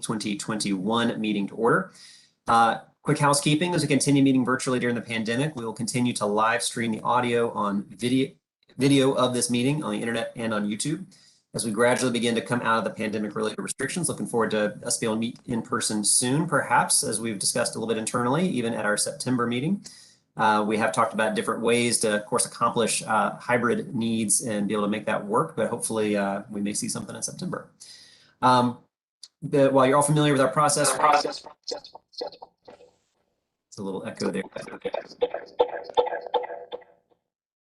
2021 meeting to order. Quick housekeeping: as we continue meeting virtually during the pandemic, we will continue to live stream the audio on video of this meeting on the internet and on YouTube. As we gradually begin to come out of the pandemic-related restrictions, looking forward to us being able to meet in person soon, perhaps, as we've discussed a little bit internally, even at our September meeting. We have talked about different ways to, of course, accomplish hybrid needs and be able to make that work, but hopefully we may see something in September. While you're all familiar with our process, it's a little echo there.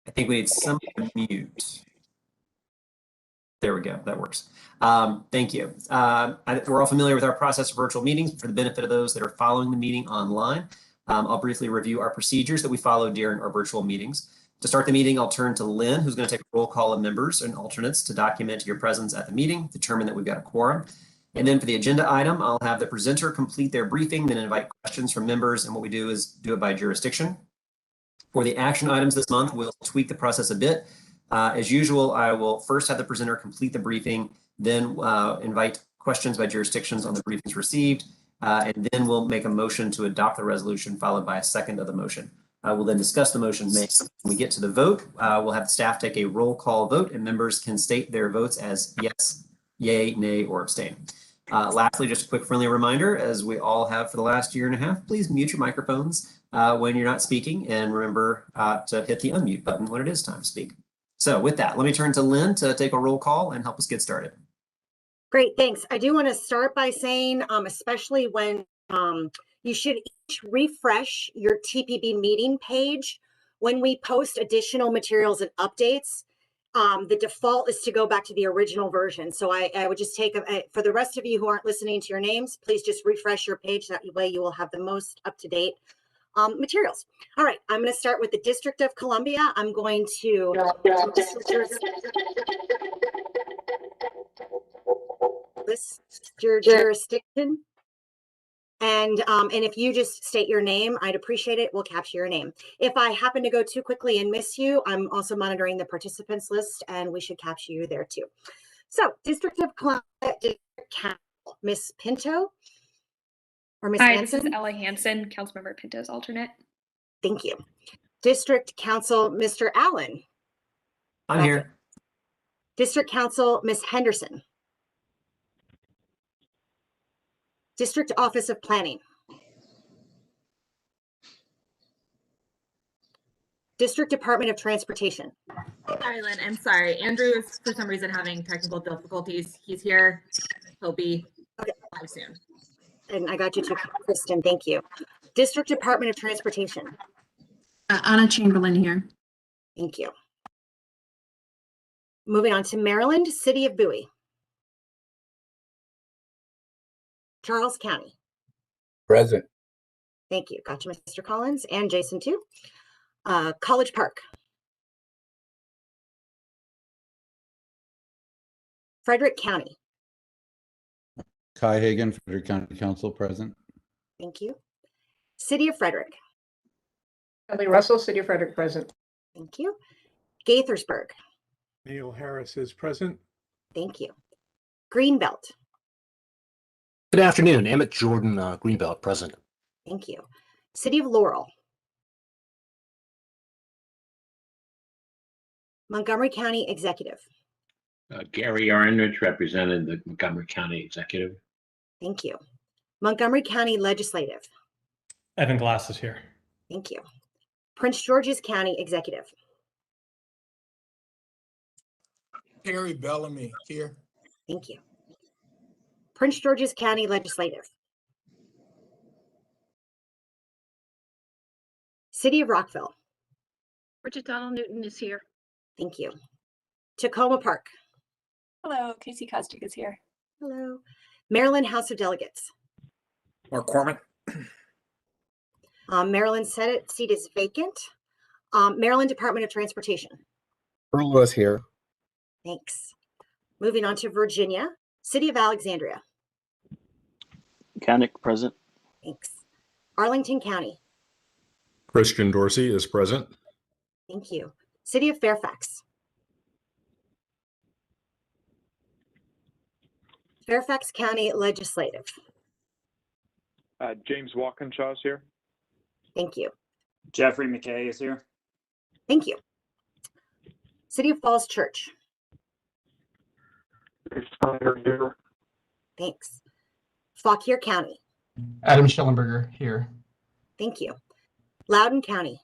I think we need some mute. There we go, that works. Thank you. We're all familiar with our process for virtual meetings. For the benefit of those that are following the meeting online, I'll briefly review our procedures that we follow during our virtual meetings. To start the meeting, I'll turn to Lynn, who's going to take a roll call of members and alternates to document your presence at the meeting, determine that we've got a quorum. And then for the agenda item, I'll have the presenter complete their briefing, then invite questions from members. And what we do is do it by jurisdiction. For the action items this month, we'll tweak the process a bit. As usual, I will first have the presenter complete the briefing, then invite questions by jurisdictions on the briefings received, and then we'll make a motion to adopt the resolution, followed by a second of the motion. We'll then discuss the motion made. When we get to the vote, we'll have the staff take a roll call vote, and members can state their votes as yes, yay, nay, or abstain. Lastly, just a quick friendly reminder, as we all have for the last year and a half, please mute your microphones when you're not speaking, and remember to hit the unmute button when it is time to speak. So with that, let me turn to Lynn to take a roll call and help us get started. Great, thanks. I do want to start by saying, especially when you should each refresh your TPB meeting page when we post additional materials and updates. The default is to go back to the original version. So I would just take, for the rest of you who aren't listening to your names, please just refresh your page. That way you will have the most up-to-date materials. All right, I'm going to start with the District of Columbia. I'm going to list your jurisdiction. And if you just state your name, I'd appreciate it. We'll capture your name. If I happen to go too quickly and miss you, I'm also monitoring the participants list, and we should capture you there too. So, District of Columbia, District Council, Miss Pinto or Miss Hanson? This is Ella Hanson, Councilmember Pinto's alternate. Thank you. District Council, Mr. Allen. I'm here. District Council, Miss Henderson. District Office of Planning. District Department of Transportation. Sorry, Lynn, I'm sorry. Andrew is for some reason having technical difficulties. He's here. He'll be live soon. And I got you too, Kristen. Thank you. District Department of Transportation. Anna Chamberlain here. Thank you. Moving on to Maryland, City of Bowie. Charles County. Present. Thank you. Gotcha, Mr. Collins, and Jason too. College Park. Frederick County. Kai Hagan, Frederick County Council, present. Thank you. City of Frederick. Kelly Russell, City of Frederick, present. Thank you. Gaithersburg. Neil Harris is present. Thank you. Greenbelt. Good afternoon. Emmett Jordan, Greenbelt, present. Thank you. City of Laurel. Montgomery County Executive. Gary Arnrich represented the Montgomery County Executive. Thank you. Montgomery County Legislative. Evan Glass is here. Thank you. Prince George's County Executive. Harry Bellamy here. Thank you. Prince George's County Legislative. City of Rockville. Bridget Donald Newton is here. Thank you. Tacoma Park. Hello, Casey Kostick is here. Hello. Maryland House of Delegates. Mark Corman. Maryland Senate seat is vacant. Maryland Department of Transportation. Earl Lewis here. Thanks. Moving on to Virginia, City of Alexandria. Koenig, present. Thanks. Arlington County. Christian Dorsey is present. Thank you. City of Fairfax. Fairfax County Legislative. James Walkinshaw is here. Thank you. Jeffrey McKay is here. Thank you. City of Falls Church. Here. Thanks. Fauquier County. Adam Schellenberger here. Thank you. Loudoun County.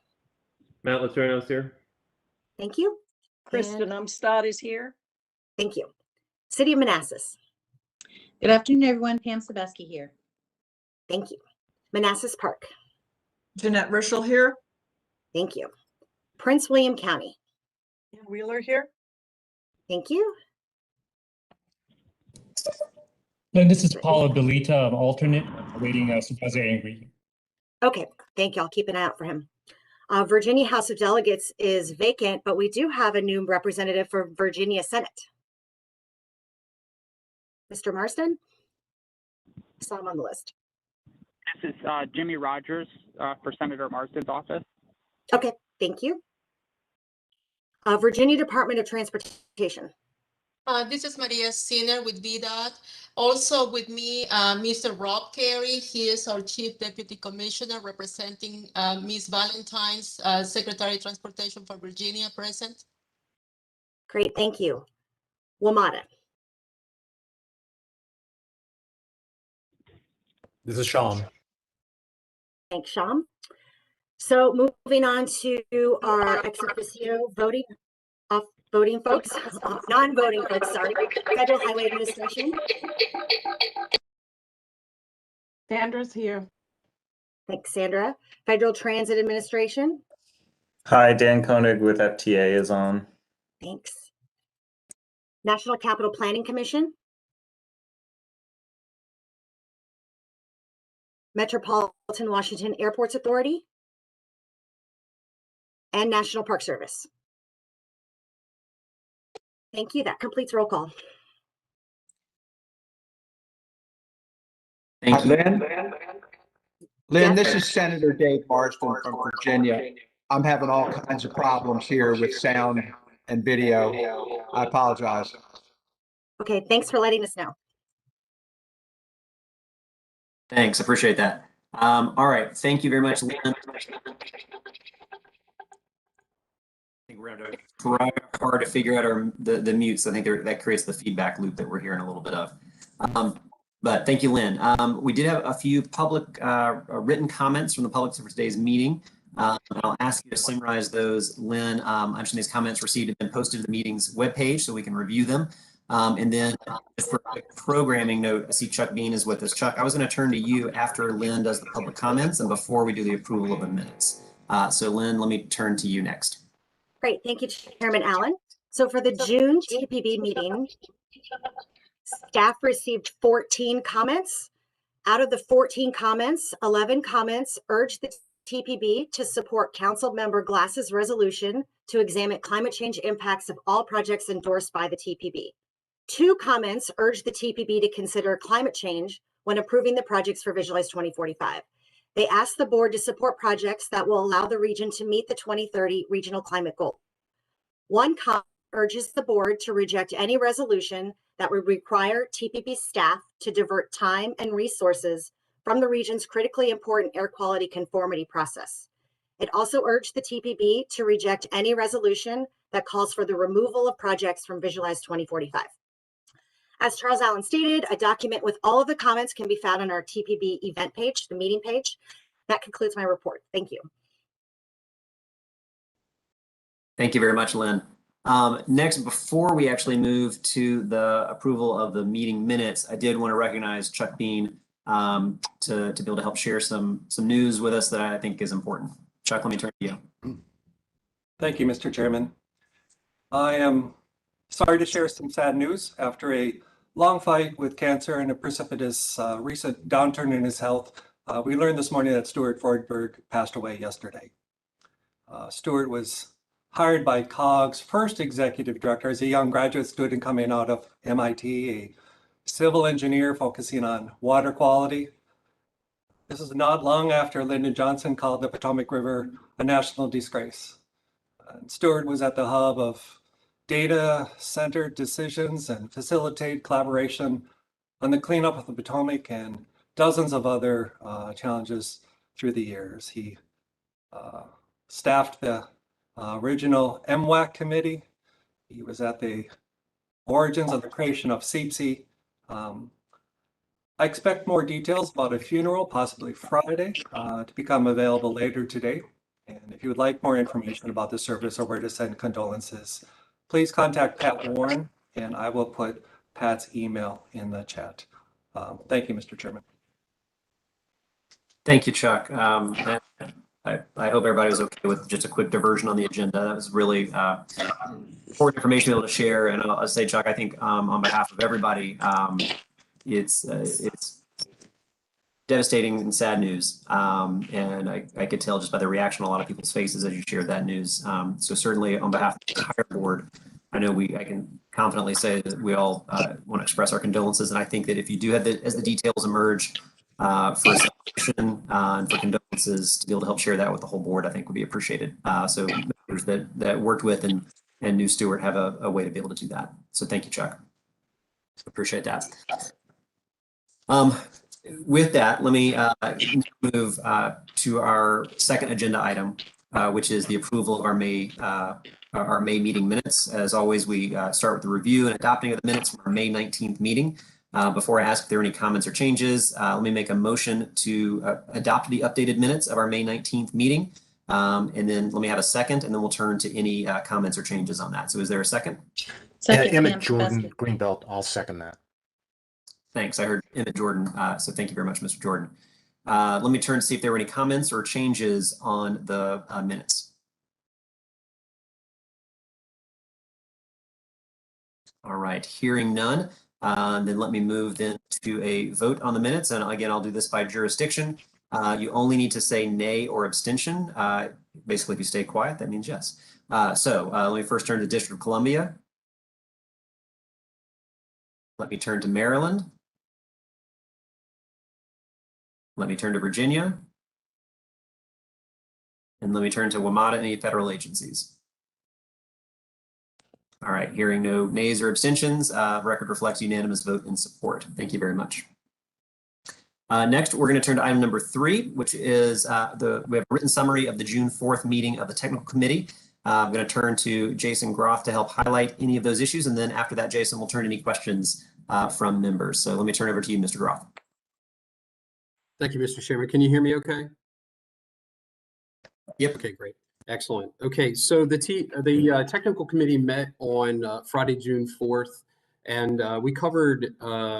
Matt Letourneau's here. Thank you. Kristen Umstad is here. Thank you. City of Manassas. Good afternoon, everyone. Pam Sebeski here. Thank you. Manassas Park. Jeanette Rischel here. Thank you. Prince William County. Ann Wheeler here. Thank you. And this is Paula Belita, alternate, awaiting Supervisor Angry. Okay, thank you. I'll keep an eye out for him. Virginia House of Delegates is vacant, but we do have a new representative for Virginia Senate. Mr. Marston? I saw him on the list. This is Jimmy Rogers for Senator Marsden's office. Okay, thank you. Virginia Department of Transportation. This is Maria Sinner with VDOT. Also with me, Mr. Rob Carey. He is our Chief Deputy Commissioner representing Ms. Valentine's, Secretary of Transportation for Virginia, present. Great, thank you. WMATA. This is Sean. Thanks, Sean. So moving on to our ex officio voting folks, non-voting folks, sorry. Federal Highway Administration. Sandra's here. Thanks, Sandra. Federal Transit Administration. Hi, Dan Koenig with FTA is on. Thanks. National Capital Planning Commission. Metropolitan Washington Airports Authority. And National Park Service. Thank you. That completes roll call. Thank you. Lynn, this is Senator Dave Marsden from Virginia. I'm having all kinds of problems here with sound and video. I apologize. Okay, thanks for letting us know. Thanks, appreciate that. All right, thank you very much, Lynn. I think we're going to try hard to figure out the mutes. I think that creates the feedback loop that we're hearing a little bit of. But thank you, Lynn. We did have a few public written comments from the public for today's meeting. I'll ask you to summarize those, Lynn. I understand these comments received have been posted to the meeting's webpage so we can review them. And then just for a quick programming note, I see Chuck Bean is with us. Chuck, I was going to turn to you after Lynn does the public comments and before we do the approval of the minutes. So Lynn, let me turn to you next. Great, thank you, Chairman Allen. So for the June TPB meeting, staff received 14 comments. Out of the 14 comments, 11 comments urged the TPB to support Council Member Glass's resolution to examine climate change impacts of all projects endorsed by the TPB. 2 comments urged the TPB to consider climate change when approving the projects for Visualize 2045. They asked the board to support projects that will allow the region to meet the 2030 regional climate goal. 1 comment urges the board to reject any resolution that would require TPB staff to divert time and resources from the region's critically important air quality conformity process. It also urged the TPB to reject any resolution that calls for the removal of projects from Visualize 2045. As Charles Allen stated, a document with all of the comments can be found on our TPB event page, the meeting page. That concludes my report. Thank you. Thank you very much, Lynn. Next, before we actually move to the approval of the meeting minutes, I did want to recognize Chuck Bean to be able to help share some news with us that I think is important. Chuck, let me turn to you. Thank you, Mr. Chairman. I am sorry to share some sad news. After a long fight with cancer and a precipitous recent downturn in his health, we learned this morning that Stuart Fordberg passed away yesterday. Stuart was hired by COG's first executive director as a young graduate student coming out of MIT, a civil engineer focusing on water quality. This is not long after Lyndon Johnson called the Potomac River a national disgrace. Stuart was at the hub of data-centered decisions and facilitate collaboration on the cleanup of the Potomac and dozens of other challenges through the years. He staffed the original MWAC committee. He was at the origins of the creation of CPC. I expect more details about a funeral, possibly Friday, to become available later today. And if you would like more information about the service or where to send condolences, please contact Pat Warren, and I will put Pat's email in the chat. Thank you, Mr. Chairman. Thank you, Chuck. I hope everybody was okay with just a quick diversion on the agenda. That was really important information to be able to share. And I'll say, Chuck, I think on behalf of everybody, it's devastating and sad news. And I could tell just by the reaction on a lot of people's faces as you shared that news. So certainly on behalf of the entire board, I know I can confidently say that we all want to express our condolences. And I think that if you do have as the details emerge for a celebration and for condolences, to be able to help share that with the whole board, I think would be appreciated. So members that worked with and knew Stuart have a way to be able to do that. So thank you, Chuck. Appreciate that. With that, let me move to our second agenda item, which is the approval of our May meeting minutes. As always, we start with the review and adopting of the minutes from our May 19th meeting. Before I ask if there are any comments or changes, let me make a motion to adopt the updated minutes of our May 19th meeting. And then let me have a second, and then we'll turn to any comments or changes on that. So is there a second? Yeah, Emmett Jordan, Greenbelt, I'll second that. Thanks. I heard Emmett Jordan. So thank you very much, Mr. Jordan. Let me turn to see if there were any comments or changes on the minutes. All right, hearing none. Then let me move then to a vote on the minutes. And again, I'll do this by jurisdiction. You only need to say nay or abstention. Basically, if you stay quiet, that means yes. So let me first turn to District of Columbia. Let me turn to Maryland. Let me turn to Virginia. And let me turn to WMATA and any federal agencies. All right, hearing no nays or abstentions, record reflects unanimous vote in support. Thank you very much. Next, we're going to turn to item number 3, which is we have a written summary of the June 4th meeting of the technical committee. I'm going to turn to Jason Groff to help highlight any of those issues. And then after that, Jason, we'll turn to any questions from members. So let me turn over to you, Mr. Groff. Thank you, Mr. Chairman. Can you hear me okay? Yep. Okay, great. Excellent. Okay, so the technical committee met on Friday, June 4th, and we covered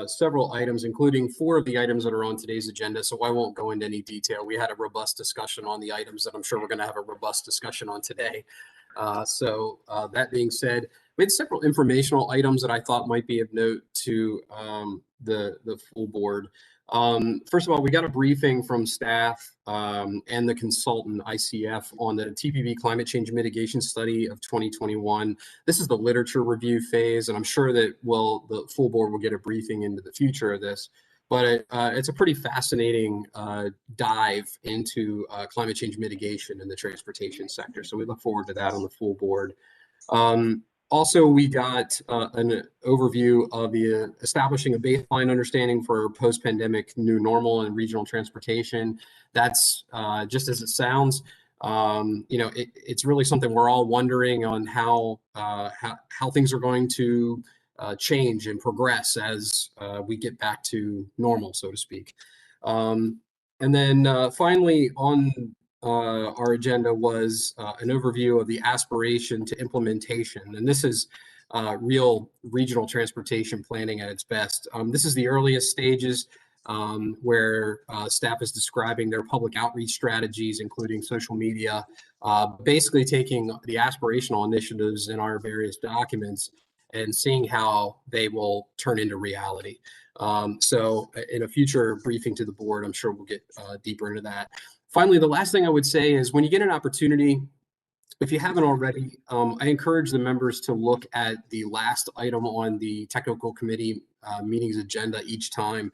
several items, including 4 of the items that are on today's agenda, so I won't go into any detail. We had a robust discussion on the items that I'm sure we're going to have a robust discussion on today. That being said, we had several informational items that I thought might be of note to the full board. First of all, we got a briefing from staff and the consultant ICF on the TPB climate change mitigation study of 2021. This is the literature review phase, and I'm sure that the full board will get a briefing into the future of this. But it's a pretty fascinating dive into climate change mitigation in the transportation sector. So we look forward to that on the full board. Also, we got an overview of the establishing a baseline understanding for post-pandemic new normal and regional transportation. That's just as it sounds. It's really something we're all wondering on how things are going to change and progress as we get back to normal, so to speak. And then finally, on our agenda was an overview of the aspiration to implementation. And this is real regional transportation planning at its best. This is the earliest stages where staff is describing their public outreach strategies, including social media, basically taking the aspirational initiatives in our various documents and seeing how they will turn into reality. So in a future briefing to the board, I'm sure we'll get deeper into that. Finally, the last thing I would say is when you get an opportunity, if you haven't already, I encourage the members to look at the last item on the technical committee meetings agenda each time.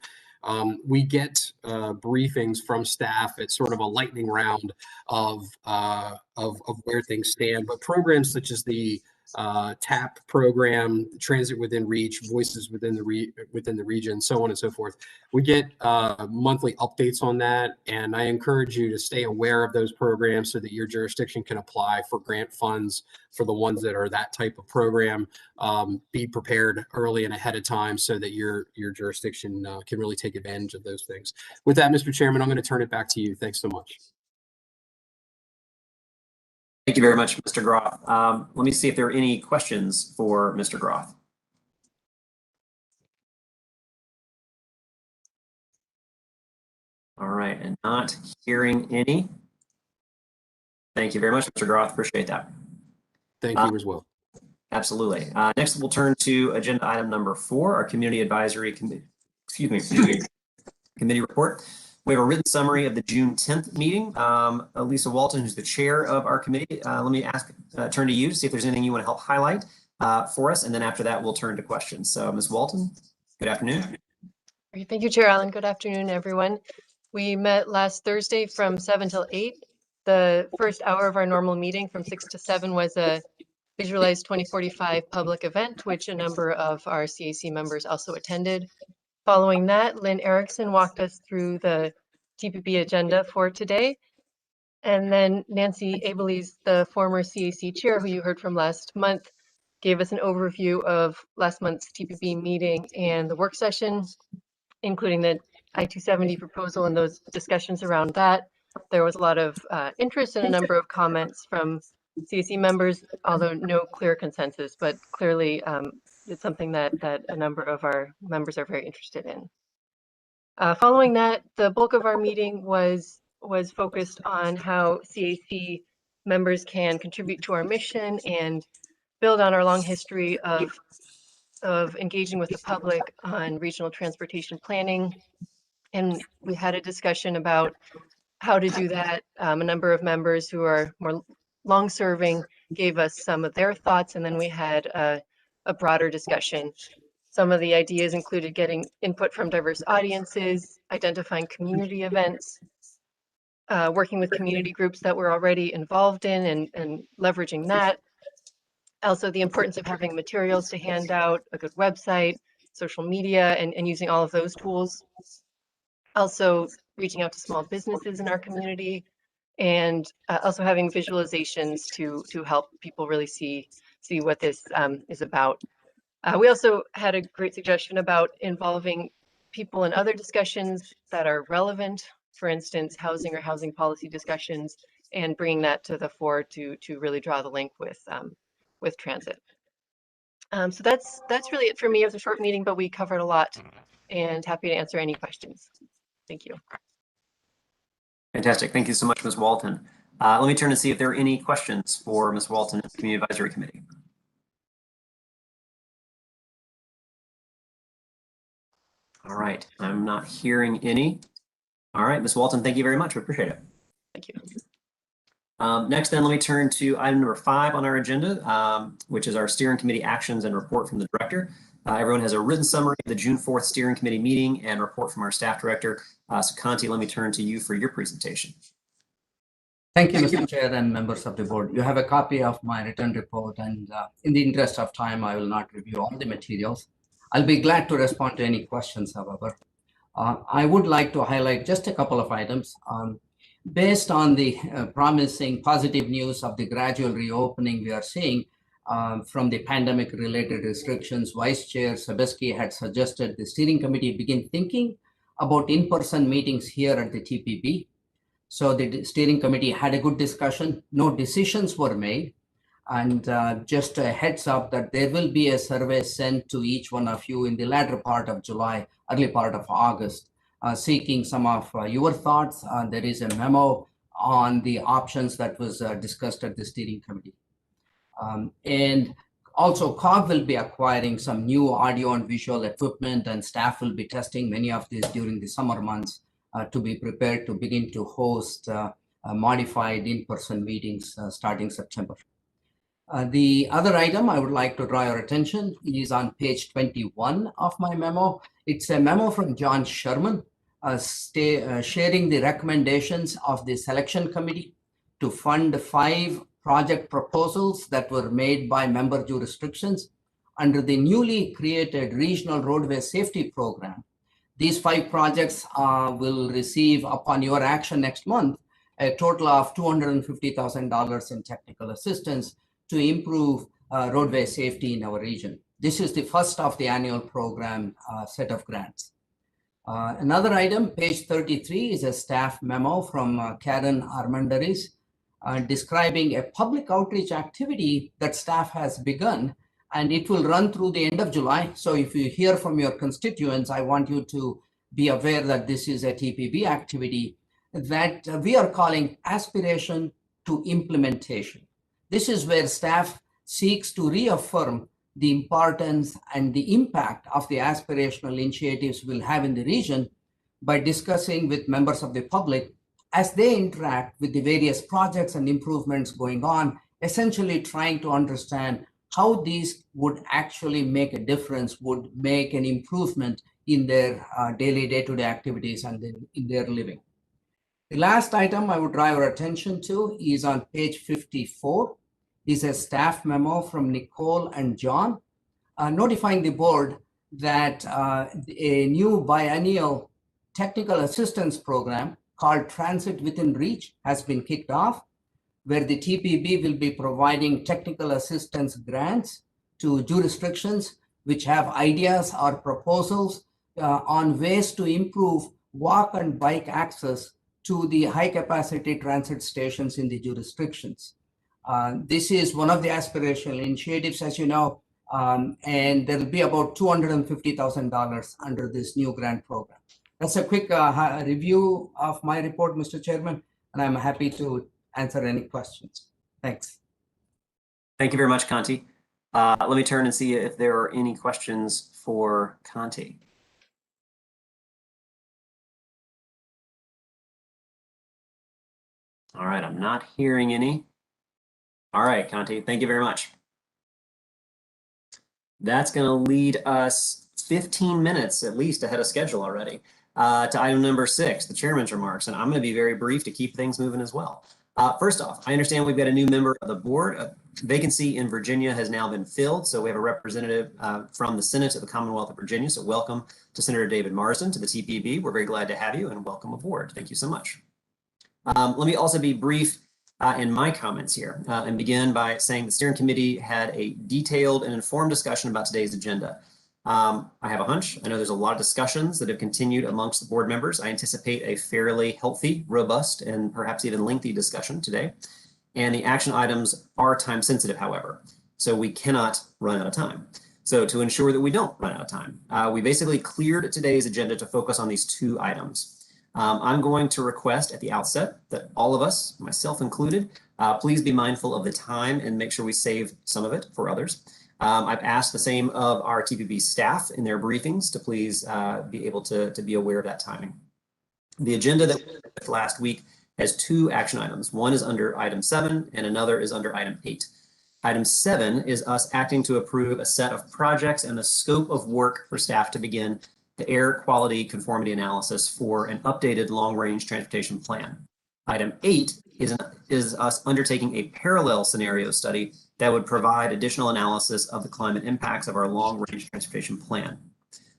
We get briefings from staff. It's sort of a lightning round of where things stand. But programs such as the TAP program, Transit Within Reach, Voices Within the Region, so on and so forth. We get monthly updates on that, and I encourage you to stay aware of those programs so that your jurisdiction can apply for grant funds for the ones that are that type of program. Be prepared early and ahead of time so that your jurisdiction can really take advantage of those things. With that, Mr. Chairman, I'm going to turn it back to you. Thanks so much. Thank you very much, Mr. Groth. Let me see if there are any questions for Mr. Groth. All right, and not hearing any. Thank you very much, Mr. Groth. Appreciate that. Thank you as well. Absolutely. Next, we'll turn to agenda item number 4, our Community Advisory Committee. Committee report. We have a written summary of the June 10th meeting. Lisa Walton, who's the chair of our committee, let me turn to you to see if there's anything you want to help highlight for us. And then after that, we'll turn to questions. So Ms. Walton, good afternoon. Thank you, Chair Allen. Good afternoon, everyone. We met last Thursday from 7 till 8. The first hour of our normal meeting from 6 to 7 was a Visualize 2045 public event, which a number of our CAC members also attended. Following that, Lynn Erickson walked us through the TPB agenda for today. And then Nancy Abelies, the former CAC chair who you heard from last month, gave us an overview of last month's TPB meeting and the work session, including the I-270 proposal and those discussions around that. There was a lot of interest and a number of comments from CAC members, although no clear consensus, but clearly it's something that a number of our members are very interested in. Following that, the bulk of our meeting was focused on how CAC members can contribute to our mission and build on our long history of engaging with the public on regional transportation planning. And we had a discussion about how to do that. A number of members who are more long-serving gave us some of their thoughts, and then we had a broader discussion. Some of the ideas included getting input from diverse audiences, identifying community events, working with community groups that we're already involved in and leveraging that. Also, the importance of having materials to hand out, a good website, social media, and using all of those tools. Also, reaching out to small businesses in our community, and also having visualizations to help people really see what this is about. We also had a great suggestion about involving people in other discussions that are relevant, for instance, housing or housing policy discussions, and bringing that to the fore to really draw the link with transit. So that's really it for me. It was a short meeting, but we covered a lot, and happy to answer any questions. Thank you. Fantastic. Thank you so much, Ms. Walton. Let me turn and see if there are any questions for Ms. Walton and the Community Advisory Committee. All right, I'm not hearing any. All right, Ms. Walton, thank you very much. We appreciate it. Thank you. Next, then, let me turn to item number 5 on our agenda, which is our steering committee actions and report from the director. Everyone has a written summary of the June 4th steering committee meeting and report from our staff director. So Conti, let me turn to you for your presentation. Thank you, Mr. Chair and members of the board. You have a copy of my written report, and in the interest of time, I will not review all the materials. I'll be glad to respond to any questions, however. I would like to highlight just a couple of items. Based on the promising positive news of the gradual reopening we are seeing from the pandemic-related restrictions, Vice Chair Sebeski had suggested the steering committee begin thinking about in-person meetings here at the TPB. So the steering committee had a good discussion. No decisions were made. And just a heads up that there will be a survey sent to each one of you in the latter part of July, early part of August, seeking some of your thoughts. There is a memo on the options that was discussed at the steering committee. And also COG will be acquiring some new audio and visual equipment, and staff will be testing many of these during the summer months to be prepared to begin to host modified in-person meetings starting September. The other item I would like to draw your attention is on page 21 of my memo. It's a memo from John Sherman sharing the recommendations of the selection committee to fund 5 project proposals that were made by member jurisdictions under the newly created Regional Roadway Safety Program. These 5 projects will receive, upon your action next month, a total of $250,000 in technical assistance to improve roadway safety in our region. This is the first of the annual program set of grants. Another item, page 33, is a staff memo from Karen Armandaris describing a public outreach activity that staff has begun, and it will run through the end of July. So if you hear from your constituents, I want you to be aware that this is a TPB activity that we are calling aspiration to implementation. This is where staff seeks to reaffirm the importance and the impact of the aspirational initiatives we'll have in the region by discussing with members of the public as they interact with the various projects and improvements going on, essentially trying to understand how these would actually make a difference, would make an improvement in their daily day-to-day activities and in their living. The last item I would draw your attention to is on page 54, is a staff memo from Nicole and John notifying the board that a new biennial technical assistance program called Transit Within Reach has been kicked off, where the TPB will be providing technical assistance grants to jurisdictions which have ideas or proposals on ways to improve walk and bike access to the high capacity transit stations in the jurisdictions. This is one of the aspirational initiatives, as you know, and there will be about $250,000 under this new grant program. That's a quick review of my report, Mr. Chairman, and I'm happy to answer any questions. Thanks. Thank you very much, Kanti. Let me turn and see if there are any questions for Kanti. All right, I'm not hearing any. All right, Kanti, thank you very much. That's going to lead us 15 minutes at least ahead of schedule already to item number 6, the chairman's remarks. And I'm going to be very brief to keep things moving as well. First off, I understand we've got a new member of the board. A vacancy in Virginia has now been filled. So we have a representative from the Senate of the Commonwealth of Virginia. So welcome to Senator David Marsden to the TPB. We're very glad to have you and welcome aboard. Thank you so much. Let me also be brief in my comments here and begin by saying the steering committee had a detailed and informed discussion about today's agenda. I have a hunch. I know there's a lot of discussions that have continued amongst the board members. I anticipate a fairly healthy, robust, and perhaps even lengthy discussion today. And the action items are time sensitive, however, so we cannot run out of time. So to ensure that we don't run out of time, we basically cleared today's agenda to focus on these 2 items. I'm going to request at the outset that all of us, myself included, please be mindful of the time and make sure we save some of it for others. I've asked the same of our TPB staff in their briefings to please be able to be aware of that timing. The agenda that we did last week has 2 action items. One is under item 7 and another is under item 8. Item 7 is us acting to approve a set of projects and the scope of work for staff to begin the air quality conformity analysis for an updated long-range transportation plan. Item 8 is us undertaking a parallel scenario study that would provide additional analysis of the climate impacts of our long-range transportation plan.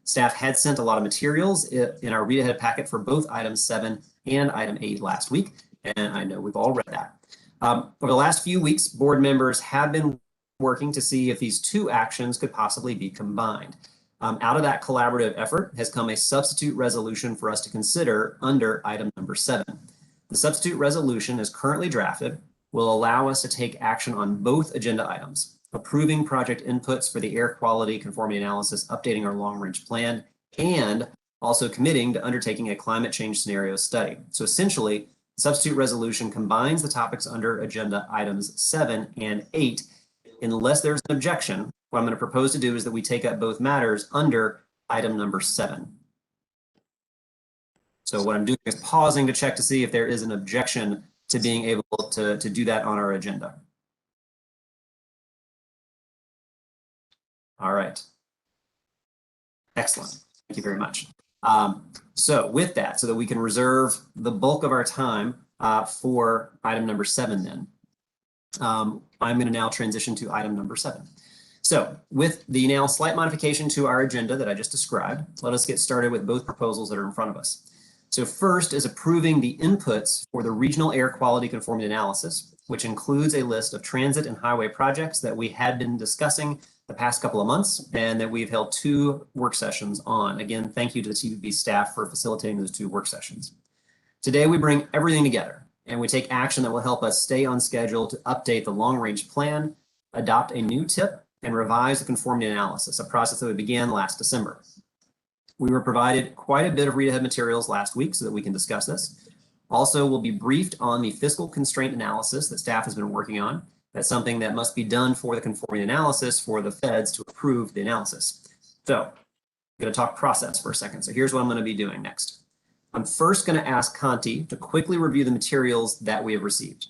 Staff had sent a lot of materials in our read-ahead packet for both item 7 and item 8 last week, and I know we've all read that. Over the last few weeks, board members have been working to see if these 2 actions could possibly be combined. Out of that collaborative effort has come a substitute resolution for us to consider under item number 7. The substitute resolution is currently drafted, will allow us to take action on both agenda items, approving project inputs for the air quality conformity analysis, updating our long-range plan, and also committing to undertaking a climate change scenario study. So essentially, the substitute resolution combines the topics under agenda items 7 and 8. Unless there's an objection, what I'm going to propose to do is that we take up both matters under item number 7. So what I'm doing is pausing to check to see if there is an objection to being able to do that on our agenda. All right. Excellent. Thank you very much. So with that, so that we can reserve the bulk of our time for item number 7 then. I'm going to now transition to item number 7. So with the now slight modification to our agenda that I just described, let us get started with both proposals that are in front of us. So first is approving the inputs for the regional air quality conformity analysis, which includes a list of transit and highway projects that we had been discussing the past couple of months and that we've held 2 work sessions on. Again, thank you to the TPB staff for facilitating those 2 work sessions. Today, we bring everything together and we take action that will help us stay on schedule to update the long-range plan, adopt a new TIP, and revise the conformity analysis, a process that we began last December. We were provided quite a bit of read-ahead materials last week so that we can discuss this. Also, we'll be briefed on the fiscal constraint analysis that staff has been working on. That's something that must be done for the conformity analysis for the feds to approve the analysis. So I'm going to talk process for a second. So here's what I'm going to be doing next. I'm first going to ask Conti to quickly review the materials that we have received.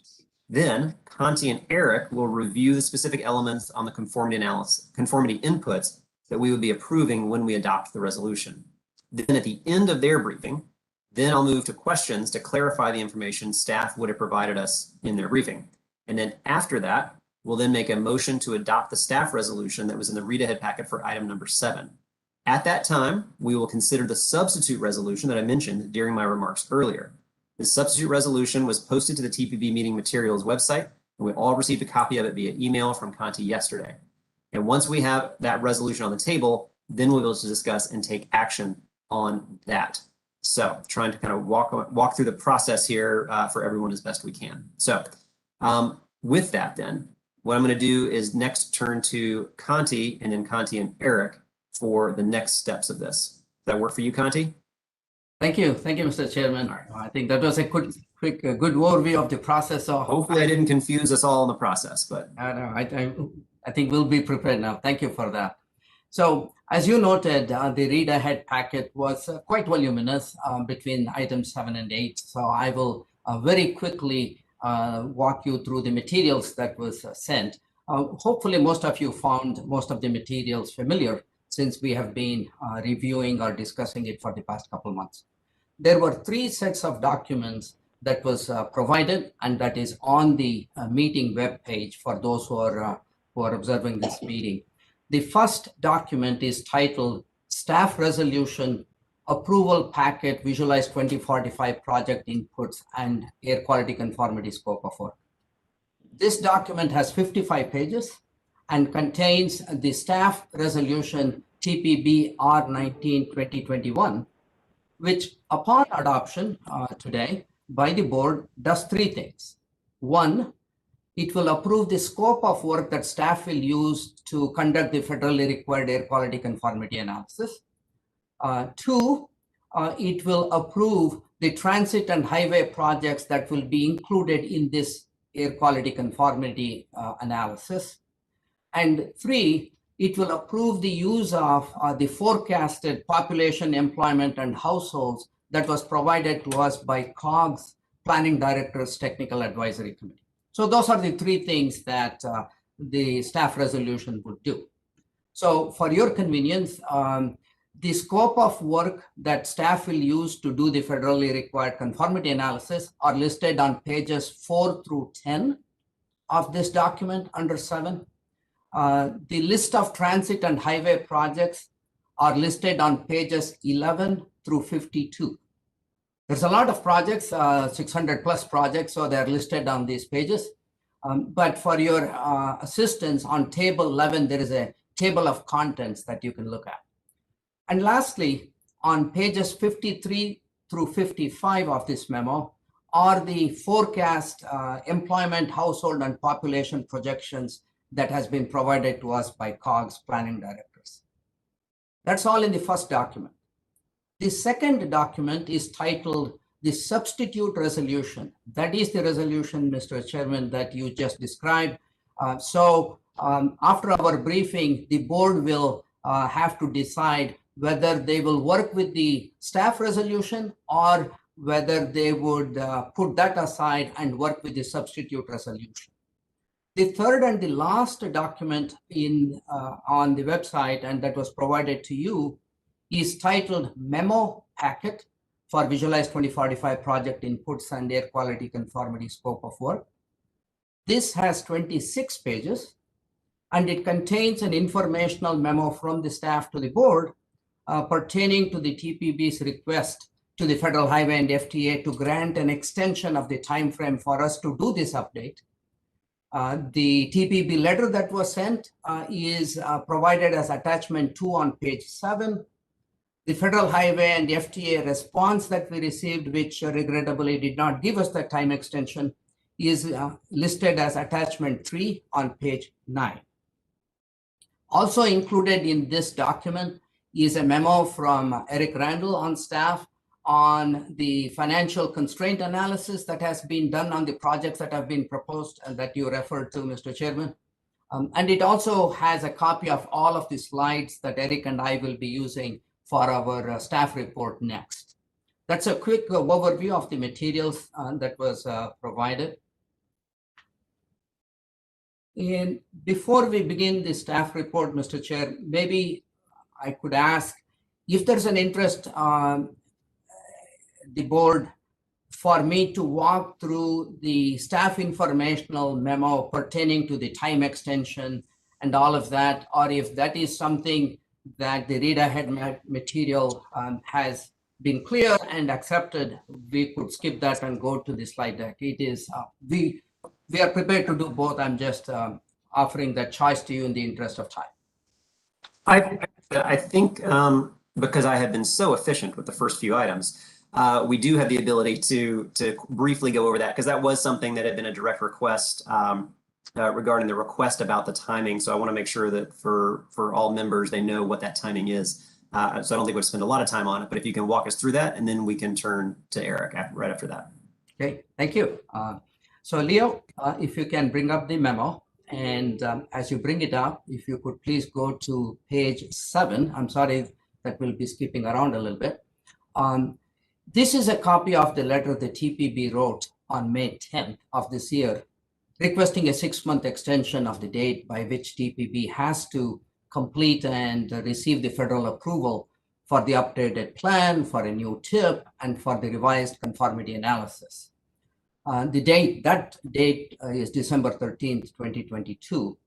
Then Conti and Eric will review the specific elements on the conformity analysis, conformity inputs that we would be approving when we adopt the resolution. Then at the end of their briefing, then I'll move to questions to clarify the information staff would have provided us in their briefing. And then after that, we'll then make a motion to adopt the staff resolution that was in the read-ahead packet for item number 7. At that time, we will consider the substitute resolution that I mentioned during my remarks earlier. The substitute resolution was posted to the TPB Meeting Materials website, and we all received a copy of it via email from Conti yesterday. And once we have that resolution on the table, then we'll be able to discuss and take action on that. So trying to kind of walk through the process here for everyone as best we can. So with that then, what I'm going to do is next turn to Conti and then Conti and Eric for the next steps of this. Does that work for you, Conti? Thank you, Mr. Chairman. I think that was a good overview of the process. So hopefully I didn't confuse us all in the process, but I think we'll be prepared now. Thank you for that. So as you noted, the read ahead packet was quite voluminous between items 7 and 8. So I will very quickly walk you through the materials that was sent. Hopefully most of you found most of the materials familiar since we have been reviewing or discussing it for the past couple of months. There were 3 sets of documents that was provided, and that is on the meeting web page for those who are observing this meeting. The first document is titled Staff Resolution Approval Packet Visualize 2045 Project Inputs and Air Quality Conformity Scope of Work. This document has 55 pages and contains the staff resolution TPB R19-2021, which upon adoption today by the board does 3 things. 1, it will approve the scope of work that staff will use to conduct the federally required air quality conformity analysis. 2, it will approve the transit and highway projects that will be included in this air quality conformity analysis. And 3, it will approve the use of the forecasted population, employment, and households that was provided to us by COG's Planning Director's Technical Advisory Committee. So those are the 3 things that the staff resolution would do. So for your convenience, the scope of work that staff will use to do the federally required conformity analysis are listed on pages 4 through 10 of this document under 7. The list of transit and highway projects are listed on pages 11 through 52. There's a lot of projects, 600 plus projects, so they're listed on these pages. But for your assistance, on table 11, there is a table of contents that you can look at. And lastly, on pages 53 through 55 of this memo are the forecast employment, household, and population projections that has been provided to us by COG's planning directors. That's all in the first document. The second document is titled the substitute resolution. That is the resolution, Mr. Chairman, that you just described. After our briefing, the board will have to decide whether they will work with the staff resolution or whether they would put that aside and work with the substitute resolution. The third and the last document on the website, and that was provided to you, is titled Memo Packet for Visualize 2045 Project Inputs and Air Quality Conformity Scope of Work. This has 26 pages, and it contains an informational memo from the staff to the board pertaining to the TPB's request to the Federal Highway and FTA to grant an extension of the time frame for us to do this update. The TPB letter that was sent is provided as attachment 2 on page 7. The Federal Highway and FTA response that we received, which regrettably did not give us the time extension, is listed as attachment 3 on page 9. Also included in this document is a memo from Eric Randall on staff on the financial constraint analysis that has been done on the projects that have been proposed and that you referred to, Mr. Chairman. And it also has a copy of all of the slides that Eric and I will be using for our staff report next. That's a quick overview of the materials that was provided. And before we begin the staff report, Mr. Chair, maybe I could ask if there's an interest on the board for me to walk through the staff informational memo pertaining to the time extension and all of that, or if that is something that the read ahead material has been clear and accepted, we could skip that and go to the slide deck. It is, we are prepared to do both. I'm just offering that choice to you in the interest of time. I think because I have been so efficient with the first few items, we do have the ability to briefly go over that, because that was something that had been a direct request regarding the request about the timing. So I want to make sure that for all members, they know what that timing is. So I don't think we'll spend a lot of time on it, but if you can walk us through that, and then we can turn to Eric right after that. Okay, thank you. So Leo, if you can bring up the memo, and as you bring it up, if you could please go to page 7. I'm sorry that we'll be skipping around a little bit. This is a copy of the letter the TPB wrote on May 10th of this year, requesting a 6-month extension of the date by which TPB has to complete and receive the federal approval for the updated plan, for a new tip, and for the revised conformity analysis. That date is December 13th, 2022.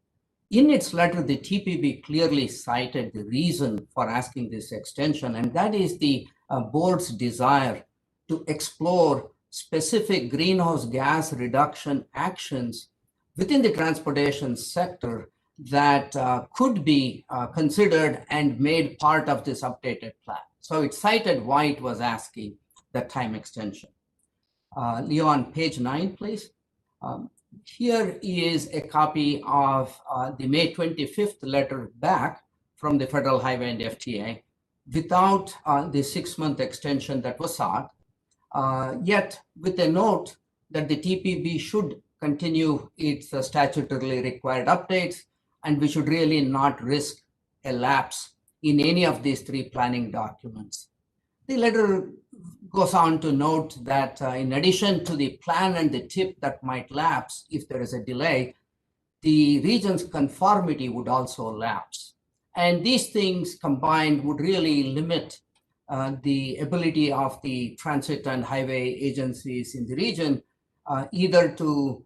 In its letter, the TPB clearly cited the reason for asking this extension, and that is the board's desire to explore specific greenhouse gas reduction actions within the transportation sector that could be considered and made part of this updated plan. So it cited why it was asking the time extension. Leo, on page 9, please. Here is a copy of the May 25th letter back from the Federal Highway and FTA without the 6-month extension that was sought, yet with a note that the TPB should continue its statutorily required updates, and we should really not risk a lapse in any of these 3 planning documents. The letter goes on to note that in addition to the plan and the tip that might lapse if there is a delay, the region's conformity would also lapse. And these things combined would really limit the ability of the transit and highway agencies in the region either to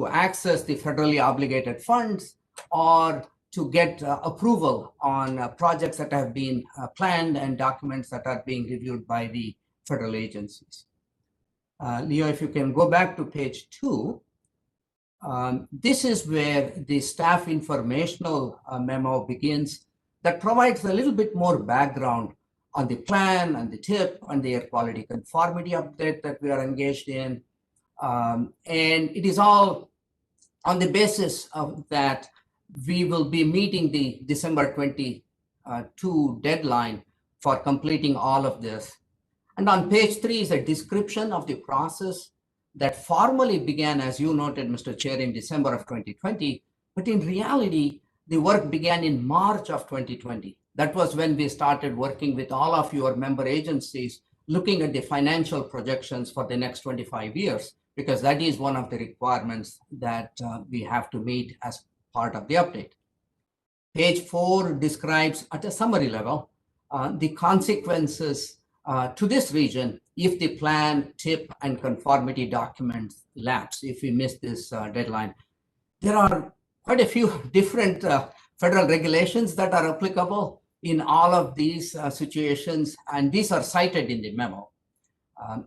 access the federally obligated funds or to get approval on projects that have been planned and documents that are being reviewed by the federal agencies. Leo, if you can go back to page 2, this is where the staff informational memo begins that provides a little bit more background on the plan and the tip and the air quality conformity update that we are engaged in. And it is all on the basis of that we will be meeting the December 22 deadline for completing all of this. And on page 3 is a description of the process that formally began, as you noted, Mr. Chair, in December of 2020, but in reality, the work began in March of 2020. That was when we started working with all of your member agencies, looking at the financial projections for the next 25 years, because that is one of the requirements that we have to meet as part of the update. Page 4 describes at a summary level the consequences to this region if the plan, tip, and conformity documents lapse, if we miss this deadline. There are quite a few different federal regulations that are applicable in all of these situations, and these are cited in the memo.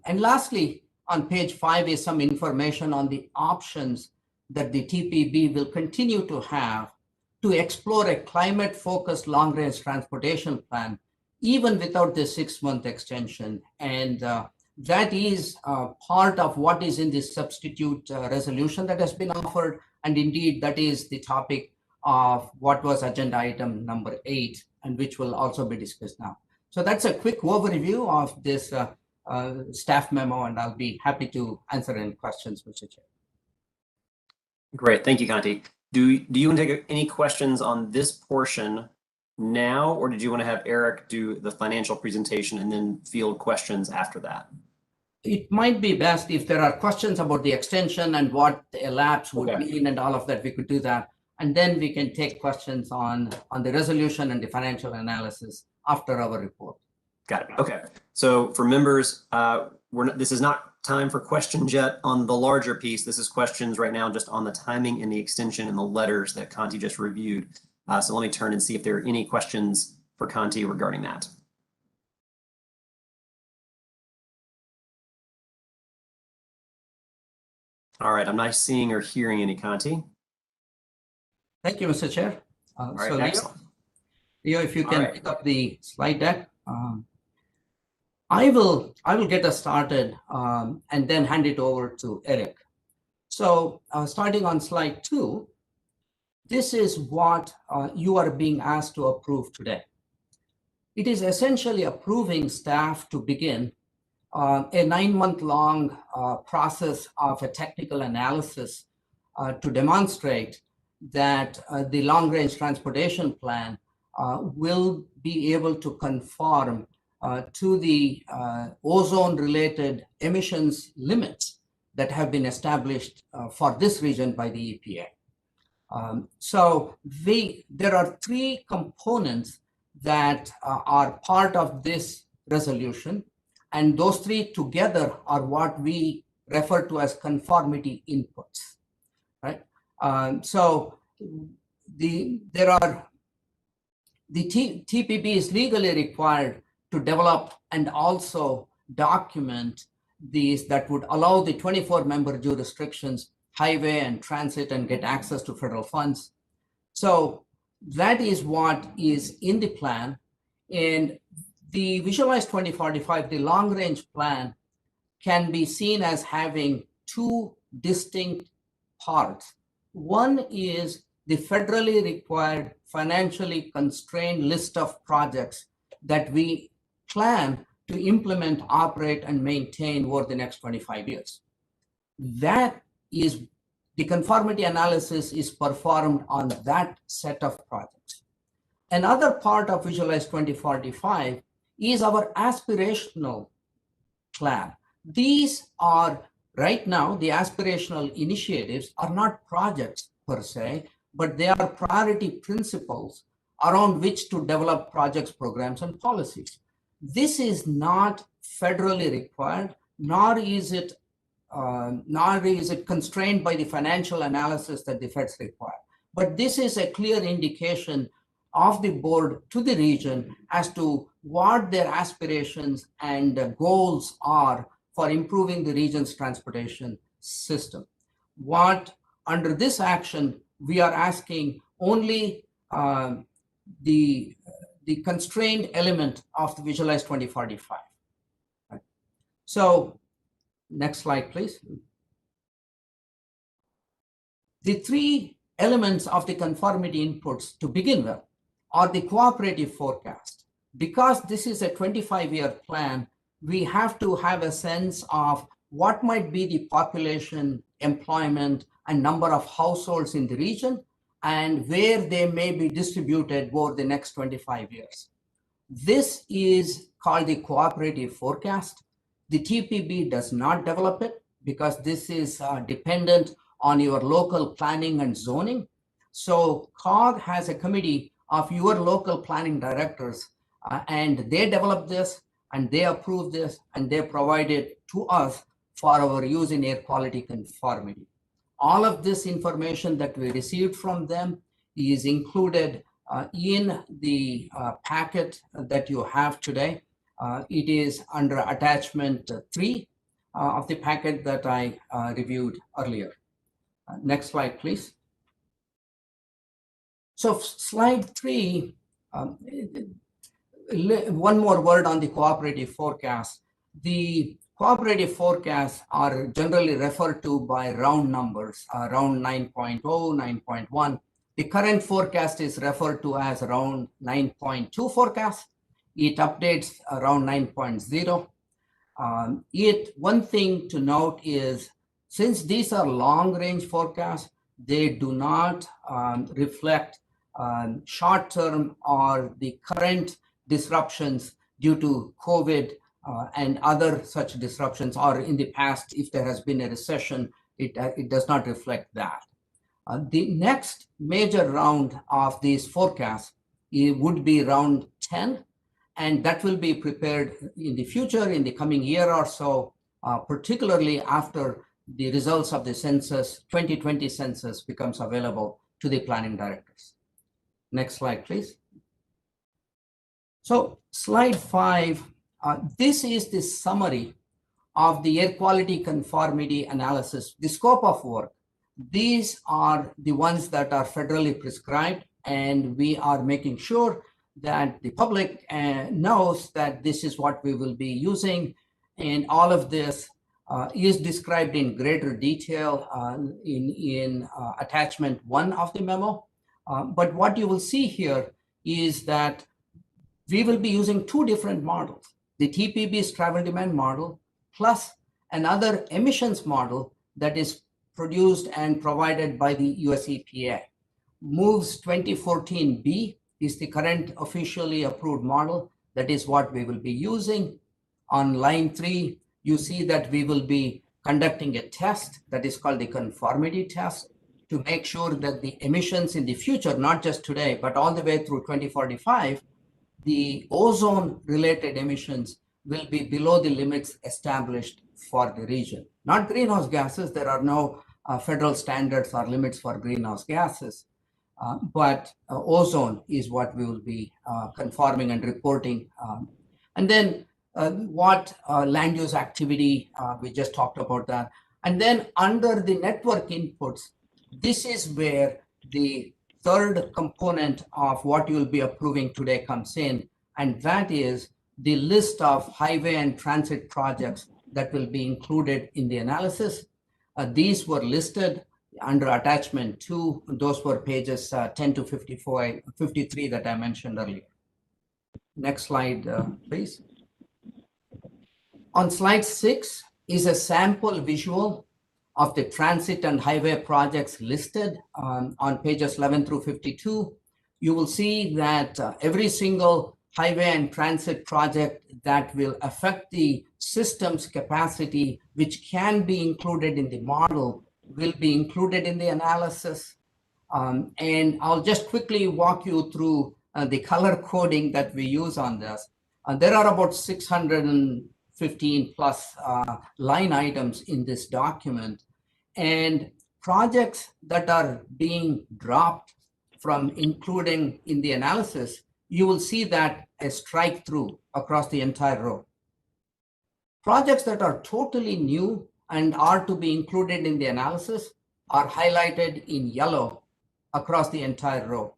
And lastly, on page 5 is some information on the options that the TPB will continue to have to explore a climate-focused long-range transportation plan, even without the 6-month extension. And that is part of what is in this substitute resolution that has been offered. And indeed, that is the topic of what was agenda item number 8, and which will also be discussed now. So that's a quick overview of this staff memo, and I'll be happy to answer any questions, Mr. Chair. Great, thank you, Kanti. Do you want to take any questions on this portion now, or did you want to have Eric do the financial presentation and then field questions after that? It might be best if there are questions about the extension and what the elapse would mean and all of that, we could do that. And then we can take questions on the resolution and the financial analysis after our report. Got it. Okay. So for members, this is not time for questions yet on the larger piece. This is questions right now just on the timing and the extension and the letters that Kanti just reviewed. So let me turn and see if there are any questions for Kanti regarding that. All right. I'm not seeing or hearing any, Kanti. Thank you, Mr. Chair. All right, so excellent. Leo, if you can pick up the slide deck. I will get us started and then hand it over to Eric. So starting on slide 2, this is what you are being asked to approve today. It is essentially approving staff to begin a 9-month-long process of a technical analysis to demonstrate that the long-range transportation plan will be able to conform to the ozone-related emissions limits that have been established for this region by the EPA. So there are 3 components that are part of this resolution, and those 3 together are what we refer to as conformity inputs, right? So the TPB is legally required to develop and also document these that would allow the 24-member jurisdictions, highway and transit, and get access to federal funds. So that is what is in the plan. And the Visualize 2045, the long-range plan, can be seen as having 2 distinct parts. One is the federally required, financially constrained list of projects that we plan to implement, operate, and maintain over the next 25 years. That is, the conformity analysis is performed on that set of projects. Another part of Visualize 2045 is our aspirational plan. These are, right now, the aspirational initiatives are not projects per se, but they are priority principles around which to develop projects, programs, and policies. This is not federally required, nor is it constrained by the financial analysis that the feds require. But this is a clear indication of the board to the region as to what their aspirations and goals are for improving the region's transportation system. What, under this action, we are asking only the constrained element of the Visualize 2045. Right. So next slide, please. The 3 elements of the conformity inputs to begin with are the cooperative forecast. Because this is a 25-year plan, we have to have a sense of what might be the population, employment, and number of households in the region, and where they may be distributed over the next 25 years. This is called the cooperative forecast. The TPB does not develop it because this is dependent on your local planning and zoning. So COG has a committee of your local planning directors, and they develop this, and they approved this and they provided to us for our use in air quality conformity. All of this information that we received from them is included in the packet that you have today. It is under attachment 3 of the packet that I reviewed earlier. Next slide, please. So slide 3, one more word on the cooperative forecast. The cooperative forecasts are generally referred to by round numbers, around 9.0, 9.1. The current forecast is referred to as around 9.2 forecast. It updates around 9.0. One thing to note is, since these are long-range forecasts, they do not reflect short-term or the current disruptions due to COVID and other such disruptions, or in the past, if there has been a recession, it does not reflect that. The next major round of these forecasts would be round 10, and that will be prepared in the future, in the coming year or so, particularly after the results of the census, 2020 census, becomes available to the planning directors. Next slide, please. So slide 5, this is the summary of the air quality conformity analysis, the scope of work. These are the ones that are federally prescribed, and we are making sure that the public knows that this is what we will be using. And all of this is described in greater detail in attachment 1 of the memo. But what you will see here is that we will be using 2 different models, the TPB's travel demand model plus another emissions model that is produced and provided by the US EPA. MOVE's 2014B is the current officially approved model. That is what we will be using. On line 3, you see that we will be conducting a test that is called the conformity test to make sure that the emissions in the future, not just today, but all the way through 2045, the ozone-related emissions will be below the limits established for the region. Not greenhouse gases. There are no federal standards or limits for greenhouse gases, but ozone is what we will be conforming and reporting. And then what land use activity, we just talked about that. And then under the network inputs, this is where the third component of what you'll be approving today comes in, and that is the list of highway and transit projects that will be included in the analysis. These were listed under attachment 2. Those were pages 10 to 53 that I mentioned earlier. Next slide, please. On slide 6 is a sample visual of the transit and highway projects listed on pages 11 through 52. You will see that every single highway and transit project that will affect the system's capacity, which can be included in the model, will be included in the analysis. And I'll just quickly walk you through the color coding that we use on this. There are about 615 plus line items in this document, and projects that are being dropped from including in the analysis, you will see that a strike through across the entire row. Projects that are totally new and are to be included in the analysis are highlighted in yellow across the entire row.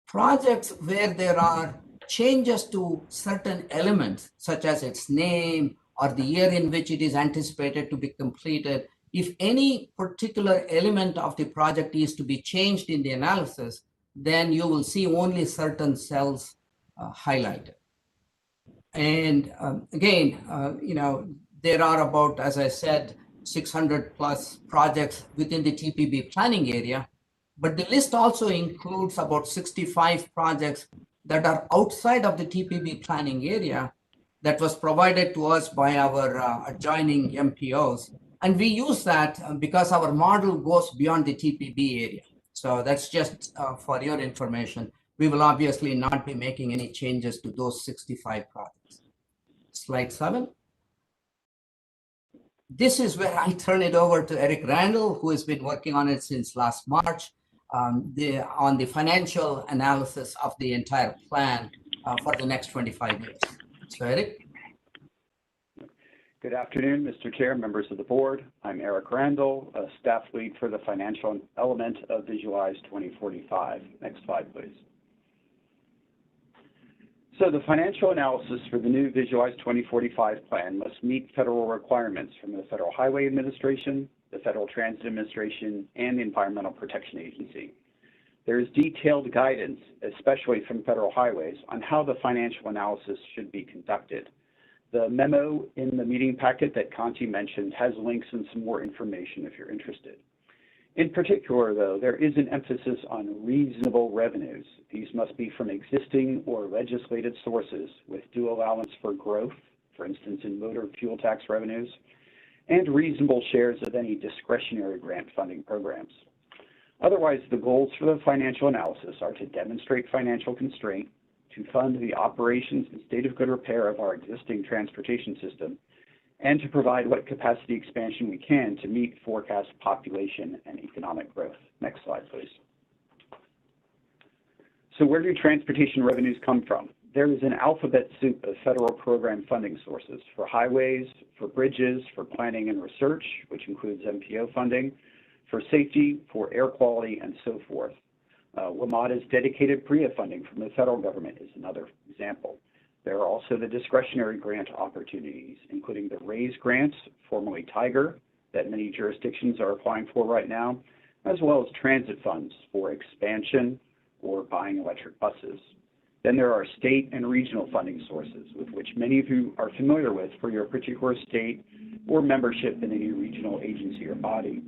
Projects where there are changes to certain elements, such as its name or the year in which it is anticipated to be completed, if any particular element of the project is to be changed in the analysis, then you will see only certain cells highlighted. And again, there are about, as I said, 600 plus projects within the TPB planning area, but the list also includes about 65 projects that are outside of the TPB planning area that was provided to us by our adjoining MPOs. And we use that because our model goes beyond the TPB area. So that's just for your information. We will obviously not be making any changes to those 65 projects. slide 7. This is where I turn it over to Eric Randall, who has been working on it since last March, on the financial analysis of the entire plan for the next 25 years. So Eric? Good afternoon, Mr. Chair, members of the board. I'm Eric Randall, a staff lead for the financial element of Visualize 2045. Next slide, please. So the financial analysis for the new Visualize 2045 plan must meet federal requirements from the Federal Highway Administration, the Federal Transit Administration, and the Environmental Protection Agency. There is detailed guidance, especially from Federal Highways, on how the financial analysis should be conducted. The memo in the meeting packet that Conti mentioned has links and some more information if you're interested. In particular, though, there is an emphasis on reasonable revenues. These must be from existing or legislated sources with due allowance for growth, for instance, in motor fuel tax revenues, and reasonable shares of any discretionary grant funding programs. Otherwise, the goals for the financial analysis are to demonstrate financial constraint, to fund the operations and state of good repair of our existing transportation system, and to provide what capacity expansion we can to meet forecast population and economic growth. Next slide, please. So where do transportation revenues come from? There is an alphabet soup of federal program funding sources for highways, for bridges, for planning and research, which includes MPO funding, for safety, for air quality, and so forth. WMATA's dedicated PREA funding from the federal government is another example. There are also the discretionary grant opportunities, including the RAISE grants, formerly TIGER, that many jurisdictions are applying for right now, as well as transit funds for expansion or buying electric buses. Then there are state and regional funding sources, with which many of you are familiar with for your particular state or membership in any regional agency or body.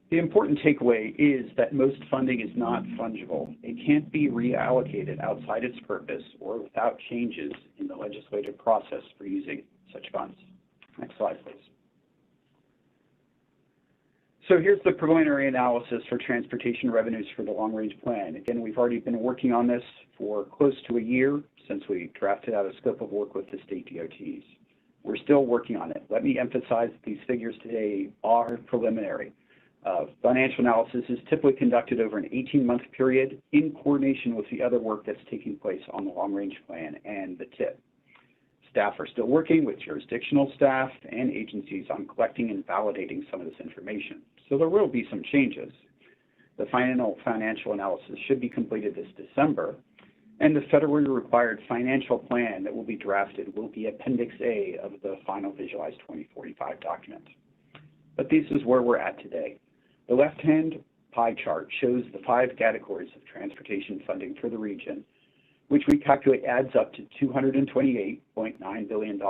The important takeaway is that most funding is not fungible. It can't be reallocated outside its purpose or without changes in the legislative process for using such funds. Next slide, please. So here's the preliminary analysis for transportation revenues for the long-range plan. Again, we've already been working on this for close to a year since we drafted out a scope of work with the state DOTs. We're still working on it. Let me emphasize that these figures today are preliminary. Financial analysis is typically conducted over an 18-month period in coordination with the other work that's taking place on the long-range plan and the TIP. Staff are still working with jurisdictional staff and agencies on collecting and validating some of this information. So there will be some changes. The final financial analysis should be completed this December, and the federally required financial plan that will be drafted will be Appendix A of the final Visualize 2045 document. But this is where we're at today. The left-hand pie chart shows the 5 categories of transportation funding for the region, which we calculate adds up to $228.9 billion.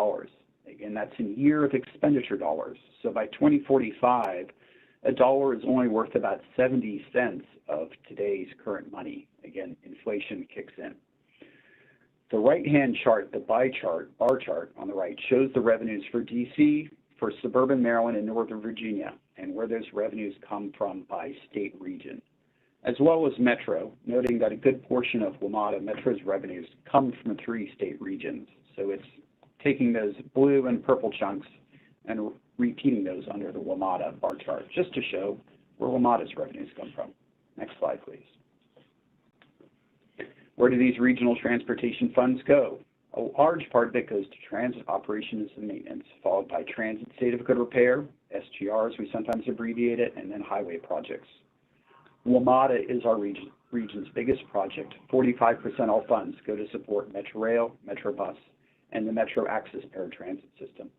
Again, that's in year of expenditure dollars. So by 2045, a dollar is only worth about 70 cents of today's current money. Again, inflation kicks in. The right-hand chart, the bar chart on the right, shows the revenues for DC, for suburban Maryland and Northern Virginia, and where those revenues come from by state region, as well as Metro, noting that a good portion of WMATA Metro's revenues come from 3 state regions. So it's taking those blue and purple chunks and repeating those under the WMATA bar chart, just to show where WMATA's revenues come from. Next slide, please. Where do these regional transportation funds go? A large part of it goes to transit operations and maintenance, followed by transit state of good repair, SGR as we sometimes abbreviate it, and then highway projects. WMATA is our region's biggest project. 45% all funds go to support Metro Rail, Metro Bus, and the Metro Access paratransit system.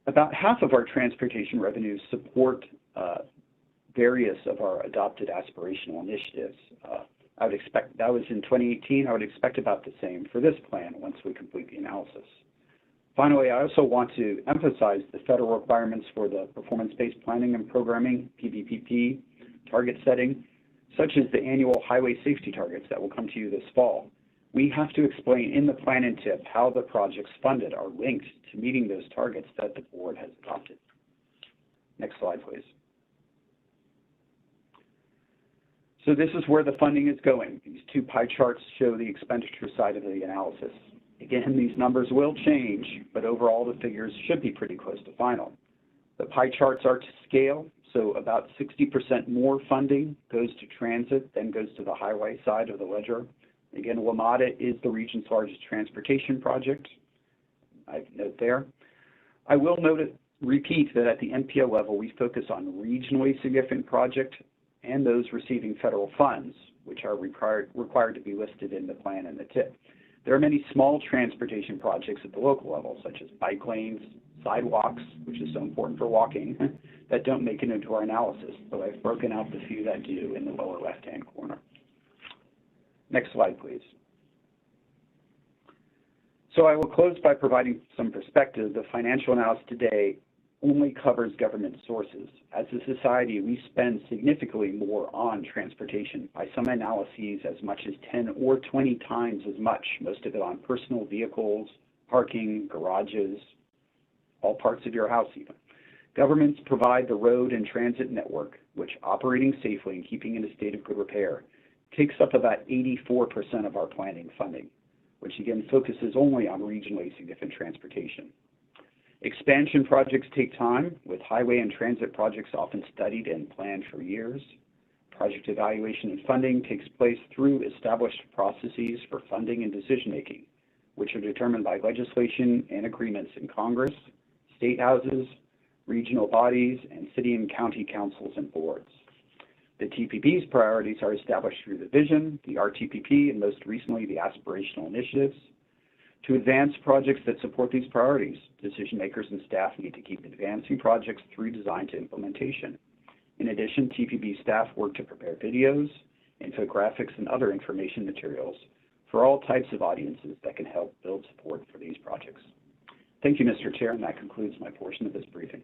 About half of our transportation revenues support various of our adopted aspirational initiatives. I would expect that was in 2018. I would expect about the same for this plan once we complete the analysis. Finally, I also want to emphasize the federal requirements for the performance-based planning and programming, PBPP, target setting, such as the annual highway safety targets that will come to you this fall. We have to explain in the plan and TIP how the projects funded are linked to meeting those targets that the board has adopted. Next slide, please. So this is where the funding is going. These 2 pie charts show the expenditure side of the analysis. Again, these numbers will change, but overall the figures should be pretty close to final. The pie charts are to scale, so about 60% more funding goes to transit than goes to the highway side of the ledger. Again, WMATA is the region's largest transportation project. I note there. I will repeat that at the MPO level, we focus on regionally significant projects and those receiving federal funds, which are required to be listed in the plan and the TIP. There are many small transportation projects at the local level, such as bike lanes, sidewalks, which is so important for walking, that don't make it into our analysis, but I've broken out the few that do in the lower left-hand corner. Next slide, please. So I will close by providing some perspective. The financial analysis today only covers government sources. As a society, we spend significantly more on transportation, by some analyses as much as 10 or 20 times as much, most of it on personal vehicles, parking, garages, all parts of your house even. Governments provide the road and transit network, which, operating safely and keeping in a state of good repair, takes up about 84% of our planning funding, which again focuses only on regionally significant transportation. Expansion projects take time, with highway and transit projects often studied and planned for years. Project evaluation and funding takes place through established processes for funding and decision-making, which are determined by legislation and agreements in Congress, state houses, regional bodies, and city and county councils and boards. The TPB's priorities are established through the vision, the RTPP, and most recently the aspirational initiatives. To advance projects that support these priorities, decision makers and staff need to keep advancing projects through design to implementation. In addition, TPB staff work to prepare videos, infographics, and other information materials for all types of audiences that can help build support for these projects. Thank you, Mr. Chair, and that concludes my portion of this briefing.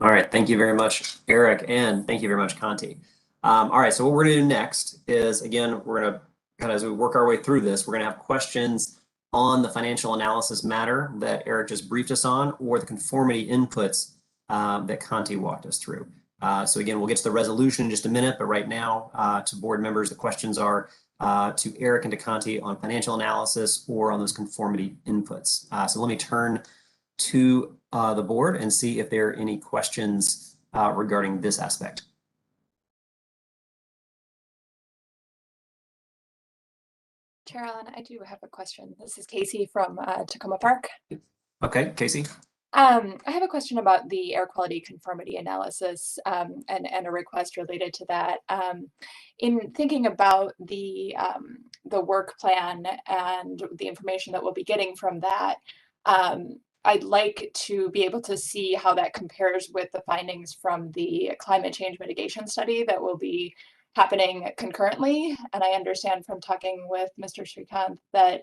All right, thank you very much, Eric, and thank you very much, Conti. All right, so what we're going to do next is, again, we're going to kind of, as we work our way through this, we're going to have questions on the financial analysis matter that Eric just briefed us on, or the conformity inputs that Conti walked us through. So again, we'll get to the resolution in just a minute, but right now, to board members, the questions are to Eric and to Conti on financial analysis or on those conformity inputs. So let me turn to the board and see if there are any questions regarding this aspect. Chair Allen, I do have a question. This is Casey from Tacoma Park. Okay, Casey. I have a question about the air quality conformity analysis and a request related to that. In thinking about the work plan and the information that we'll be getting from that, I'd like to be able to see how that compares with the findings from the climate change mitigation study that will be happening concurrently. And I understand from talking with Mr. Srikanth that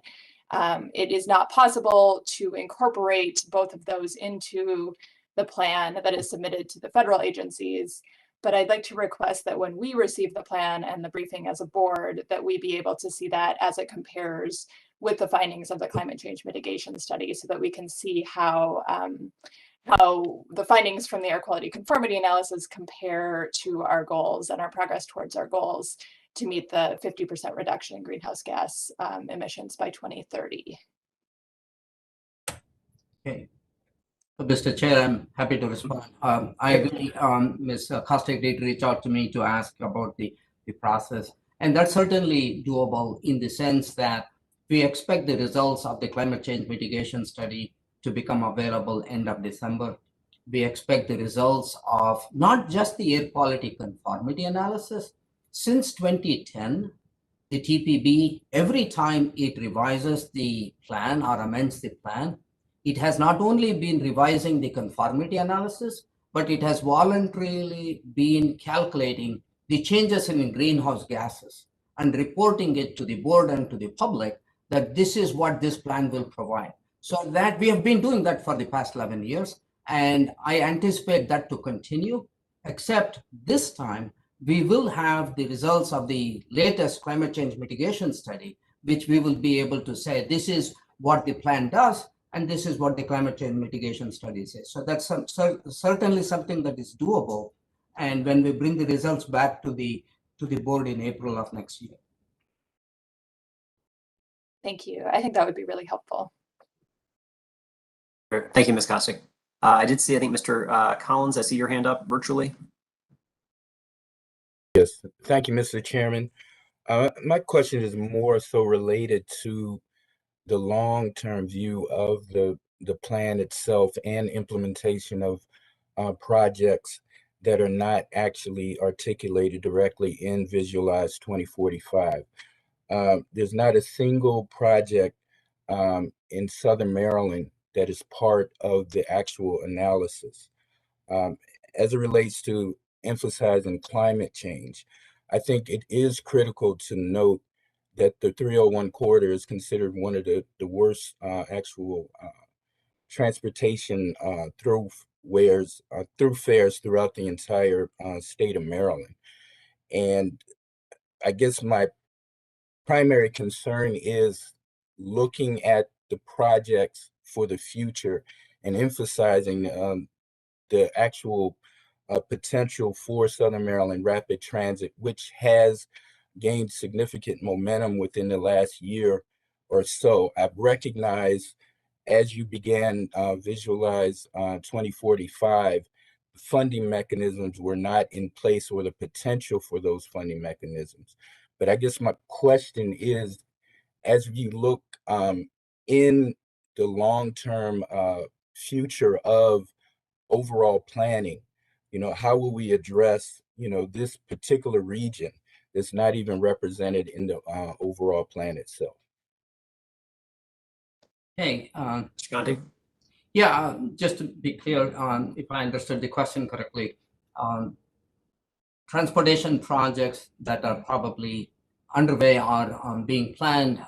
it is not possible to incorporate both of those into the plan that is submitted to the federal agencies. But I'd like to request that when we receive the plan and the briefing as a board, that we be able to see that as it compares with the findings of the climate change mitigation study, so that we can see how the findings from the air quality conformity analysis compare to our goals and our progress towards our goals to meet the 50% reduction in greenhouse gas emissions by 2030. Okay. Mr. Chair, I'm happy to respond. I agree. Ms. Kostek did reach out to me to ask about the process, and that's certainly doable in the sense that we expect the results of the climate change mitigation study to become available end of December. We expect the results of not just the air quality conformity analysis. Since 2010, the TPB, every time it revises the plan or amends the plan, it has not only been revising the conformity analysis, but it has voluntarily been calculating the changes in greenhouse gases and reporting it to the board and to the public that this is what this plan will provide. So that we have been doing that for the past 11 years, and I anticipate that to continue, except this time we will have the results of the latest climate change mitigation study, which we will be able to say, this is what the plan does, and this is what the climate change mitigation study says. So that's certainly something that is doable. And when we bring the results back to the board in April of next year. Thank you. I think that would be really helpful. Sure. Thank you, Ms. Costick. I did see, I think, Mr. Collins, I see your hand up virtually. Yes, thank you, Mr. Chairman. My question is more so related to the long-term view of the plan itself and implementation of projects that are not actually articulated directly in Visualize 2045. There's not a single project in Southern Maryland that is part of the actual analysis. As it relates to emphasizing climate change, I think it is critical to note that the 301 corridor is considered one of the worst actual transportation thoroughfares throughout the entire state of Maryland. And I guess my primary concern is looking at the projects for the future and emphasizing the actual potential for Southern Maryland Rapid Transit, which has gained significant momentum within the last year or so. I've recognized as you began Visualize 2045, funding mechanisms were not in place, or the potential for those funding mechanisms. But I guess my question is, as you look in the long-term future of overall planning, how will we address, this particular region that's not even represented in the overall plan itself? Hey, Mr. Conti? yeah, just to be clear, if I understood the question correctly, transportation projects that are probably underway or being planned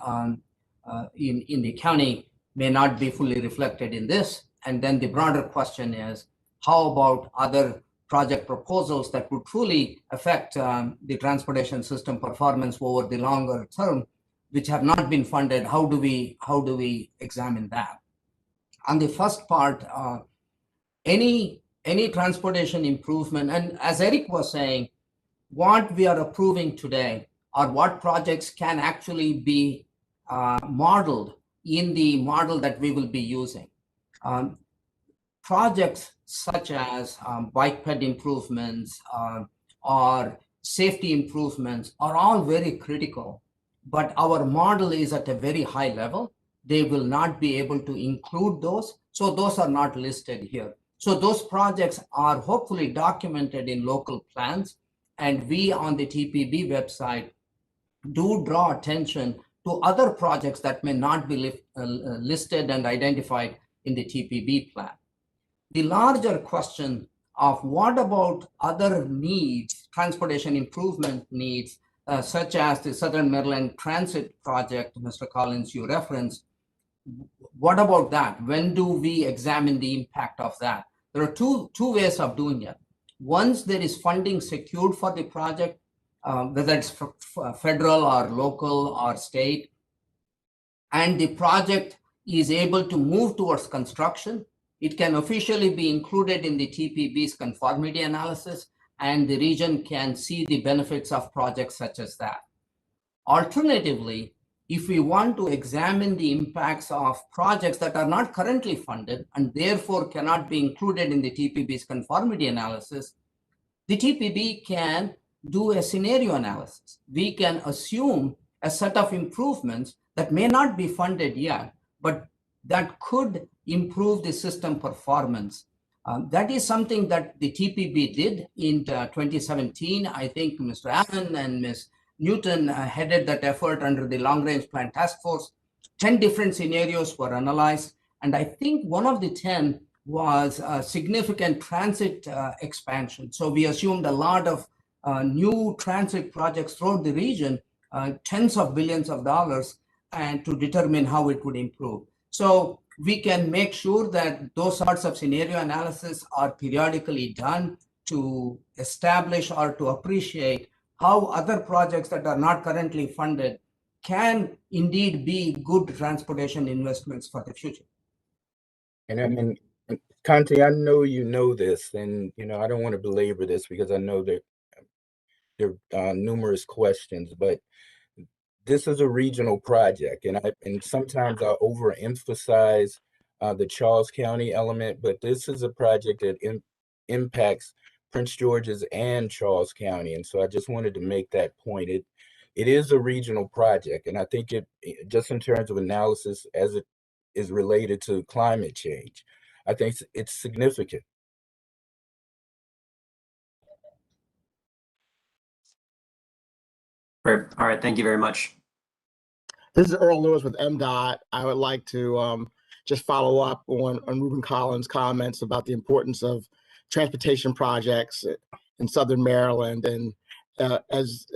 in the county may not be fully reflected in this. And then the broader question is, how about other project proposals that would truly affect the transportation system performance over the longer term, which have not been funded? How do we examine that? On the first part, any transportation improvement, and as Eric was saying, what we are approving today are what projects can actually be modeled in the model that we will be using. Projects such as bike ped improvements or safety improvements are all very critical, but our model is at a very high level. They will not be able to include those, so those are not listed here. So those projects are hopefully documented in local plans, and we on the TPB website do draw attention to other projects that may not be listed and identified in the TPB plan. The larger question of what about other needs, transportation improvement needs, such as the Southern Maryland Transit Project, Mr. Collins, you referenced, what about that? When do we examine the impact of that? There are two ways of doing it. Once there is funding secured for the project, whether it's federal or local or state, and the project is able to move towards construction, it can officially be included in the TPB's conformity analysis, and the region can see the benefits of projects such as that. Alternatively, if we want to examine the impacts of projects that are not currently funded and therefore cannot be included in the TPB's conformity analysis, the TPB can do a scenario analysis. We can assume a set of improvements that may not be funded yet, but that could improve the system performance. That is something that the TPB did in 2017. I think Mr. Allen and Ms. Newton headed that effort under the Long Range Plan Task Force. 10 different scenarios were analyzed, and I think one of the 10 was significant transit expansion. So we assumed a lot of new transit projects throughout the region, tens of billions of dollars, and to determine how it would improve. So we can make sure that those sorts of scenario analysis are periodically done to establish or to appreciate how other projects that are not currently funded can indeed be good transportation investments for the future. And Conti, I know you know this, and I don't want to belabor this because I know that there are numerous questions, but this is a regional project, and sometimes I overemphasize the Charles County element, but this is a project that impacts Prince George's and Charles County, and so I just wanted to make that point. It is a regional project, and I think just in terms of analysis as it is related to climate change, I think it's significant. Great. All right. Thank you very much. This is Earl Lewis with MDOT. I would like to just follow up on Reuben Collins' comments about the importance of transportation projects in Southern Maryland. And as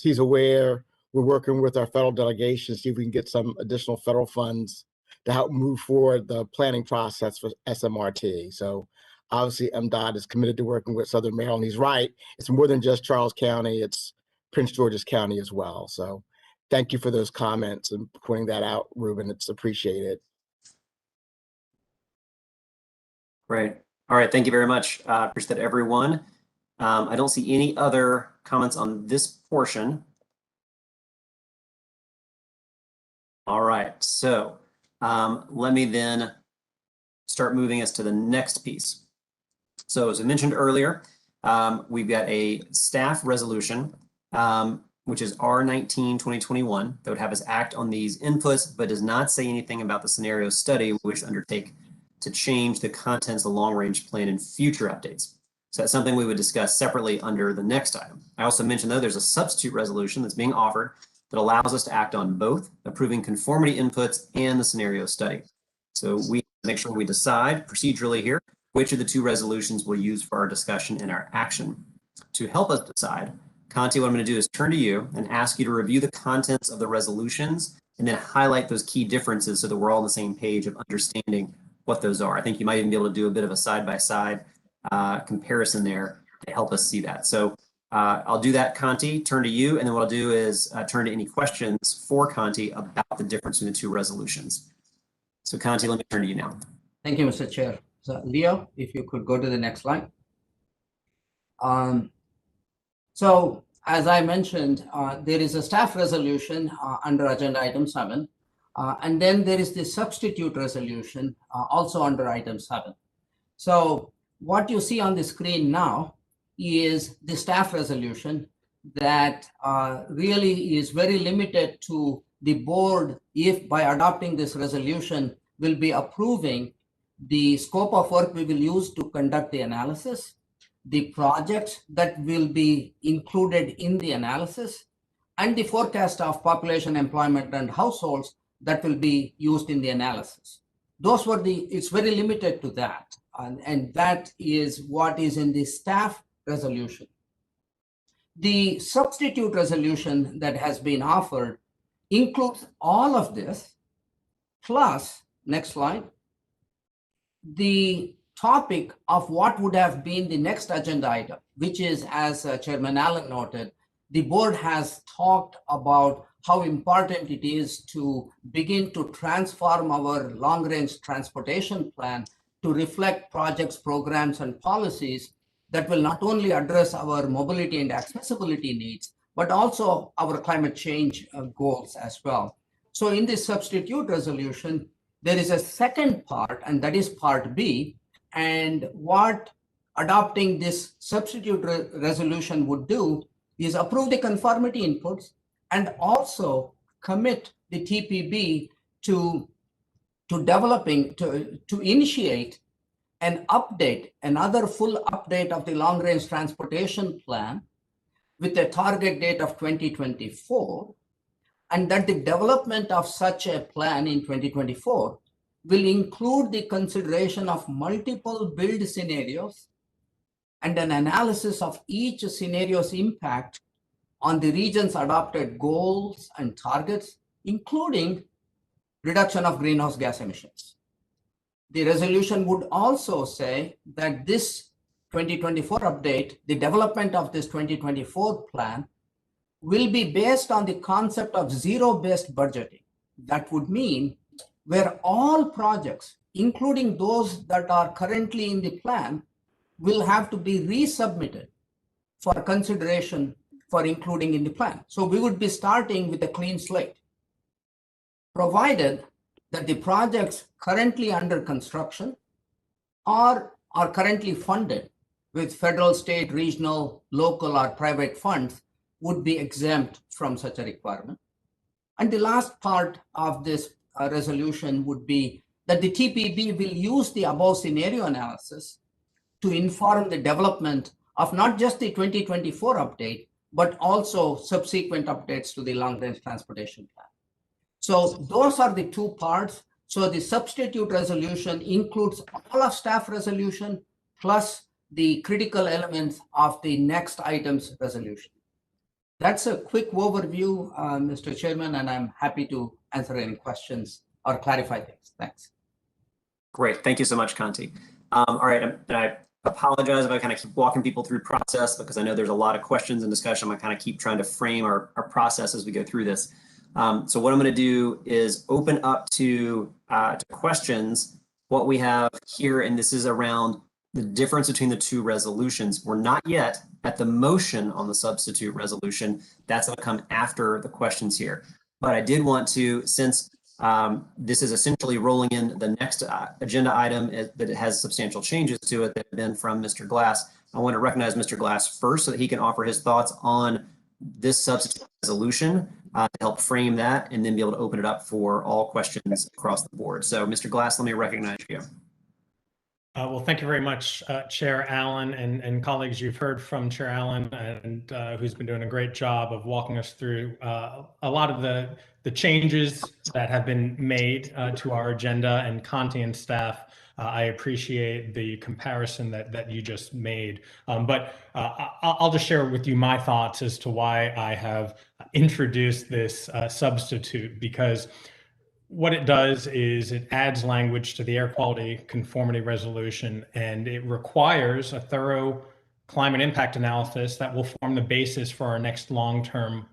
he's aware, we're working with our federal delegation to see if we can get some additional federal funds to help move forward the planning process for SMRT. So obviously MDOT is committed to working with Southern Maryland. He's right. It's more than just Charles County. It's Prince George's County as well. So thank you for those comments and pointing that out, Reuben. It's appreciated. Great. All right. Thank you very much. Appreciate everyone. I don't see any other comments on this portion. All right. So let me then start moving us to the next piece. So as I mentioned earlier, we've got a staff resolution, which is R19-2021, that would have us act on these inputs, but does not say anything about the scenario study we wish to undertake to change the contents of the long-range plan in future updates. So that's something we would discuss separately under the next item. I also mentioned, though, there's a substitute resolution that's being offered that allows us to act on both approving conformity inputs and the scenario study. So we make sure we decide procedurally here which of the two resolutions we'll use for our discussion and our action. To help us decide, Conti, what I'm going to do is turn to you and ask you to review the contents of the resolutions and then highlight those key differences so that we're all on the same page of understanding what those are. I think you might even be able to do a bit of a side-by-side comparison there to help us see that. So I'll do that, Conti, turn to you, and then what I'll do is turn to any questions for Conti about the difference in the two resolutions. So Conti, let me turn to you now. Thank you, Mr. Chair. So Leo, if you could go to the next slide. So as I mentioned, there is a staff resolution under agenda item 7, and then there is the substitute resolution also under item 7. So what you see on the screen now is the staff resolution that really is very limited to the board, if by adopting this resolution, will be approving the scope of work we will use to conduct the analysis, the projects that will be included in the analysis, and the forecast of population, employment, and households that will be used in the analysis. Those were it's very limited to that. And that is what is in the staff resolution. The substitute resolution that has been offered includes all of this, plus, next slide, the topic of what would have been the next agenda item, which is, as Chairman Allen noted, the board has talked about how important it is to begin to transform our long-range transportation plan to reflect projects, programs, and policies that will not only address our mobility and accessibility needs, but also our climate change goals as well. So in this substitute resolution, there is a second part, and that is part B. And what adopting this substitute resolution would do is approve the conformity inputs and also commit the TPB to initiate an update, another full update of the long-range transportation plan with a target date of 2024, and that the development of such a plan in 2024 will include the consideration of multiple build scenarios and an analysis of each scenario's impact on the region's adopted goals and targets, including reduction of greenhouse gas emissions. The resolution would also say that this 2024 update, the development of this 2024 plan, will be based on the concept of zero-based budgeting. That would mean where all projects, including those that are currently in the plan, will have to be resubmitted for consideration for including in the plan. So we would be starting with a clean slate, provided that the projects currently under construction or are currently funded with federal, state, regional, local, or private funds would be exempt from such a requirement. And the last part of this resolution would be that the TPB will use the above scenario analysis to inform the development of not just the 2024 update, but also subsequent updates to the long-range transportation plan. So those are the two parts. So the substitute resolution includes all of staff resolution plus the critical elements of the next item's resolution. That's a quick overview, Mr. Chairman, and I'm happy to answer any questions or clarify things. Thanks. Great. Thank you so much, Kanti. All right. And I apologize if I kind of keep walking people through process because I know there's a lot of questions and discussion. I kind of keep trying to frame our process as we go through this. So what I'm going to do is open up to questions. What we have here, and this is around the difference between the two resolutions. We're not yet at the motion on the substitute resolution. That's going to come after the questions here. But I did want to, since this is essentially rolling in the next agenda item that it has substantial changes to it that have been from Mr. Glass, I want to recognize Mr. Glass first so that he can offer his thoughts on this substitute resolution to help frame that and then be able to open it up for all questions across the board. So Mr. Glass, let me recognize you. Well, thank you very much, Chair Allen and colleagues. You've heard from Chair Allen, and who's been doing a great job of walking us through a lot of the changes that have been made to our agenda, and Kanti and staff. I appreciate the comparison that you just made. But I'll just share with you my thoughts as to why I have introduced this substitute, because what it does is it adds language to the air quality conformity resolution, and it requires a thorough climate impact analysis that will form the basis for our next long-term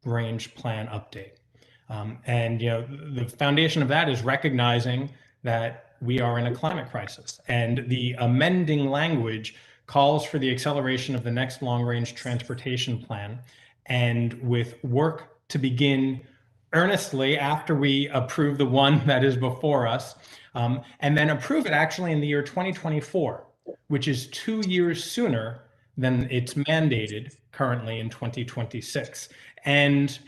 range plan update. And the foundation of that is recognizing that we are in a climate crisis, and the amending language calls for the acceleration of the next long-range transportation plan, and with work to begin earnestly after we approve the one that is before us, and then approve it actually in the year 2024, which is 2 years sooner than it's mandated currently in 2026. And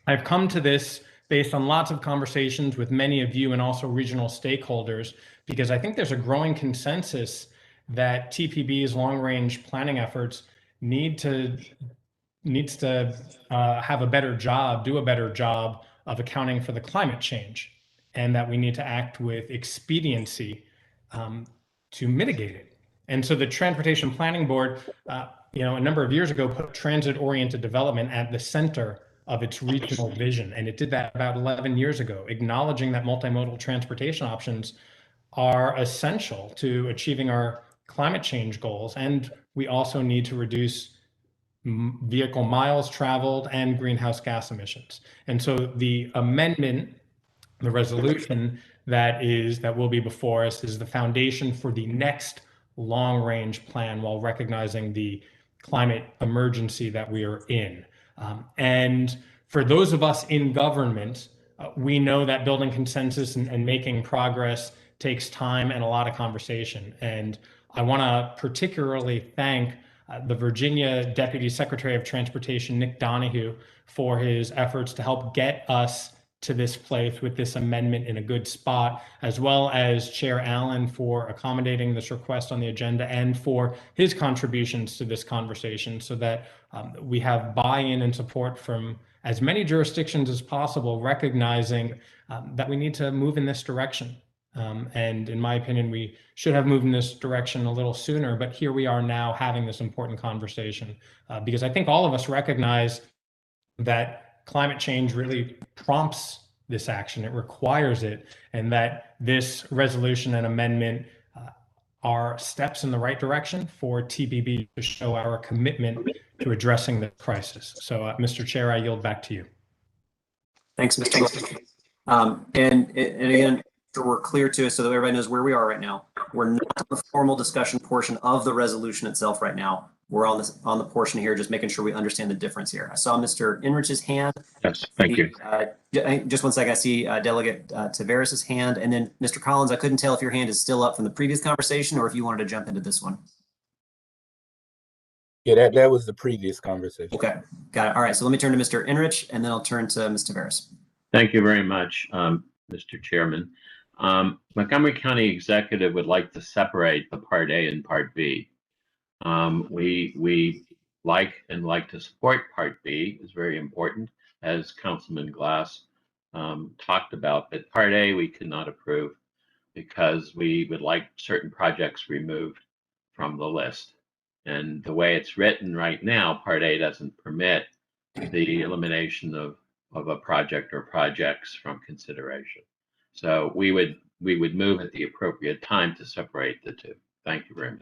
I've come to this based on lots of conversations with many of you and also regional stakeholders, because I think there's a growing consensus that TPB's long-range planning efforts needs to have a better job, do a better job of accounting for the climate change, and that we need to act with expediency to mitigate it. And so the Transportation Planning Board, a number of years ago, put transit-oriented development at the center of its regional vision. And it did that about 11 years ago, acknowledging that multimodal transportation options are essential to achieving our climate change goals. And we also need to reduce vehicle miles traveled and greenhouse gas emissions. And so the amendment, the resolution that will be before us, is the foundation for the next long-range plan while recognizing the climate emergency that we are in. And for those of us in government, we know that building consensus and making progress takes time and a lot of conversation. And I want to particularly thank the Virginia Deputy Secretary of Transportation, Nick Donahue, for his efforts to help get us to this place with this amendment in a good spot, as well as Chair Allen for accommodating this request on the agenda and for his contributions to this conversation, so that we have buy-in and support from as many jurisdictions as possible, recognizing that we need to move in this direction. And in my opinion, we should have moved in this direction a little sooner, but here we are now having this important conversation, because I think all of us recognize that climate change really prompts this action, it requires it, and that this resolution and amendment are steps in the right direction for TPB to show our commitment to addressing this crisis. So, Mr. Chair, I yield back to you. Thanks, Mr. Glass. And again, we're clear to us so that everybody knows where we are right now. We're not in the formal discussion portion of the resolution itself right now. we're on the portion here, just making sure we understand the difference here. I saw Mr. Enrich's hand. Yes, thank you. Just one second. I see Delegate Taveras' hand, and then Mr. Collins. I couldn't tell if your hand is still up from the previous conversation or if you wanted to jump into this one. Yeah, that was the previous conversation. Okay, got it. All right, so let me turn to Mr. Enrich, and then I'll turn to Ms. Taveras. Thank you very much, Mr. Chairman. Montgomery County Executive would like to separate the Part A and Part B. We like to support Part B. It's very important, as Councilman Glass talked about. But Part A we cannot approve because we would like certain projects removed from the list. And the way it's written right now, Part A doesn't permit the elimination of a project or projects from consideration. So we would move at the appropriate time to separate the two. Thank you very much.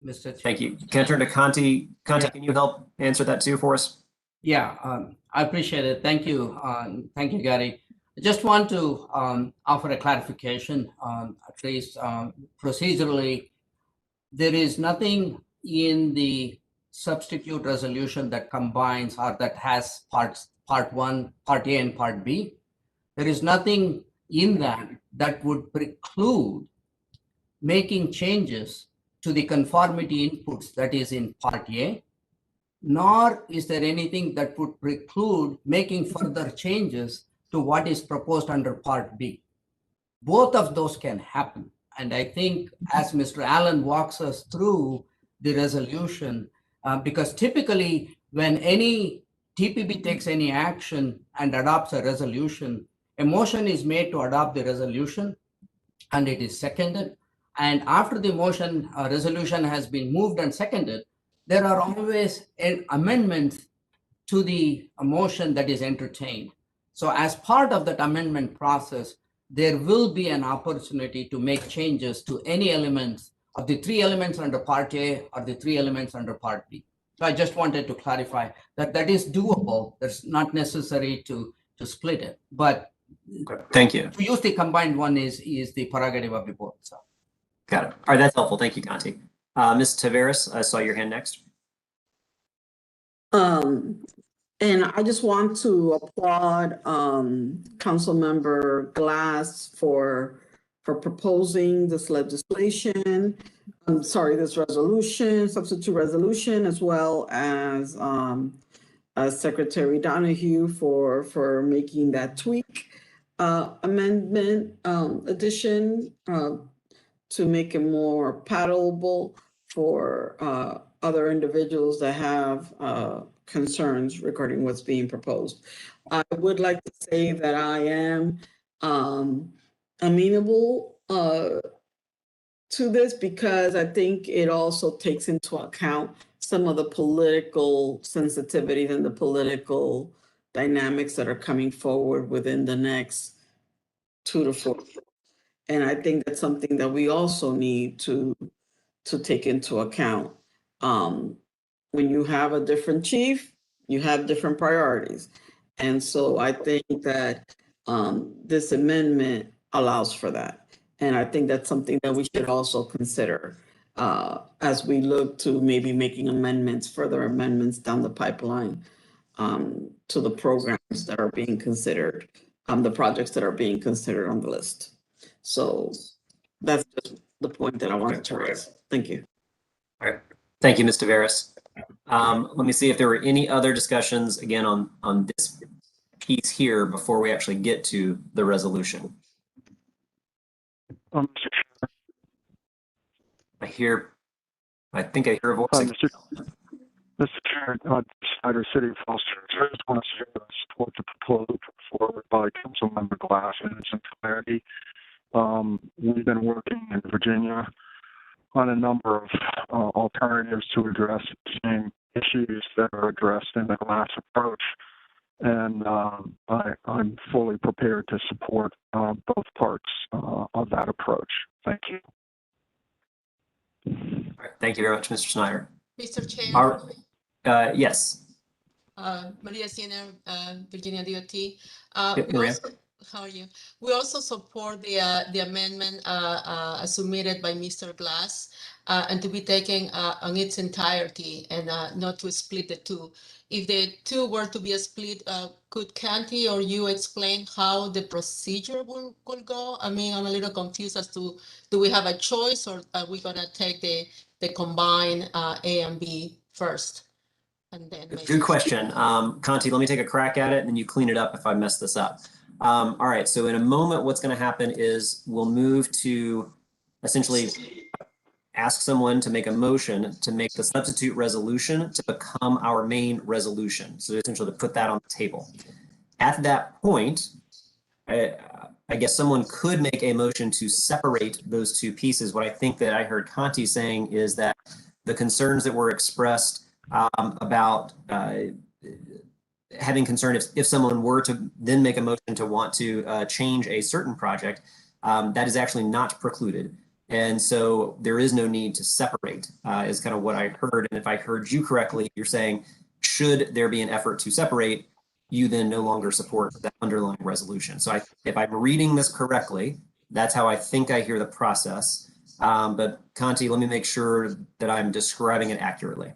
Mr. Thank you. Can I turn to Conti? Conti, can you help answer that too for us? Yeah, I appreciate it. Thank you. Thank you, Gary. I just want to offer a clarification, at least procedurally. There is nothing in the substitute resolution that combines or that has part 1, Part A and Part B. There is nothing in that would preclude making changes to the conformity inputs that is in Part A, nor is there anything that would preclude making further changes to what is proposed under Part B. Both of those can happen. And I think as Mr. Allen walks us through the resolution, because typically when any TPB takes any action and adopts a resolution, a motion is made to adopt the resolution and it is seconded. And after the motion resolution has been moved and seconded, there are always amendments to the motion that is entertained. So as part of that amendment process, there will be an opportunity to make changes to any elements of the 3 elements under Part A or the 3 elements under Part B. So I just wanted to clarify that that is doable. It's not necessary to split it, but thank you. To use the combined one is the prerogative of the board. So. Got it. All right, that's helpful. Thank you, Conti. Ms. Taveras, I saw your hand next. And I just want to applaud Councilmember Glass for proposing this legislation. This resolution, substitute resolution, as well as Secretary Donahue for making that tweak amendment addition to make it more palatable for other individuals that have concerns regarding what's being proposed. I would like to say that I am amenable to this because I think it also takes into account some of the political sensitivities and the political dynamics that are coming forward within the next 2 to 4 years. And I think that's something that we also need to take into account. When you have a different chief, you have different priorities. And so I think that this amendment allows for that. And I think that's something that we should also consider as we look to maybe making further amendments down the pipeline to the programs that are being considered, the projects that are being considered on the list. So that's just the point that I wanted to raise. Thank you. All right. Thank you, Ms. Taveras. Let me see if there were any other discussions again on this piece here before we actually get to the resolution. I think I hear a voice. Mr. Chair, Snyder City Foster, I just want to share the support the proposal put forward by Councilmember Glass in its entirety. We've been working in Virginia on a number of alternatives to address the same issues that are addressed in the Glass approach. And I'm fully prepared to support both parts of that approach. Thank you. All right. Thank you very much, Mr. Snyder. Mr. Chair. Yes. Maria Siena, Virginia DOT. Maria. How are you? We also support the amendment submitted by Mr. Glass and to be taken on its entirety and not to split the two. If the two were to be a split, could Canty or you explain how the procedure will go? I mean, I'm a little confused as to, do we have a choice or are we gonna take the combined A and B first? And then Good question. Conti, let me take a crack at it and then you clean it up if I mess this up. All right, so in a moment, what's going to happen is we'll move to essentially ask someone to make a motion to make the substitute resolution to become our main resolution. So essentially to put that on the table. At that point, I guess someone could make a motion to separate those two pieces. What I think that I heard Conti saying is that the concerns that were expressed about having concern if someone were to then make a motion to want to change a certain project, that is actually not precluded. And so there is no need to separate is kind of what I heard. And if I heard you correctly, you're saying, should there be an effort to separate, you then no longer support that underlying resolution. So if I'm reading this correctly, that's how I think I hear the process. But Conti, let me make sure that I'm describing it accurately.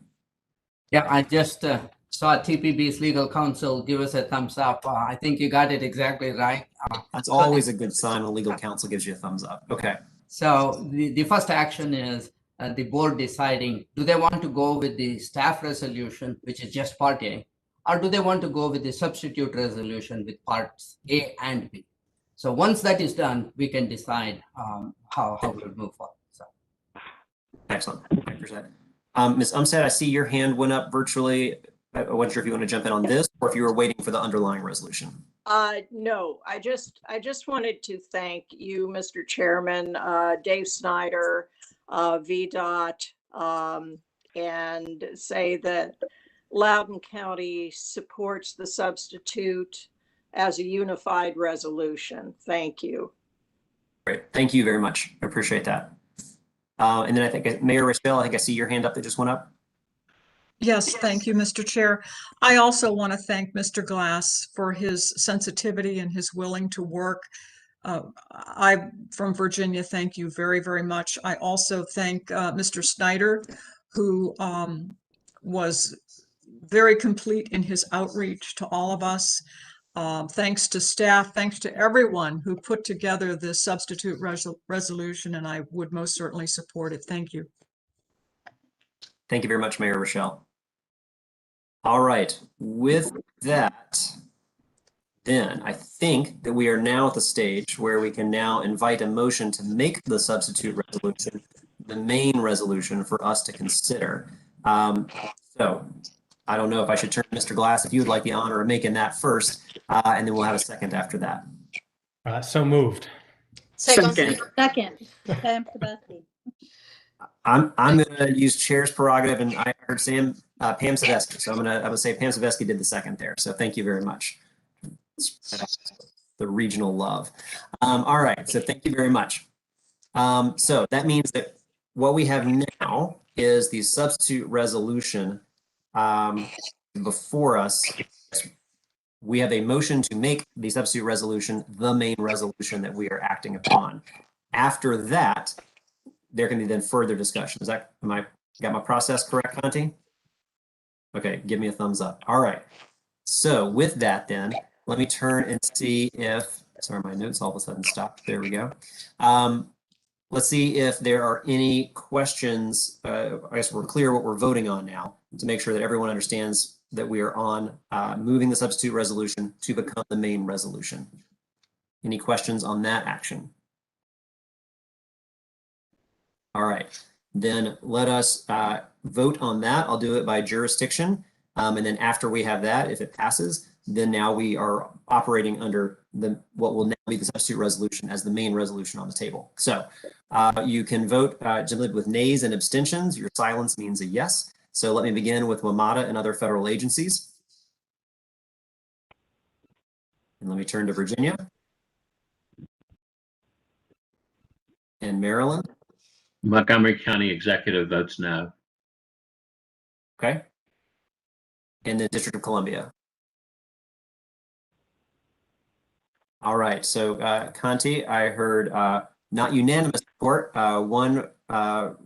Yeah, I just saw TPB's legal counsel give us a thumbs up. I think you got it exactly right. That's always a good sign when legal counsel gives you a thumbs up. Okay. So the first action is the board deciding, do they want to go with the staff resolution, which is just part A, or do they want to go with the substitute resolution with parts A and B? So once that is done, we can decide how we'll move forward. So. Excellent. Ms. Umstead, I see your hand went up virtually. I wasn't sure if you want to jump in on this or if you were waiting for the underlying resolution. No, I just wanted to thank you, Mr. Chairman, Dave Snyder, VDOT, and say that Loudoun County supports the substitute as a unified resolution. Thank you. Great. Thank you very much. I appreciate that. And then I think Mayor Rochelle, I think I see your hand up that just went up. Yes, thank you, Mr. Chair. I also want to thank Mr. Glass for his sensitivity and his willing to work. I, from Virginia, thank you very, very much. I also thank Mr. Snyder, who was very complete in his outreach to all of us. Thanks to staff, thanks to everyone who put together this substitute resolution, and I would most certainly support it. Thank you. Thank you very much, Mayor Rochelle. All right, with that, then I think that we are now at the stage where we can now invite a motion to make the substitute resolution the main resolution for us to consider. So I don't know if I should turn to Mr. Glass if you would like the honor of making that first, and then we'll have a second after that. So moved. Second. I'm going to use chair's prerogative, and I heard Pam Savesky, so I'm gonna say Pam Savesky did the second there. So thank you very much. The regional love. All right, so thank you very much. So that means that what we have now is the substitute resolution before us. We have a motion to make the substitute resolution the main resolution that we are acting upon. After that, there can be then further discussion. Is that, got my process correct, Conti? Okay, give me a thumbs up. All right. So with that then, let me turn and see if, sorry, my notes all of a sudden stopped. There we go. Let's see if there are any questions. I guess we're clear what we're voting on now to make sure that everyone understands that we are on moving the substitute resolution to become the main resolution. Any questions on that action? All right, then let us vote on that. I'll do it by jurisdiction. And then after we have that, if it passes, then now we are operating under what will now be the substitute resolution as the main resolution on the table. So you can vote generally with nays and abstentions. Your silence means a yes. So let me begin with WMATA and other federal agencies. And let me turn to Virginia and Maryland. Montgomery County Executive votes no. Okay. And the District of Columbia. All right, so Conti, I heard not unanimous support, one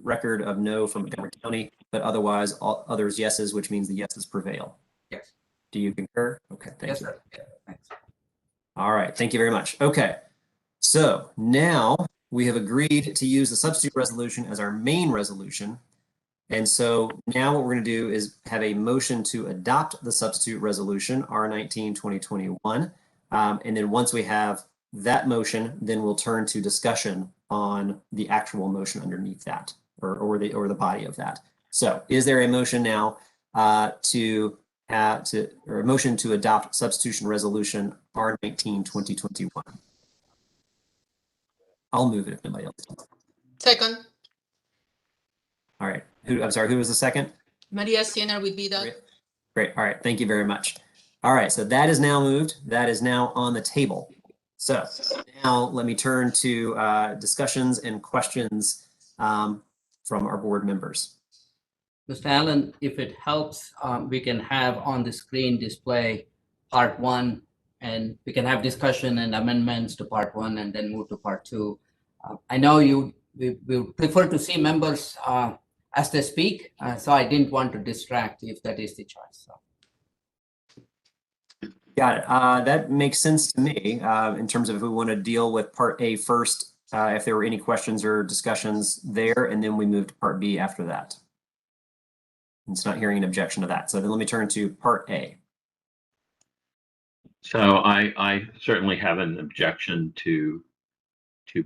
record of no from Montgomery County, but otherwise all others yeses, which means the yeses prevail. Yes. Do you concur? Okay, thank Yes, you. sir. Yeah, thanks. All right, thank you very much. Okay, so now we have agreed to use the substitute resolution as our main resolution. And so now what we're going to do is have a motion to adopt the substitute resolution R19-2021. And then once we have that motion, then we'll turn to discussion on the actual motion underneath that or the body of that. So is there a motion now or a motion to adopt substitution resolution R19-2021? I'll move it if nobody else does. Second, All right. I'm sorry, who was the second? Maria Siena with VDOT. Great. All right. Thank you very much. All right. So that is now moved. That is now on the table. So now let me turn to discussions and questions from our board members. Mr. Allen, if it helps, we can have on the screen display part 1, and we can have discussion and amendments to part 1 and then move to part 2. I know we prefer to see members as they speak, so I didn't want to distract if that is the choice. So. Got it. That makes sense to me in terms of if we want to deal with part A first, if there were any questions or discussions there, and then we move to part B after that. It's not hearing an objection to that. So then let me turn to part A. So I certainly have an objection to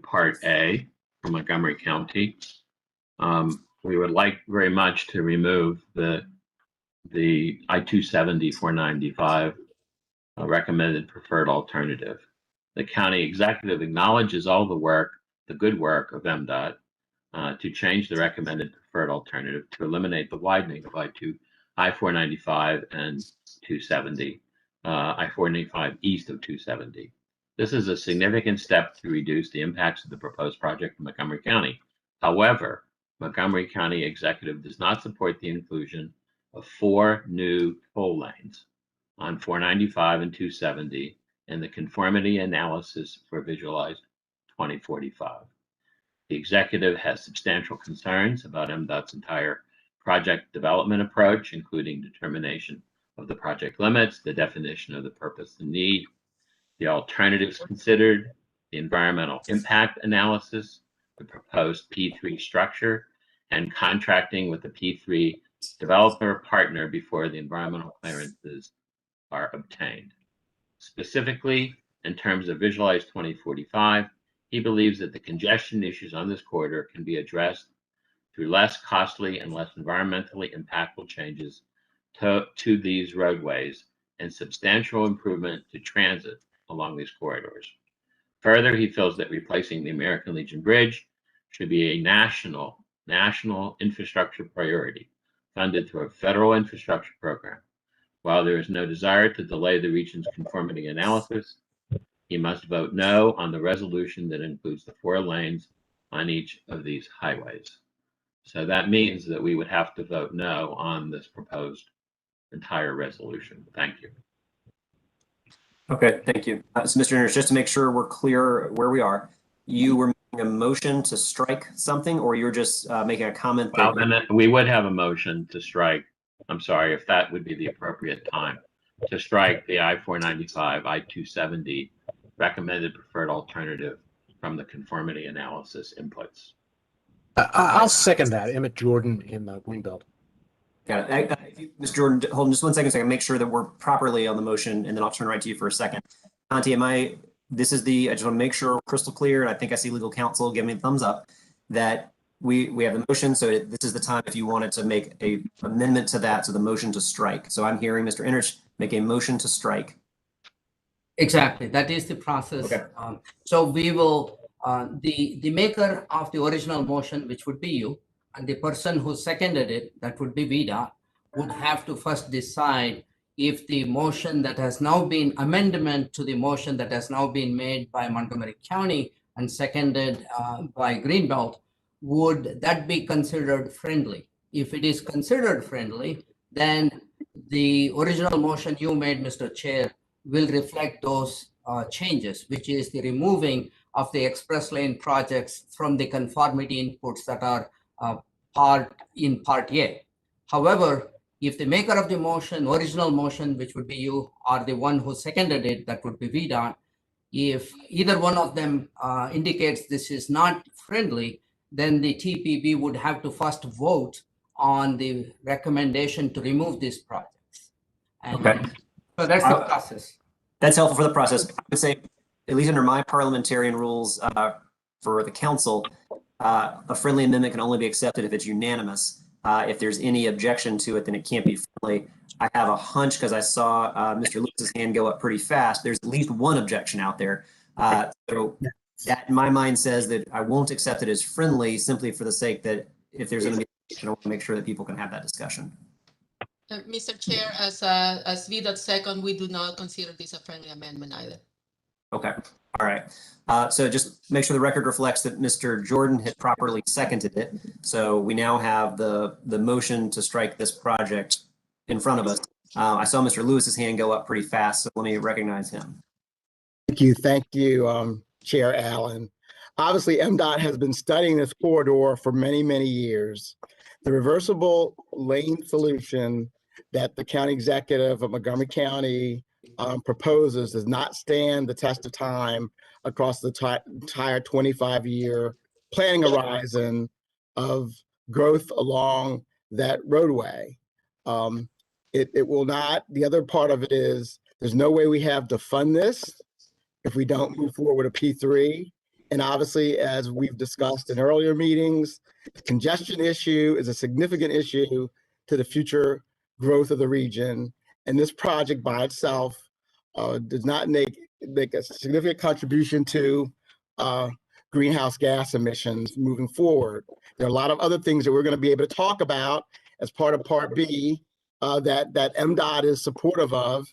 part A for Montgomery County. We would like very much to remove the I-270 495 recommended preferred alternative. The county executive acknowledges all the work, the good work of MDOT to change the recommended preferred alternative to eliminate the widening of I-495 and 270, I-495 east of 270. This is a significant step to reduce the impacts of the proposed project in Montgomery County. However, Montgomery County executive does not support the inclusion of 4 new toll lanes on 495 and 270 in the conformity analysis for visualized 2045. The executive has substantial concerns about MDOT's entire project development approach, including determination of the project limits, the definition of the purpose and need, the alternatives considered, the environmental impact analysis, the proposed P3 structure, and contracting with the P3 developer partner before the environmental clearances are obtained. Specifically, in terms of Visualize 2045, he believes that the congestion issues on this corridor can be addressed through less costly and less environmentally impactful changes to these roadways and substantial improvement to transit along these corridors. Further, he feels that replacing the American Legion Bridge should be a national infrastructure priority funded through a federal infrastructure program. While there is no desire to delay the region's conformity analysis, he must vote no on the resolution that includes the 4 lanes on each of these highways. So that means that we would have to vote no on this proposed entire resolution. Thank you. Okay, thank you. So Mr. Nurse, just to make sure we're clear where we are, you were making a motion to strike something, or you're just making a comment? Well, then we would have a motion to strike. I'm sorry, if that would be the appropriate time to strike the I-495, I-270 recommended preferred alternative from the conformity analysis inputs. I'll second that. Emmett Jordan in Greenbelt. Got it. Mr. Jordan, hold on just 1 second so I can make sure that we're properly on the motion, and then I'll turn right to you for a second. Conti, I just want to make sure we're crystal clear, and I think I see legal counsel give me a thumbs up, that we have the motion, so this is the time if you wanted to make a amendment to that, so the motion to strike. So I'm hearing Mr. Enrich make a motion to strike. Exactly, that is the process. Okay. So we will, the maker of the original motion, which would be you, and the person who seconded it, that would be VDOT, would have to first decide if the motion that has now been amendment to the motion that has now been made by Montgomery County and seconded by Greenbelt, would that be considered friendly? If it is considered friendly, then the original motion you made, Mr. Chair, will reflect those changes, which is the removing of the express lane projects from the conformity inputs that are part A. However, if the maker of the motion, original motion, which would be you, or the one who seconded it, that would be VDOT, if either one of them indicates this is not friendly, then the TPB would have to first vote on the recommendation to remove these projects. And Okay. so that's the process. That's helpful for the process. I would say, at least under my parliamentarian rules for the council, a friendly amendment can only be accepted if it's unanimous. If there's any objection to it, then it can't be friendly. I have a hunch because I saw Mr. Lewis's hand go up pretty fast. There's at least one objection out there. So that in my mind says that I won't accept it as friendly simply for the sake that if there's going to be, I want to make sure that people can have that discussion. Mr. Chair, as VDOT second, we do not consider this a friendly amendment either. Okay. All right. So just make sure the record reflects that Mr. Jordan had properly seconded it. So we now have the motion to strike this project in front of us. I saw Mr. Lewis's hand go up pretty fast, so let me recognize him. Thank you, Chair Allen. Obviously, MDOT has been studying this corridor for many, many years. The reversible lane solution that the county executive of Montgomery County proposes does not stand the test of time across the entire 25-year planning horizon of growth along that roadway. It will not. The other part of it is there's no way we have to fund this if we don't move forward with a P3. And obviously, as we've discussed in earlier meetings, the congestion issue is a significant issue to the future growth of the region. And this project by itself does not make a significant contribution to greenhouse gas emissions moving forward. There are a lot of other things that we're going to be able to talk about as part of Part B that MDOT is supportive of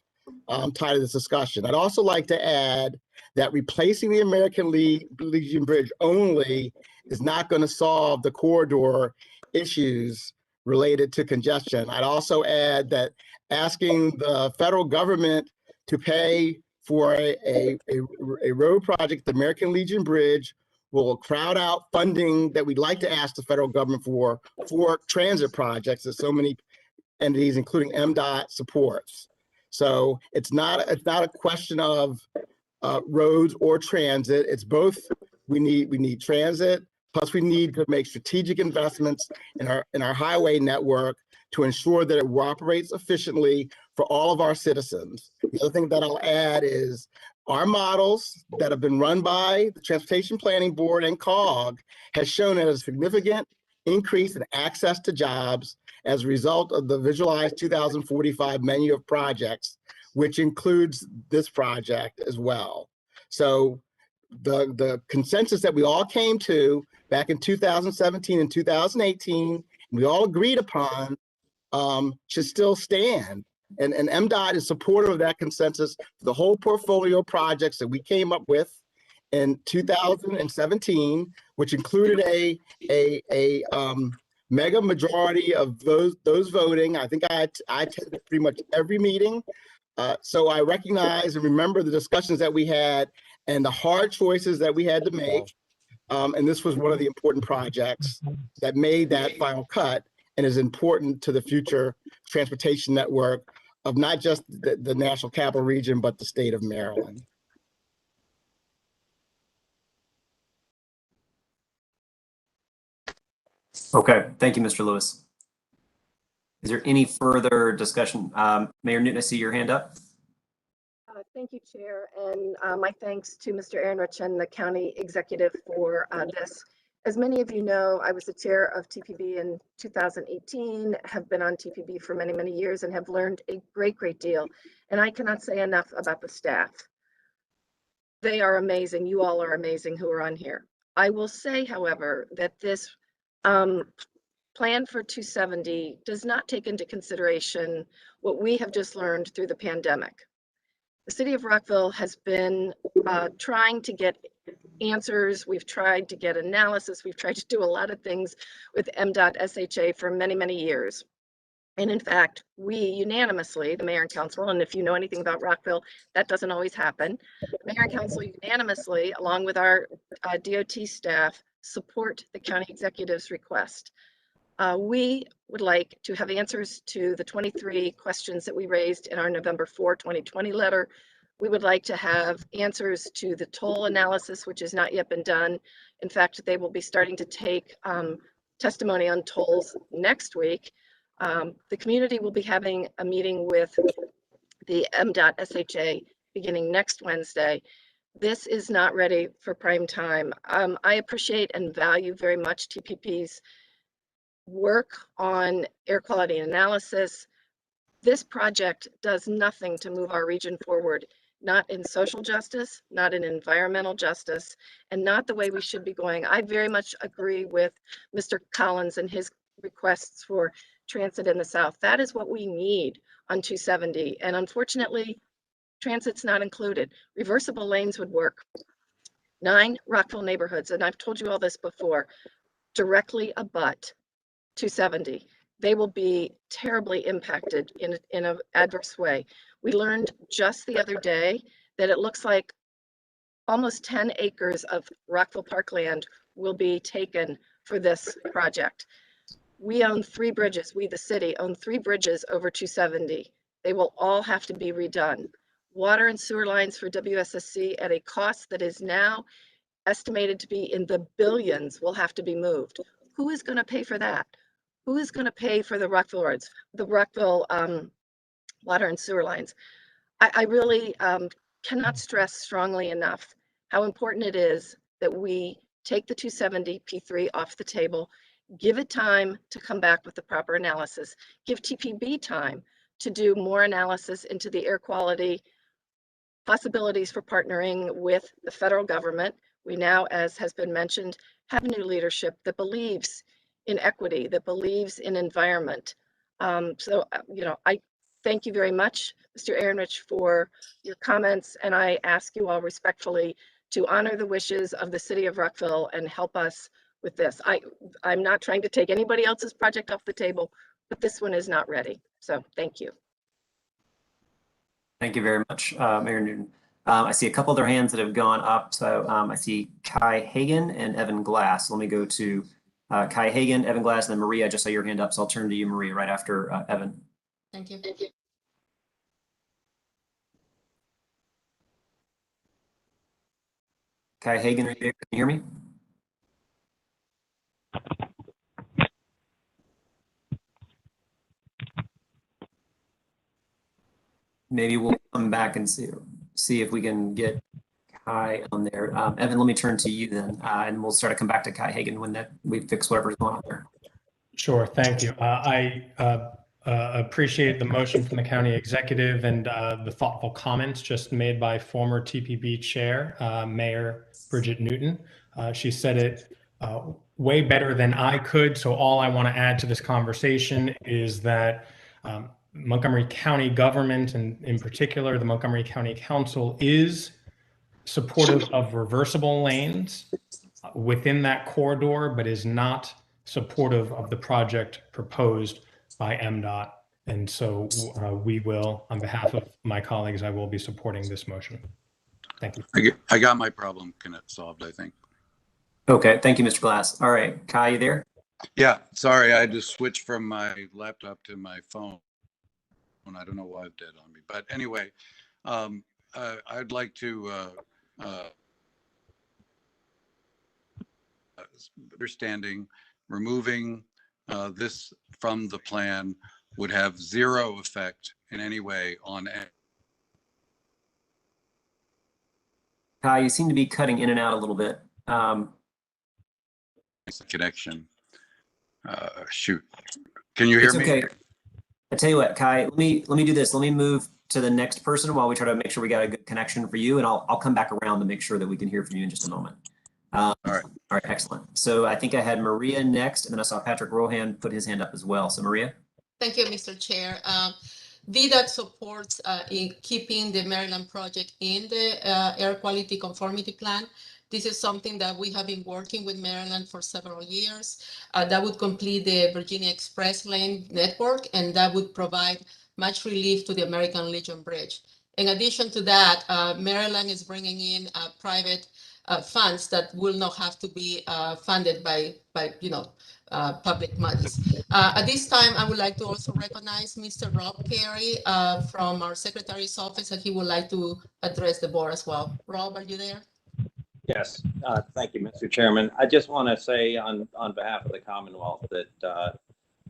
tied to this discussion. I'd also like to add that replacing the American Legion Bridge only is not going to solve the corridor issues related to congestion. I'd also add that asking the federal government to pay for a road project, the American Legion Bridge, will crowd out funding that we'd like to ask the federal government for transit projects that so many entities, including MDOT, supports. So it's not a question of roads or transit. It's both. We need transit, plus we need to make strategic investments in our highway network to ensure that it operates efficiently for all of our citizens. The other thing that I'll add is our models that have been run by the Transportation Planning Board and COG has shown a significant increase in access to jobs as a result of the visualized 2045 menu of projects, which includes this project as well. So the consensus that we all came to back in 2017 and 2018, we all agreed upon should still stand. And MDOT is supportive of that consensus for the whole portfolio of projects that we came up with in 2017, which included a mega majority of those voting. I think I attended pretty much every meeting. So I recognize and remember the discussions that we had and the hard choices that we had to make. And this was one of the important projects that made that final cut and is important to the future transportation network of not just the National Capital Region, but the state of Maryland. Okay, thank you, Mr. Lewis. Is there any further discussion? Mayor Newton, I see your hand up. Thank you, Chair, and my thanks to Mr. Ehrenreich and the county executive for this. As many of you know, I was the chair of TPB in 2018, have been on TPB for many, many years, and have learned a great deal. And I cannot say enough about the staff. They are amazing. You all are amazing who are on here. I will say, however, that this plan for 270 does not take into consideration what we have just learned through the pandemic. The city of Rockville has been trying to get answers. We've tried to get analysis. We've tried to do a lot of things with MDOT SHA for many, many years. And in fact, we unanimously, the mayor and council, and if you know anything about Rockville, that doesn't always happen. The mayor and council unanimously, along with our DOT staff, support the county executive's request. We would like to have answers to the 23 questions that we raised in our November 4, 2020 letter. We would like to have answers to the toll analysis, which has not yet been done. In fact, they will be starting to take testimony on tolls next week. The community will be having a meeting with the MDOT SHA beginning next Wednesday. This is not ready for prime time. I appreciate and value very much TPP's work on air quality analysis. This project does nothing to move our region forward, not in social justice, not in environmental justice, and not the way we should be going. I very much agree with Mr. Collins and his requests for transit in the South. That is what we need on 270. And unfortunately, transit's not included. Reversible lanes would work. 9 Rockville neighborhoods, and I've told you all this before, directly abut 270. They will be terribly impacted in an adverse way. We learned just the other day that it looks like almost 10 acres of Rockville Parkland will be taken for this project. We own 3 bridges. We, the city, own 3 bridges over 270. They will all have to be redone. Water and sewer lines for WSSC at a cost that is now estimated to be in the billions will have to be moved. Who is going to pay for that? Who is going to pay for the Rockville roads, the Rockville water and sewer lines? I really cannot stress strongly enough how important it is that we take the 270 P3 off the table, give it time to come back with the proper analysis, give TPB time to do more analysis into the air quality possibilities for partnering with the federal government. We now, as has been mentioned, have new leadership that believes in equity, that believes in environment. I thank you very much, Mr. Ehrenrich, for your comments, and I ask you all respectfully to honor the wishes of the city of Rockville and help us with this. I'm not trying to take anybody else's project off the table, but this one is not ready. So thank you. Thank you very much, Mayor Newton. I see a couple other hands that have gone up. So I see Kai Hagan and Evan Glass. Let me go to Kai Hagan, Evan Glass, and then Maria. I just saw your hand up, so I'll turn to you, Maria, right after Evan. Thank you. Kai Hagan, are you there? Can you hear me? Maybe we'll come back and see if we can get Kai on there. Evan, let me turn to you then, and we'll start to come back to Kai Hagan when we fix whatever's going on there. Sure, thank you. I appreciate the motion from the county executive and the thoughtful comments just made by former TPB chair, Mayor Bridget Newton. She said it way better than I could. So all I want to add to this conversation is that Montgomery County government, and in particular, the Montgomery County Council, is supportive of reversible lanes within that corridor, but is not supportive of the project proposed by MDOT. And so we will, on behalf of my colleagues, I will be supporting this motion. Thank you. I got my problem solved, I think. Okay, thank you, Mr. Glass. All right, Kai, you there? Yeah, sorry, I just switched from my laptop to my phone. I don't know why it did on me, but anyway, I'd like to understanding removing this from the plan would have zero effect in any way on Kai, you seem to be cutting in and out a little bit. Connection. Shoot, can you hear me? Okay. I tell you what, Kai, let me do this. Let me move to the next person while we try to make sure we got a good connection for you, and I'll come back around to make sure that we can hear from you in just a moment. All right, excellent. So I think I had Maria next, and then I saw Patrick Rohan put his hand up as well. So Maria. Thank you, Mr. Chair. VDOT supports in keeping the Maryland project in the air quality conformity plan. This is something that we have been working with Maryland for several years. That would complete the Virginia Express Lane network, and that would provide much relief to the American Legion Bridge. In addition to that, Maryland is bringing in private funds that will not have to be funded by public monies. At this time, I would like to also recognize Mr. Rob Carey from our Secretary's office, and he would like to address the board as well. Rob, are you there? Yes, thank you, Mr. Chairman. I just want to say on behalf of the Commonwealth that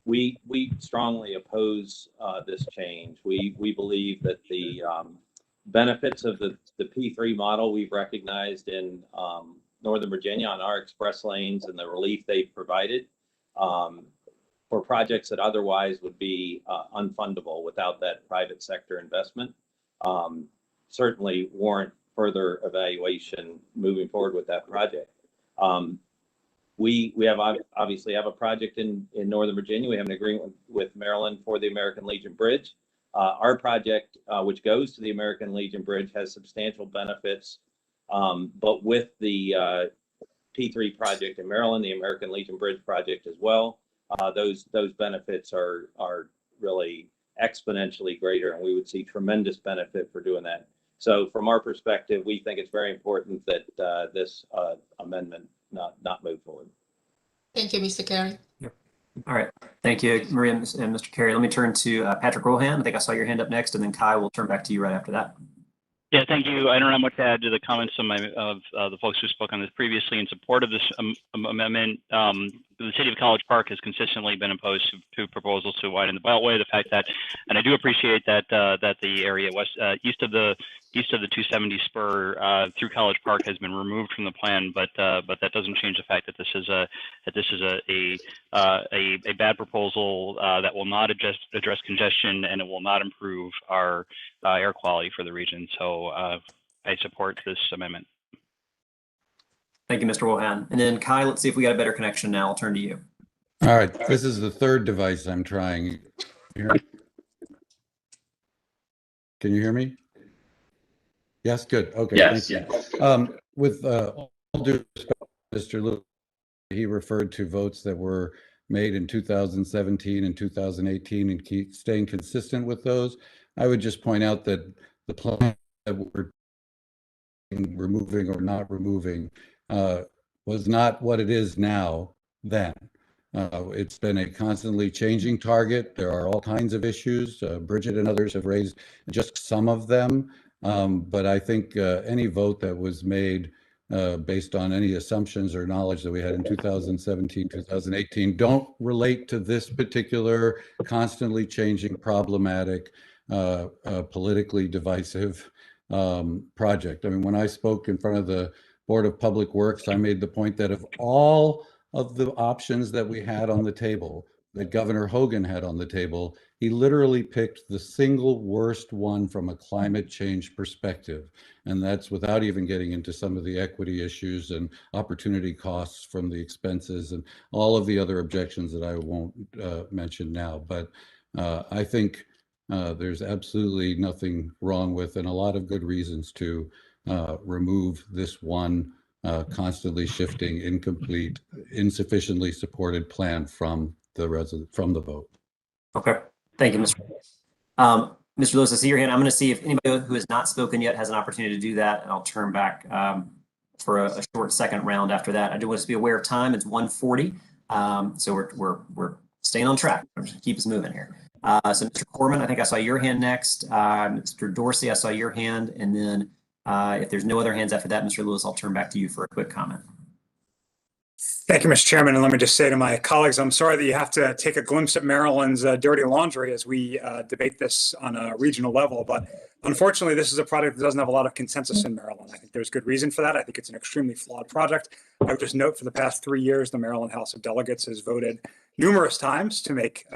we strongly oppose this change. We believe that the benefits of the P3 model we've recognized in Northern Virginia on our express lanes and the relief they've provided for projects that otherwise would be unfundable without that private sector investment certainly warrant further evaluation moving forward with that project. We have obviously have a project in Northern Virginia. We have an agreement with Maryland for the American Legion Bridge. Our project, which goes to the American Legion Bridge, has substantial benefits, but with the P3 project in Maryland, the American Legion Bridge project as well, those benefits are really exponentially greater, and we would see tremendous benefit for doing that. So from our perspective, we think it's very important that this amendment not move forward. Thank you, Mr. Carey. Yep. All right. Thank you, Maria and Mr. Carey. Let me turn to Patrick Rohan. I think I saw your hand up next, and then Kai will turn back to you right after that. Yeah, thank you. I don't have much to add to the comments of the folks who spoke on this previously in support of this amendment. The city of College Park has consistently been opposed to proposals to widen the beltway. The fact that, and I do appreciate that the area east of the 270 spur through College Park has been removed from the plan, but that doesn't change the fact that this is a bad proposal that will not address congestion, and it will not improve our air quality for the region. So I support this amendment. Thank you, Mr. Wohan. And then Kai, let's see if we got a better connection now. I'll turn to you. All right, this is the third device I'm trying. Can you hear me? Yes, good. Okay, yes, thank you. Yes. With all due respect, Mr. Lewis, he referred to votes that were made in 2017 and 2018 and staying consistent with those. I would just point out that the plan that we're removing or not removing was not what it is now then. It's been a constantly changing target. There are all kinds of issues. Bridget and others have raised just some of them. But I think any vote that was made based on any assumptions or knowledge that we had in 2017, 2018 don't relate to this particular constantly changing, problematic, politically divisive project. I mean, when I spoke in front of the Board of Public Works, I made the point that of all of the options that we had on the table, that Governor Hogan had on the table, he literally picked the single worst one from a climate change perspective. And that's without even getting into some of the equity issues and opportunity costs from the expenses and all of the other objections that I won't mention now. But I think there's absolutely nothing wrong with, and a lot of good reasons to remove this one constantly shifting, incomplete, insufficiently supported plan from the vote. Okay, thank you, Mr. Mr. Lewis, I see your hand. I'm going to see if anybody who has not spoken yet has an opportunity to do that, and I'll turn back for a short second round after that. I do want us to be aware of time. It's 1:40, so we're staying on track. Keep us moving here. So Mr. Corman, I think I saw your hand next. Mr. Dorsey, I saw your hand, and then if there's no other hands after that, Mr. Lewis, I'll turn back to you for a quick comment. Thank you, Mr. Chairman. And let me just say to my colleagues, I'm sorry that you have to take a glimpse at Maryland's dirty laundry as we debate this on a regional level. But unfortunately, this is a project that doesn't have a lot of consensus in Maryland. I think there's good reason for that. I think it's an extremely flawed project. I would just note for the past 3 years, the Maryland House of Delegates has voted numerous times to make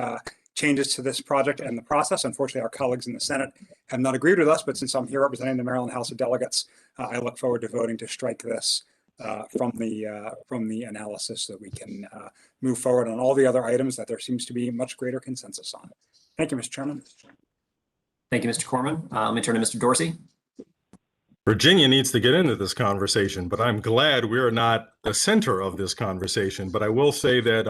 changes to this project and the process. Unfortunately, our colleagues in the Senate have not agreed with us, but since I'm here representing the Maryland House of Delegates, I look forward to voting to strike this from the analysis so that we can move forward on all the other items that there seems to be much greater consensus on. Thank you, Mr. Chairman. Thank you, Mr. Corman. Let me turn to Mr. Dorsey. Virginia needs to get into this conversation, but I'm glad we're not the center of this conversation. But I will say that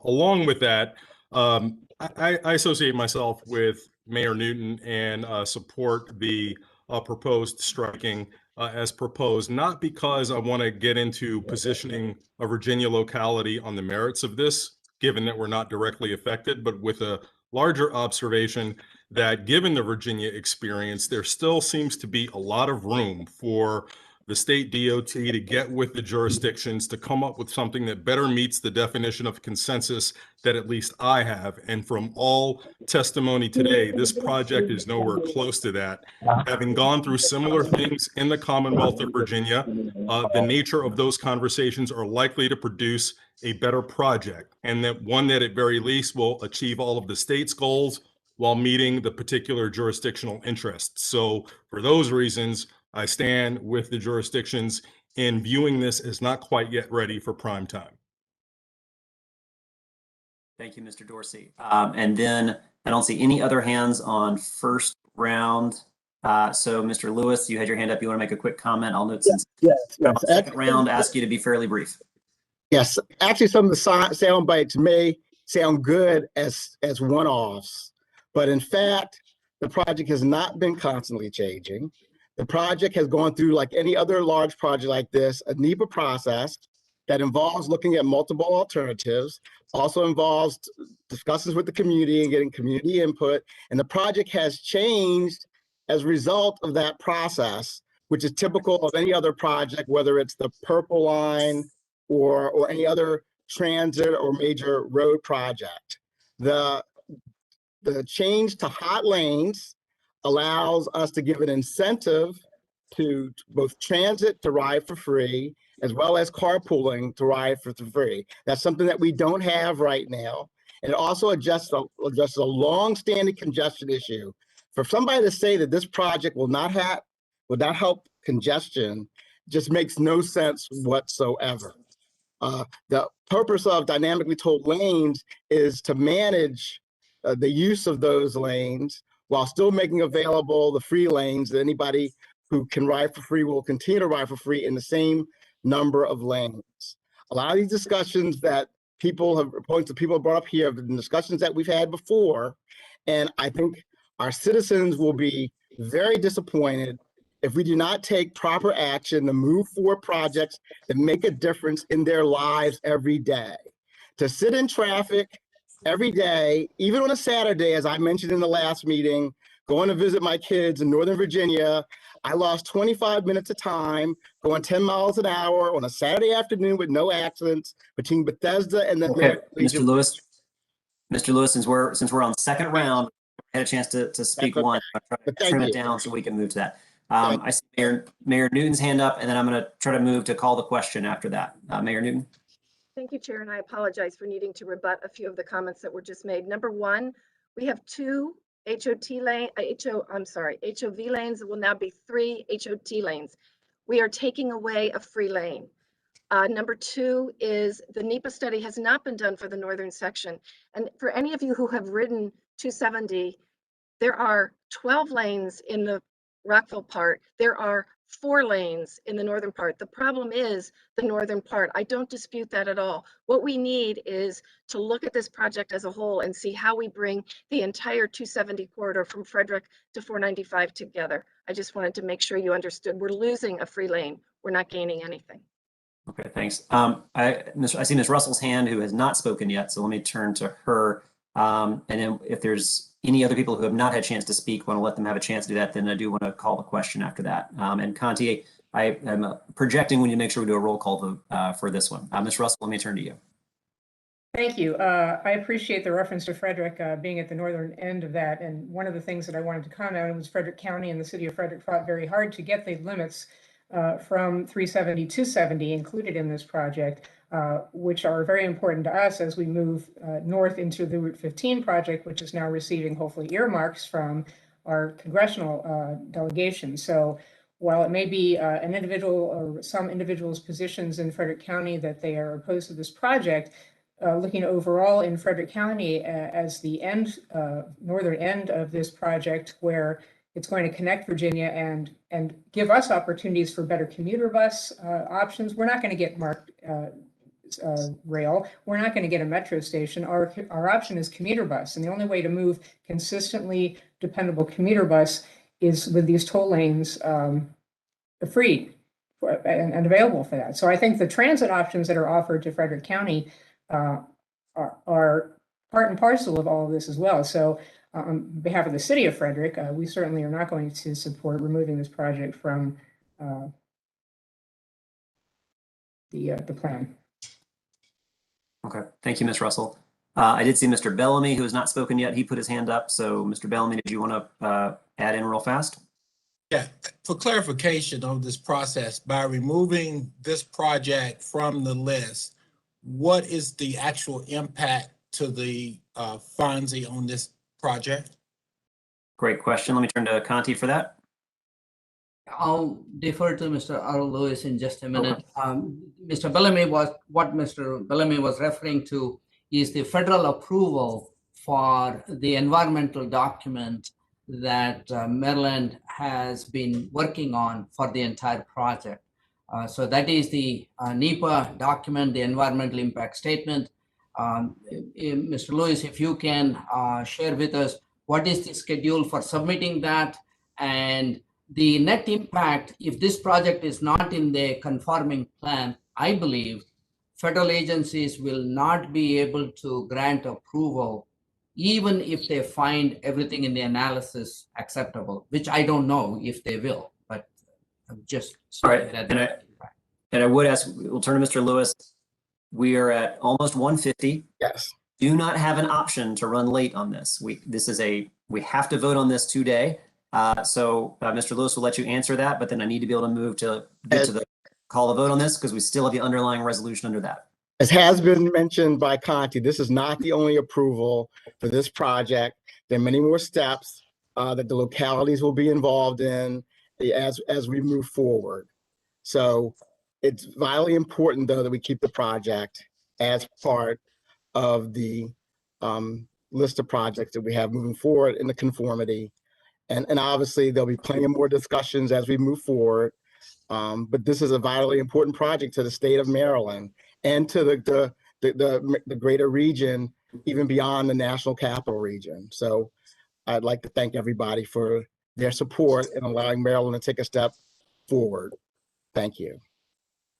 along with that, I associate myself with Mayor Newton and support the proposed striking as proposed, not because I want to get into positioning a Virginia locality on the merits of this, given that we're not directly affected, but with a larger observation that given the Virginia experience, there still seems to be a lot of room for the state DOT to get with the jurisdictions to come up with something that better meets the definition of consensus that at least I have. And from all testimony today, this project is nowhere close to that. Having gone through similar things in the Commonwealth of Virginia, the nature of those conversations are likely to produce a better project, and that one that at very least will achieve all of the state's goals while meeting the particular jurisdictional interests. So for those reasons, I stand with the jurisdictions in viewing this as not quite yet ready for prime time. Thank you, Mr. Dorsey. And then I don't see any other hands on first round. So Mr. Lewis, you had your hand up. You want to make a quick comment? I'll note since second round, ask you to be fairly brief. Yes, actually, some of the sound bites may sound good as one-offs, but in fact, the project has not been constantly changing. The project has gone through, like any other large project like this, a NEPA process that involves looking at multiple alternatives, also involves discussions with the community and getting community input. And the project has changed as a result of that process, which is typical of any other project, whether it's the Purple Line or any other transit or major road project. The change to hot lanes allows us to give an incentive to both transit to ride for free, as well as carpooling to ride for free. That's something that we don't have right now. And it also addresses a long-standing congestion issue. For somebody to say that this project will not help congestion just makes no sense whatsoever. The purpose of dynamically tolled lanes is to manage the use of those lanes while still making available the free lanes that anybody who can ride for free will continue to ride for free in the same number of lanes. A lot of these discussions that points that people have brought up here have been discussions that we've had before, and I think our citizens will be very disappointed if we do not take proper action to move forward projects that make a difference in their lives every day. To sit in traffic every day, even on a Saturday, as I mentioned in the last meeting, going to visit my kids in Northern Virginia, I lost 25 minutes of time going 10 miles an hour on a Saturday afternoon with no accidents between Bethesda and the Okay, Mr. Lewis. Mr. Lewis, since we're on second round, I had a chance to speak one. I'm trying to trim it down so we can move to that. I see Mayor Newton's hand up, and then I'm going to try to move to call the question after that. Mayor Newton. Thank you, Chair, and I apologize for needing to rebut a few of the comments that were just made. Number one, we have two HOV lanes that will now be 3 HOT lanes. We are taking away a free lane. Number two is the NEPA study has not been done for the northern section. And for any of you who have ridden 270, there are 12 lanes in the Rockville part. There are 4 lanes in the northern part. The problem is the northern part. I don't dispute that at all. What we need is to look at this project as a whole and see how we bring the entire 270 corridor from Frederick to 495 together. I just wanted to make sure you understood. We're losing a free lane. We're not gaining anything. Okay, thanks. I see Ms. Russell's hand who has not spoken yet, so let me turn to her. And then if there's any other people who have not had a chance to speak, want to let them have a chance to do that, then I do want to call the question after that. And Conti, I am projecting when you make sure we do a roll call vote for this one. Ms. Russell, let me turn to you. Thank you. I appreciate the reference to Frederick being at the northern end of that. And one of the things that I wanted to comment on was Frederick County and the city of Frederick fought very hard to get the limits from 370 to 70 included in this project, which are very important to us as we move north into the Route 15 project, which is now receiving hopefully earmarks from our congressional delegation. So while it may be an individual or some individuals' positions in Frederick County that they are opposed to this project, looking overall in Frederick County as the northern end of this project, where It's going to connect Virginia and give us opportunities for better commuter bus options. We're not going to get marked rail. We're not going to get a metro station. Our option is commuter bus. And the only way to move consistently dependable commuter bus is with these toll lanes free and available for that. So I think the transit options that are offered to Frederick County are part and parcel of all of this as well. So on behalf of the city of Frederick, we certainly are not going to support removing this project from the plan. Okay, thank you, Ms. Russell. I did see Mr. Bellamy, who has not spoken yet. He put his hand up. So Mr. Bellamy, did you want to add in real fast? Yeah, for clarification of this process, by removing this project from the list, what is the actual impact to the FONSI on this project? Great question. Let me turn to Conti for that. I'll defer to Mr. Earl Lewis in just a minute. Mr. Bellamy was referring to is the federal approval for the environmental document that Maryland has been working on for the entire project. So that is the NEPA document, the environmental impact statement. Mr. Lewis, if you can share with us what is the schedule for submitting that, and the net impact if this project is not in the conforming plan. I believe federal agencies will not be able to grant approval even if they find everything in the analysis acceptable, which I don't know if they will, but I'm just all right. And I would ask, we'll turn to Mr. Lewis. We are at almost 1:50. Yes. Do not have an option to run late on this. We have to vote on this today. So Mr. Lewis will let you answer that, but then I need to be able to move to get to the call a vote on this because we still have the underlying resolution under that. As has been mentioned by Conti, this is not the only approval for this project. There are many more steps that the localities will be involved in as we move forward. So it's vitally important, though, that we keep the project as part of the list of projects that we have moving forward in the conformity. And obviously, there'll be plenty of more discussions as we move forward. But this is a vitally important project to the state of Maryland and to the greater region, even beyond the national capital region. So I'd like to thank everybody for their support in allowing Maryland to take a step forward. Thank you.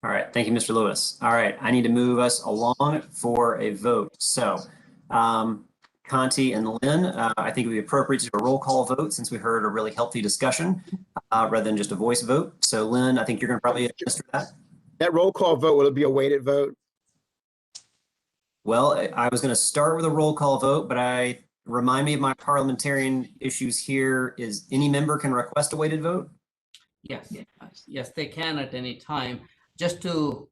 All right. Thank you, Mr. Lewis. All right. I need to move us along for a vote. So Conti and Lynn, I think it would be appropriate to do a roll call vote since we heard a really healthy discussion rather than just a voice vote. So Lynn, I think you're going to probably administer that. That roll call vote, will it be a weighted vote? Well, I was going to start with a roll call vote, but remind me of my parliamentarian issues here. Is any member can request a weighted vote? Yes, they can at any time. Just to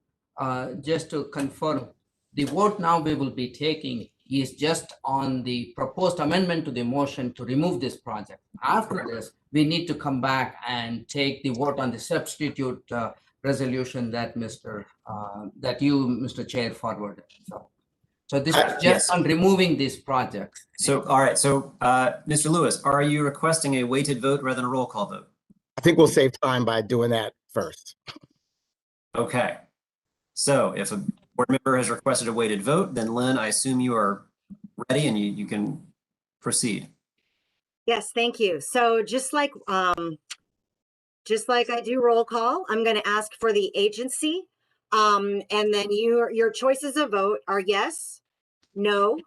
confirm, the vote now we will be taking is just on the proposed amendment to the motion to remove this project. After this, we need to come back and take the vote on the substitute resolution that you, Mr. Chair, forwarded. So this is just on removing this project. So, all right. So, Mr. Lewis, are you requesting a weighted vote rather than a roll call vote? I think we'll save time by doing that first. Okay. So if a board member has requested a weighted vote, then Lynn, I assume you are ready and you can proceed. Yes, thank you. So just like I do roll call, I'm going to ask for the agency. And then your choices of vote are yes, no,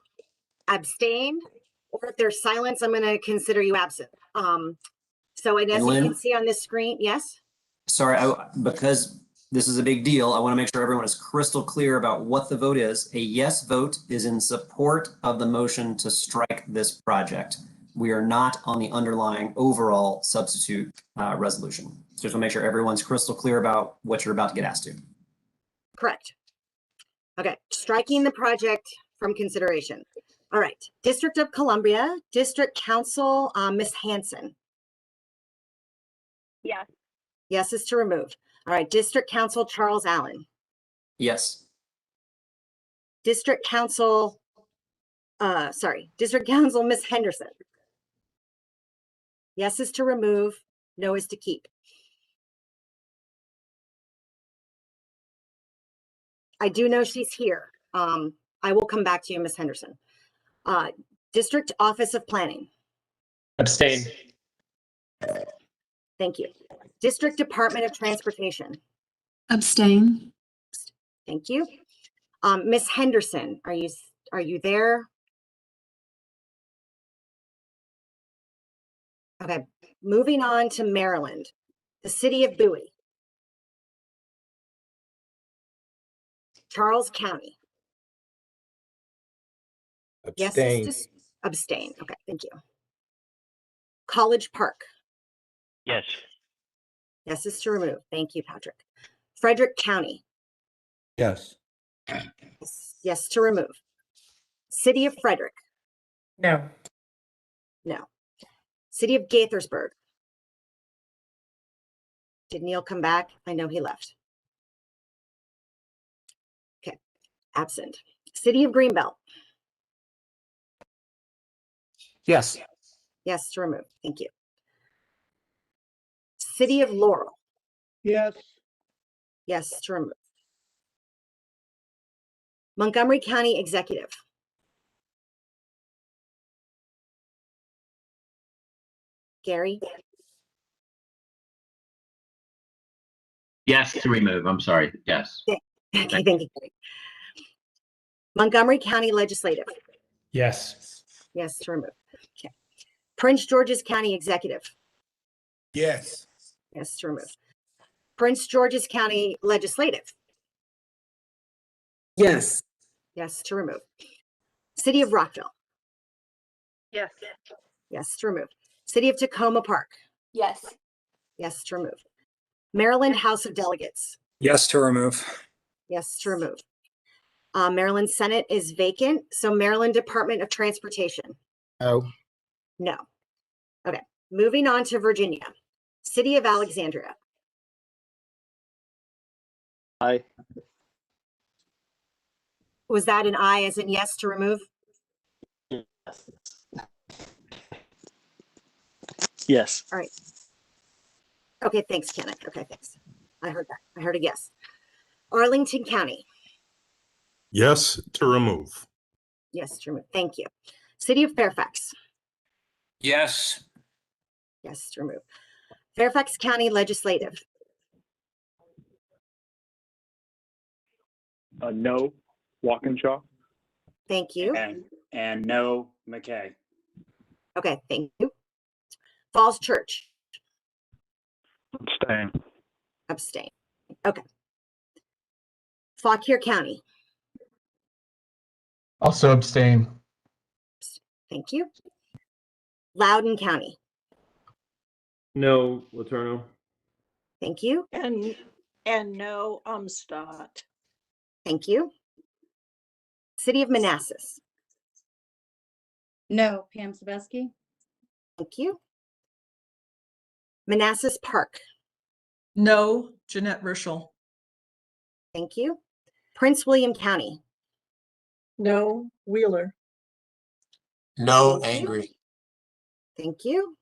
abstain, or if there's silence, I'm going to consider you absent. So I guess you can see on this screen, yes? Sorry, because this is a big deal, I want to make sure everyone is crystal clear about what the vote is. A yes vote is in support of the motion to strike this project. We are not on the underlying overall substitute resolution. So just want to make sure everyone's crystal clear about what you're about to get asked to. Correct. Okay, striking the project from consideration. All right, District of Columbia, District Council, Ms. Hanson. Yes. Yes is to remove. All right, District Council, Charles Allen. Yes. District Council, District Council, Ms. Henderson. Yes is to remove, no is to keep. I do know she's here. I will come back to you, Ms. Henderson. District Office of Planning. Abstain. Thank you. District Department of Transportation. Abstain. Thank you. Ms. Henderson, are you there? Okay, moving on to Maryland, the city of Bowie. Charles County. Abstain. Yes, abstain. Okay, thank you. College Park. Yes. Yes is to remove. Thank you, Patrick. Frederick County. Yes. Yes to remove. City of Frederick. No. No. City of Gaithersburg. Did Neil come back? I know he left. Okay, absent. City of Greenbelt. Yes. Yes to remove. Thank you. City of Laurel. Yes. Yes to remove. Montgomery County Executive. Gary. Yes to remove. I'm sorry. Yes. Okay, thank you. Montgomery County Legislative. Yes. Yes to remove. Okay. Prince George's County Executive. Yes. Yes to remove. Prince George's County Legislative. Yes. Yes to remove. City of Rockville. Yes. Yes to remove. City of Tacoma Park. Yes. Yes to remove. Maryland House of Delegates. Yes to remove. Yes to remove. Maryland Senate is vacant. So Maryland Department of Transportation. No. No. Okay. Moving on to Virginia. City of Alexandria. Aye. Was that an aye as in yes to remove? Yes. Yes. All right. Okay, thanks, Kenneth. Okay, thanks. I heard that. I heard a yes. Arlington County. Yes to remove. Yes to remove. Thank you. City of Fairfax. Yes. Yes to remove. Fairfax County Legislative. No, Walkinshaw. Thank you. And no, McKay. Okay, thank you. Falls Church. Abstain. Abstain. Okay. Fauquier County. Also abstain. Thank you. Loudoun County. No, Letourneau. Thank you. And no, Umstadt. Thank you. City of Manassas. No, Pam Sabeski. Thank you. Manassas Park. No, Jeanette Rischel. Thank you. Prince William County. No, Wheeler. No, Thank you. Angry. Thank you.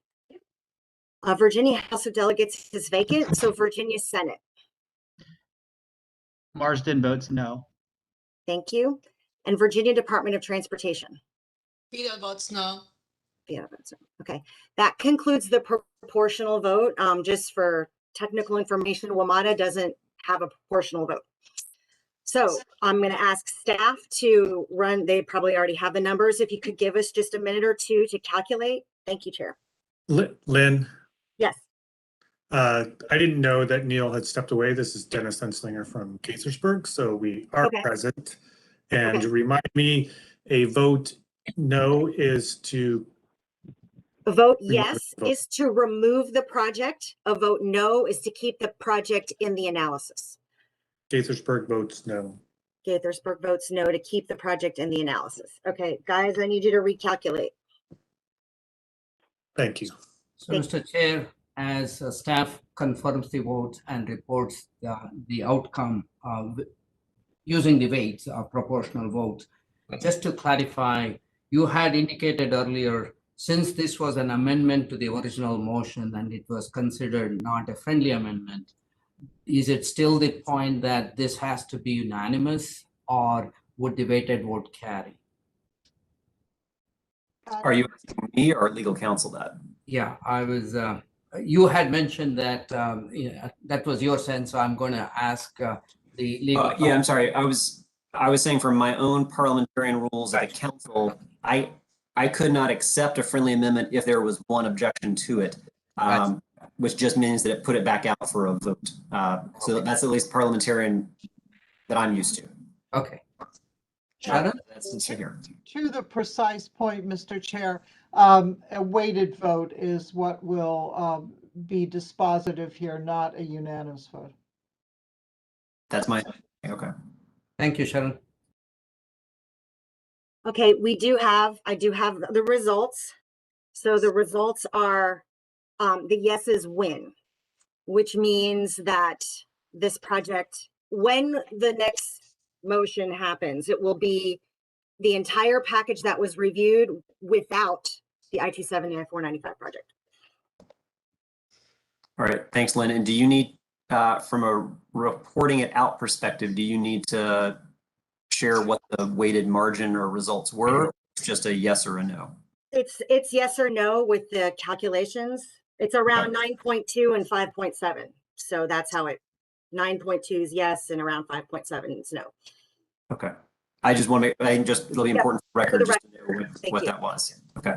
Virginia House of Delegates is vacant, so Virginia Senate. Marsden votes no. Thank you. And Virginia Department of Transportation. Vida votes no. Yeah, that's right. Okay. That concludes the proportional vote. Just for technical information, WMATA doesn't have a proportional vote. So I'm going to ask staff to run. They probably already have the numbers. If you could give us just a minute or two to calculate. Thank you, Chair. Lynn? Yes. I didn't know that Neil had stepped away. This is Dennis Enslinger from Gaithersburg. So we are present. And remind me, a vote no is to... A vote yes is to remove the project. A vote no is to keep the project in the analysis. Gaithersburg votes no. Gaithersburg votes no to keep the project in the analysis. Okay, guys, I need you to recalculate. Thank you. So, Mr. Chair, as staff confirms the vote and reports the outcome using the weights of proportional votes, just to clarify, you had indicated earlier since this was an amendment to the original motion and it was considered not a friendly amendment, is it still the point that this has to be unanimous, or would the weighted vote carry? Are you asking me or legal counsel that? Yeah, I was, you had mentioned that that was your sense, so I'm going to ask the legal. Yeah, I'm sorry. I was saying from my own parliamentarian rules at the council, I could not accept a friendly amendment if there was one objection to it, which just means that it put it back out for a vote. So that's at least parliamentarian that I'm used to. Okay. That's here. To the precise point, Mr. Chair, a weighted vote is what will be dispositive here, not a unanimous vote. That's my, okay. Thank you, Sharon. Okay, I do have the results. So the results are the yeses win, which means that this project, when the next motion happens, it will be the entire package that was reviewed without the IT-7 and I-495 project. All right, thanks, Lynn. And do you need, from a reporting it out perspective, do you need to share what the weighted margin or results were? It's just a yes or a no. It's yes or no with the calculations. It's around 9.2 and 5.7. So that's how it, 9.2 is yes and around 5.7 is no. Okay. I just want to make, it'll be important for the record just to know what that was. Okay.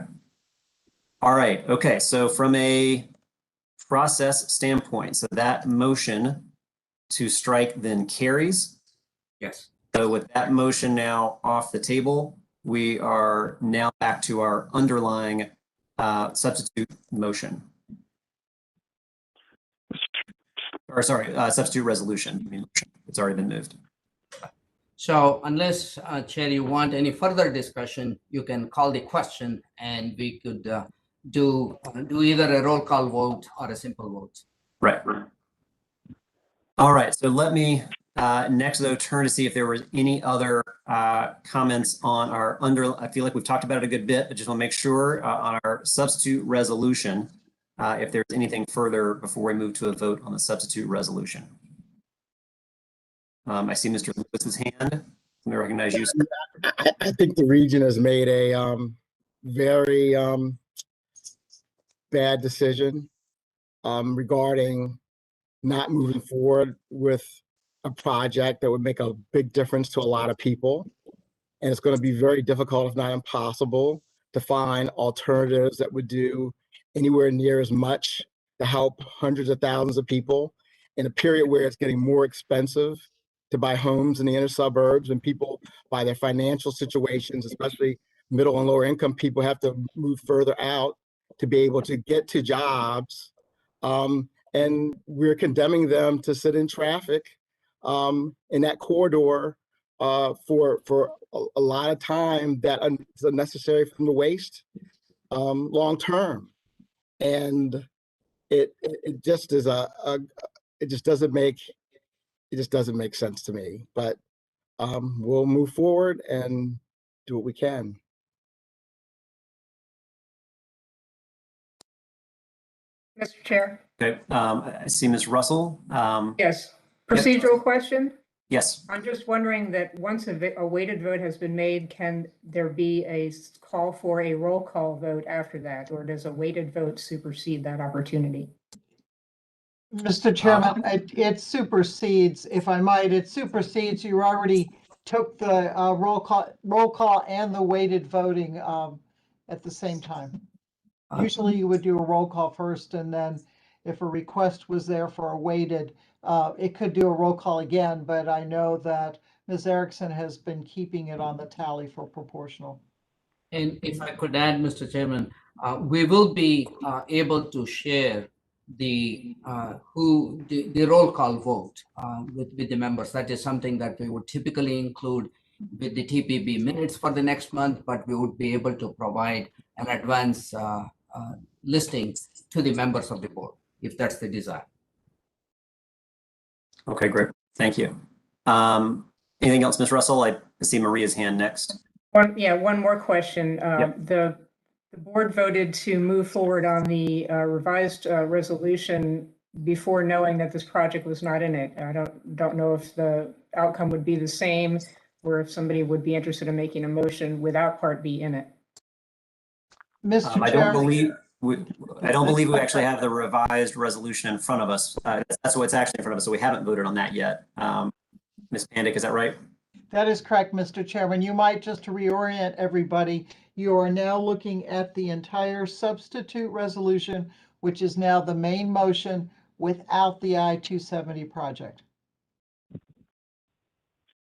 All right. Okay. So from a process standpoint, so that motion to strike then carries. Yes. So with that motion now off the table, we are now back to our underlying substitute motion. Or sorry, substitute resolution. I mean, it's already been moved. So unless, Chair, you want any further discussion, you can call the question and we could do either a roll call vote or a simple vote. Right. All right. So let me next, though, turn to see if there was any other comments on our I feel like we've talked about it a good bit. I just want to make sure on our substitute resolution, if there's anything further before we move to a vote on the substitute resolution. I see Mr. Lewis's hand. Let me recognize you. I think the region has made a very bad decision regarding not moving forward with a project that would make a big difference to a lot of people. And it's going to be very difficult, if not impossible, to find alternatives that would do anywhere near as much to help hundreds of thousands of people in a period where it's getting more expensive to buy homes in the inner suburbs, and people, by their financial situations, especially middle and lower income people, have to move further out to be able to get to jobs. And we're condemning them to sit in traffic in that corridor for a lot of time that is unnecessary from the waste long term. And it just is it just doesn't make sense to me. But we'll move forward and do what we can. Mr. Chair. Okay. I see Ms. Russell. Yes. Procedural question? Yes. I'm just wondering that once a weighted vote has been made, can there be a call for a roll call vote after that, or does a weighted vote supersede that opportunity? Mr. Chairman, it supersedes, if I might, it supersedes. You already took the roll call and the weighted voting at the same time. Usually you would do a roll call first, and then if a request was there for a weighted, it could do a roll call again, but I know that Ms. Erickson has been keeping it on the tally for proportional. And if I could add, Mr. Chairman, we will be able to share the roll call vote with the members. That is something that we would typically include with the TPB minutes for the next month, but we would be able to provide an advance listing to the members of the board, if that's the desire. Okay, great. Thank you. Anything else, Ms. Russell? I see Maria's hand next. One more question. Yep. The The board voted to move forward on the revised resolution before knowing that this project was not in it. I don't know if the outcome would be the same or if somebody would be interested in making a motion without Part B in it. Mr. I Chair. don't believe we actually have the revised resolution in front of us. That's what's actually in front of us, so we haven't voted on that yet. Ms. Pandick, is that right? That is correct, Mr. Chairman. You might, just to reorient everybody, you are now looking at the entire substitute resolution, which is now the main motion without the I-270 project.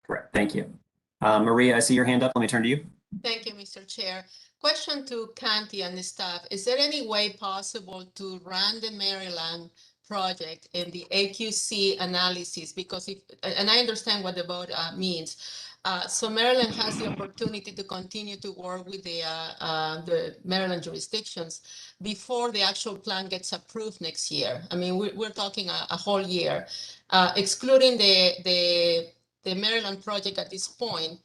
Correct. Thank you. Maria, I see your hand up. Let me turn to you. Thank you, Mr. Chair. Question to Canty and the staff. Is there any way possible to run the Maryland project in the AQC analysis? Because and I understand what the vote means. So Maryland has the opportunity to continue to work with the Maryland jurisdictions before the actual plan gets approved next year. I mean, we're talking a whole year, excluding the Maryland project at this point.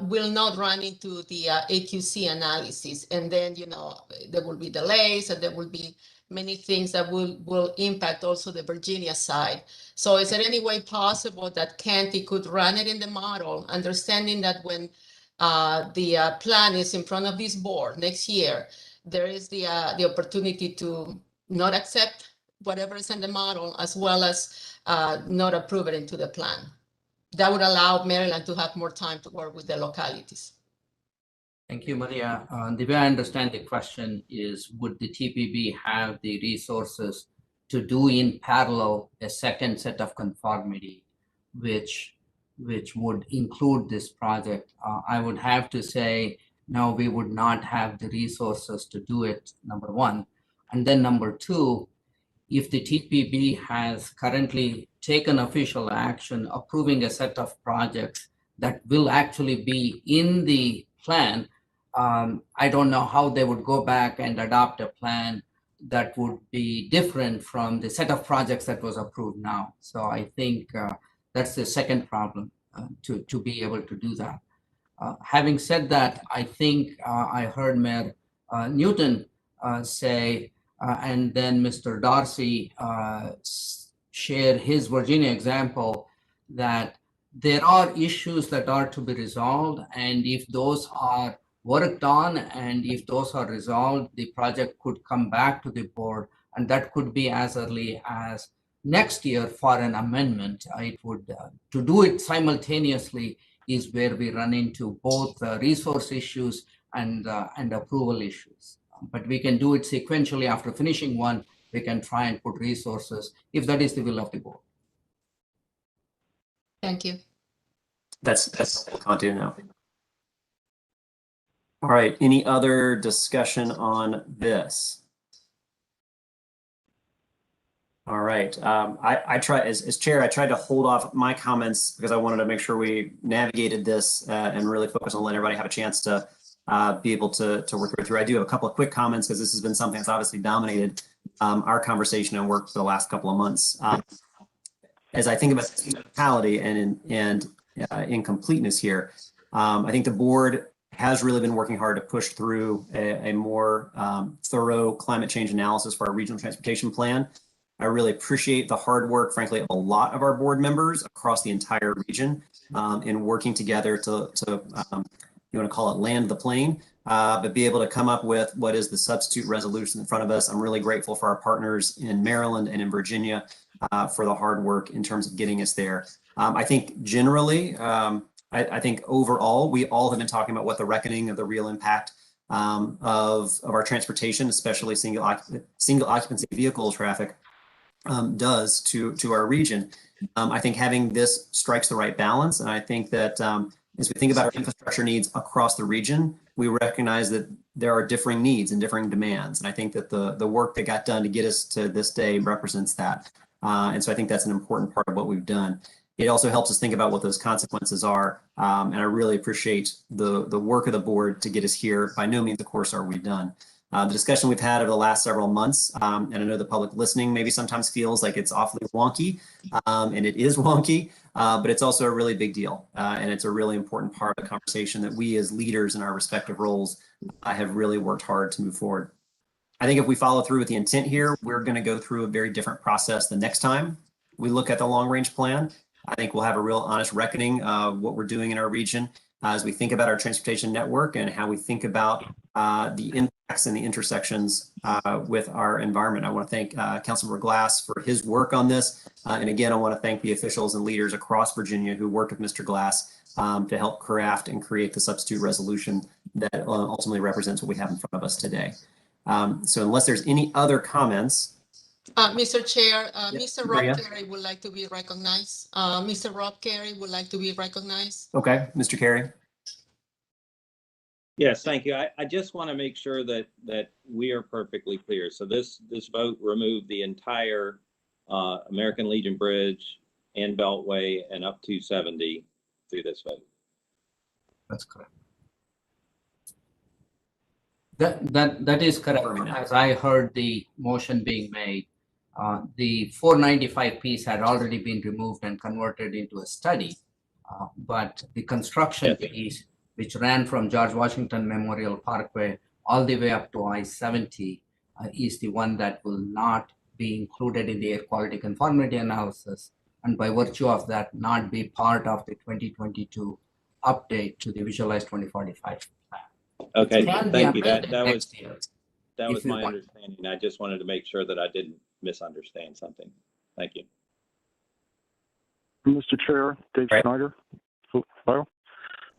Will not run into the AQC analysis. And then, you know, there will be delays and there will be many things that will impact also the Virginia side. So is there any way possible that Canty could run it in the model, understanding that when the plan is in front of this board next year, there is the opportunity to not accept whatever is in the model as well as not approve it into the plan? That would allow Maryland to have more time to work with the localities. Thank you, Maria. The way I understand the question is, would the TPB have the resources to do in parallel a second set of conformity, which would include this project? I would have to say, no, we would not have the resources to do it, number one. And then number two, if the TPB has currently taken official action approving a set of projects that will actually be in the plan, I don't know how they would go back and adopt a plan that would be different from the set of projects that was approved now. So I think that's the second problem, to be able to do that. Having said that, I think I heard Mayor Newton say, and then Mr. Darcy share his Virginia example, that there are issues that are to be resolved, and if those are worked on and if those are resolved, the project could come back to the board, and that could be as early as next year for an amendment. It would to do it simultaneously is where we run into both resource issues and approval issues. But we can do it sequentially. After finishing one, we can try and put resources if that is the will of the board. Thank you. That's what I'll do now. All right. Any other discussion on this? All right. I try as chair, I tried to hold off my comments because I wanted to make sure we navigated this and really focus on letting everybody have a chance to be able to work through. I do have a couple of quick comments because this has been something that's obviously dominated our conversation and work for the last couple of months. As I think about totality and incompleteness here, I think the board has really been working hard to push through a more thorough climate change analysis for our regional transportation plan. I really appreciate the hard work, frankly, of a lot of our board members across the entire region in working together to you want to call it land the plane, but be able to come up with what is the substitute resolution in front of us. I'm really grateful for our partners in Maryland and in Virginia for the hard work in terms of getting us there. I think generally, I think overall, we all have been talking about what the reckoning of the real impact of our transportation, especially single occupancy vehicle traffic, does to our region. I think having this strikes the right balance, and I think that as we think about our infrastructure needs across the region, we recognize that there are differing needs and differing demands, and I think that the work that got done to get us to this day represents that, and so I think that's an important part of what we've done. It also helps us think about what those consequences are, and I really appreciate the work of the board to get us here. By no means, of course, are we done. The discussion we've had over the last several months, and I know the public listening maybe sometimes feels like it's awfully wonky, and it is wonky, but it's also a really big deal. And it's a really important part of the conversation that we as leaders in our respective roles have really worked hard to move forward. I think if we follow through with the intent here, we're going to go through a very different process the next time we look at the long range plan. I think we'll have a real honest reckoning of what we're doing in our region as we think about our transportation network and how we think about the impacts and the intersections with our environment. I want to thank Councilmember Glass for his work on this. And again, I want to thank the officials and leaders across Virginia who worked with Mr. Glass to help craft and create the substitute resolution that ultimately represents what we have in front of us today. So unless there's any other comments. Mr. Chair, Yes, Mr. Maria? Rob Carey would like to be recognized. Mr. Rob Carey would like to be recognized. Okay, Mr. Carey. Yes, thank you. I just want to make sure that we are perfectly clear. So this vote removed the entire American Legion Bridge and Beltway and up to 70 through this vote. That's correct. That is correct. As I heard the motion being made, the 495 piece had already been removed and converted into a study, but the construction piece, which ran from George Washington Memorial Parkway all the way up to I-70, is the one that will not be included in the air quality conformity analysis, and by virtue of that, not be part of the 2022 update to the Visualized 2045 plan. Okay, thank you. That was my want. understanding. I just wanted to make sure that I didn't misunderstand something. Thank you. Mr. Chair, Dave Snyder. Hello?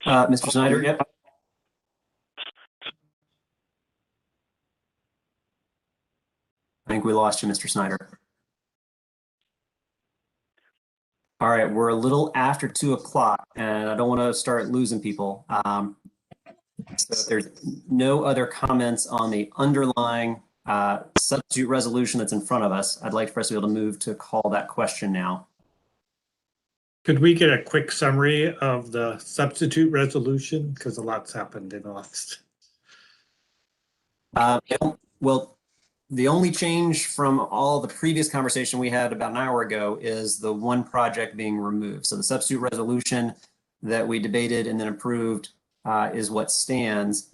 Mr. Snyder, yep. I think we lost you, Mr. Snyder. All right, we're a little after 2 o'clock and I don't want to start losing people. So if there's no other comments on the underlying substitute resolution that's in front of us, I'd like for us to be able to move to call that question now. Could we get a quick summary of the substitute resolution? Because a lot's happened in the last. Well, the only change from all the previous conversation we had about an hour ago is the one project being removed. So the substitute resolution that we debated and then approved is what stands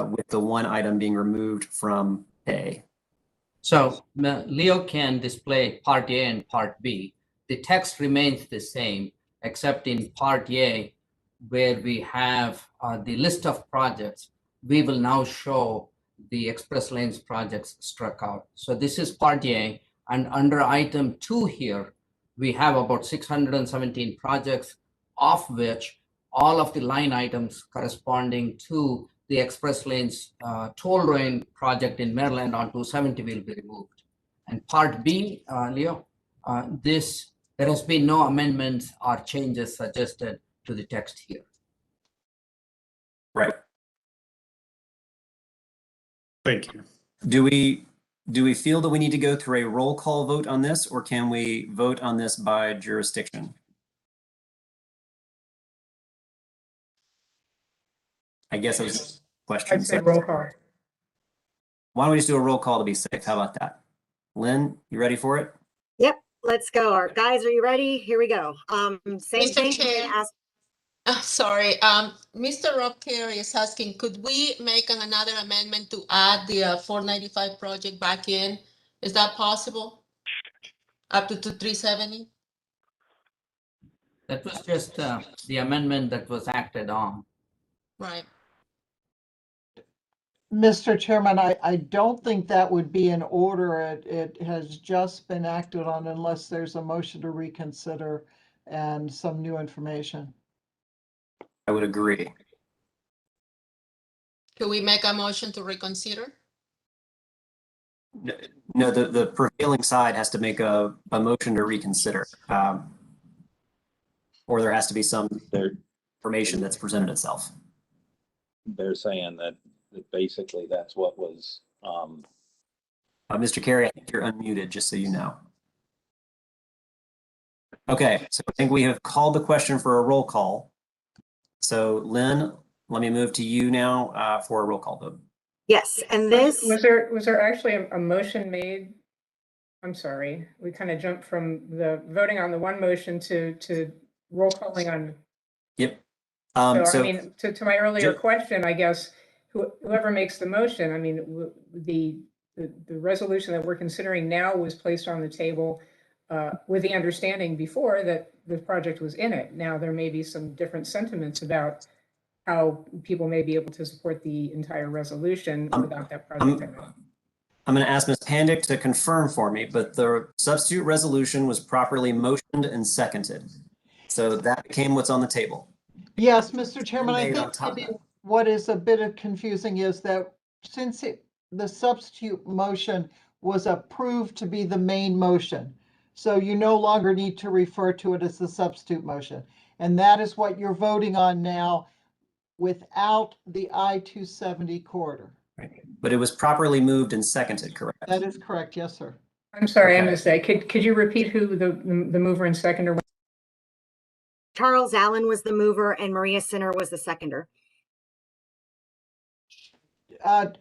with the one item being removed from A. So Leo can display Part A and Part B. The text remains the same, except in Part A, where we have the list of projects, we will now show the express lanes projects struck out. So this is Part A, and under item 2 here, we have about 617 projects, of which all of the line items corresponding to the express lanes toll road project in Maryland on 270 will be removed. And Part B, Leo, there has been no amendments or changes suggested to the text here. Right. Thank you. Do we feel that we need to go through a roll call vote on this, or can we vote on this by jurisdiction? I guess it was a question. I'd say roll call. Why don't we just do a roll call to be safe? How about that? Lynn, you ready for it? Yep, let's go. Our guys, are you ready? Here we go. Same Mr. thing. Chair. Ask. Sorry, Mr. Rob Carey is asking, could we make another amendment to add the 495 project back in? Is that possible? Up to 370? That was just the amendment that was acted on. Right. Mr. Chairman, I don't think that would be in order. It has just been acted on unless there's a motion to reconsider and some new information. I would agree. Could we make a motion to reconsider? No, the prevailing side has to make a motion to reconsider. Or there has to be some information that's presented itself. They're saying that basically that's what was. Mr. Carey, I think you're unmuted, just so you know. Okay, so I think we have called the question for a roll call. So Lynn, let me move to you now for a roll call vote. Yes, and this, Was there actually a motion made? I'm sorry, we kind of jumped from the voting on the one motion to roll calling on. Yep. So I So mean, to my earlier question, I guess, whoever makes the motion, I mean, the resolution that we're considering now was placed on the table with the understanding before that the project was in it. Now, there may be some different sentiments about how people may be able to support the entire resolution without that project in it. I'm going to ask Ms. Pandick to confirm for me, but the substitute resolution was properly motioned and seconded. So that became what's on the table. Yes, Mr. Chairman, I Made on think top of maybe that. what is a bit of confusing is that since the substitute motion was approved to be the main motion, so you no longer need to refer to it as the substitute motion. And that is what you're voting on now without the I-270 corridor. But it was properly moved and seconded, correct? That is correct. Yes, sir. I'm sorry, I Okay. missed that. Could you repeat who the mover and seconder was? Charles Allen was the mover and Maria Sinner was the seconder.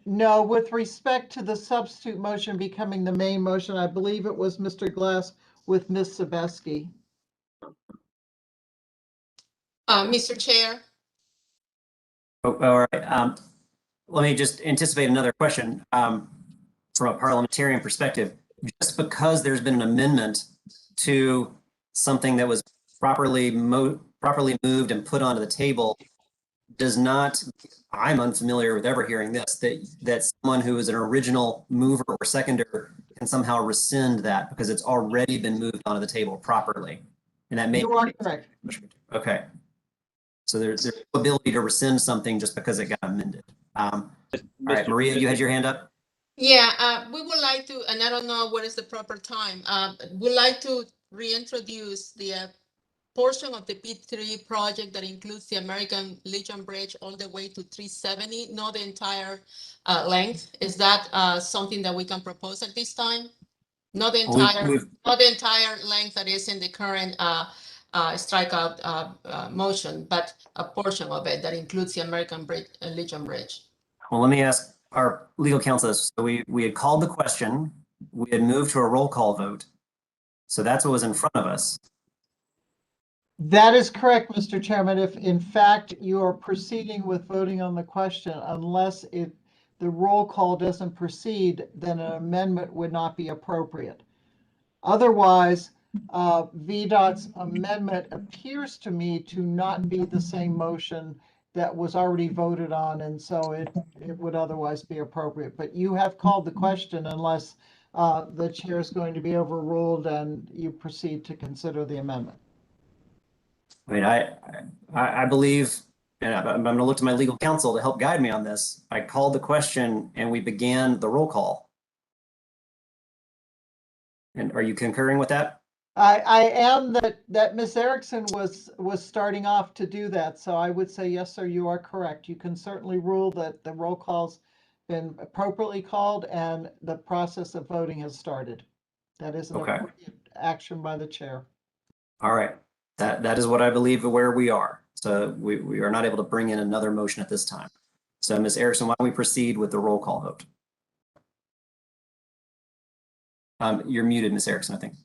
No, with respect to the substitute motion becoming the main motion, I believe it was Mr. Glass with Ms. Sebeski. Mr. Chair. Oh, all right. Let me just anticipate another question from a parliamentarian perspective. Just because there's been an amendment to something that was properly moved and put onto the table does not, I'm unfamiliar with ever hearing this, that someone who is an original mover or seconder can somehow rescind that because it's already been moved onto the table properly. And that may You are correct. Okay. So there's no ability to rescind something just because it got amended. All right, Maria, you had your hand up? Yeah, we would like to, and I don't know what is the proper time, would like to reintroduce the portion of the P3 project that includes the American Legion Bridge all the way to 370, not the entire length. Is that something that we can propose at this time? Not the entire length that is in the current strikeout motion, but a portion of it that includes the American Legion Bridge. Well, let me ask our legal counsel this. So we had called the question, we had moved to a roll call vote. So that's what was in front of us. That is correct, Mr. Chairman. If in fact you are proceeding with voting on the question, unless the roll call doesn't proceed, then an amendment would not be appropriate. Otherwise, VDOT's amendment appears to me to not be the same motion that was already voted on, and so it would otherwise be appropriate. But you have called the question unless the chair is going to be overruled and you proceed to consider the amendment. I mean, I believe, and I'm going to look to my legal counsel to help guide me on this. I called the question and we began the roll call. And are you concurring with that? I am that Ms. Erickson was starting off to do that. So I would say, yes, sir, you are correct. You can certainly rule that the roll call's been appropriately called and the process of voting has started. That is an appropriate action by the chair. All right. That is what I believe where we are. So we are not able to bring in another motion at this time. So Ms. Erickson, why don't we proceed with the roll call vote? You're muted, Ms. Erickson, I think.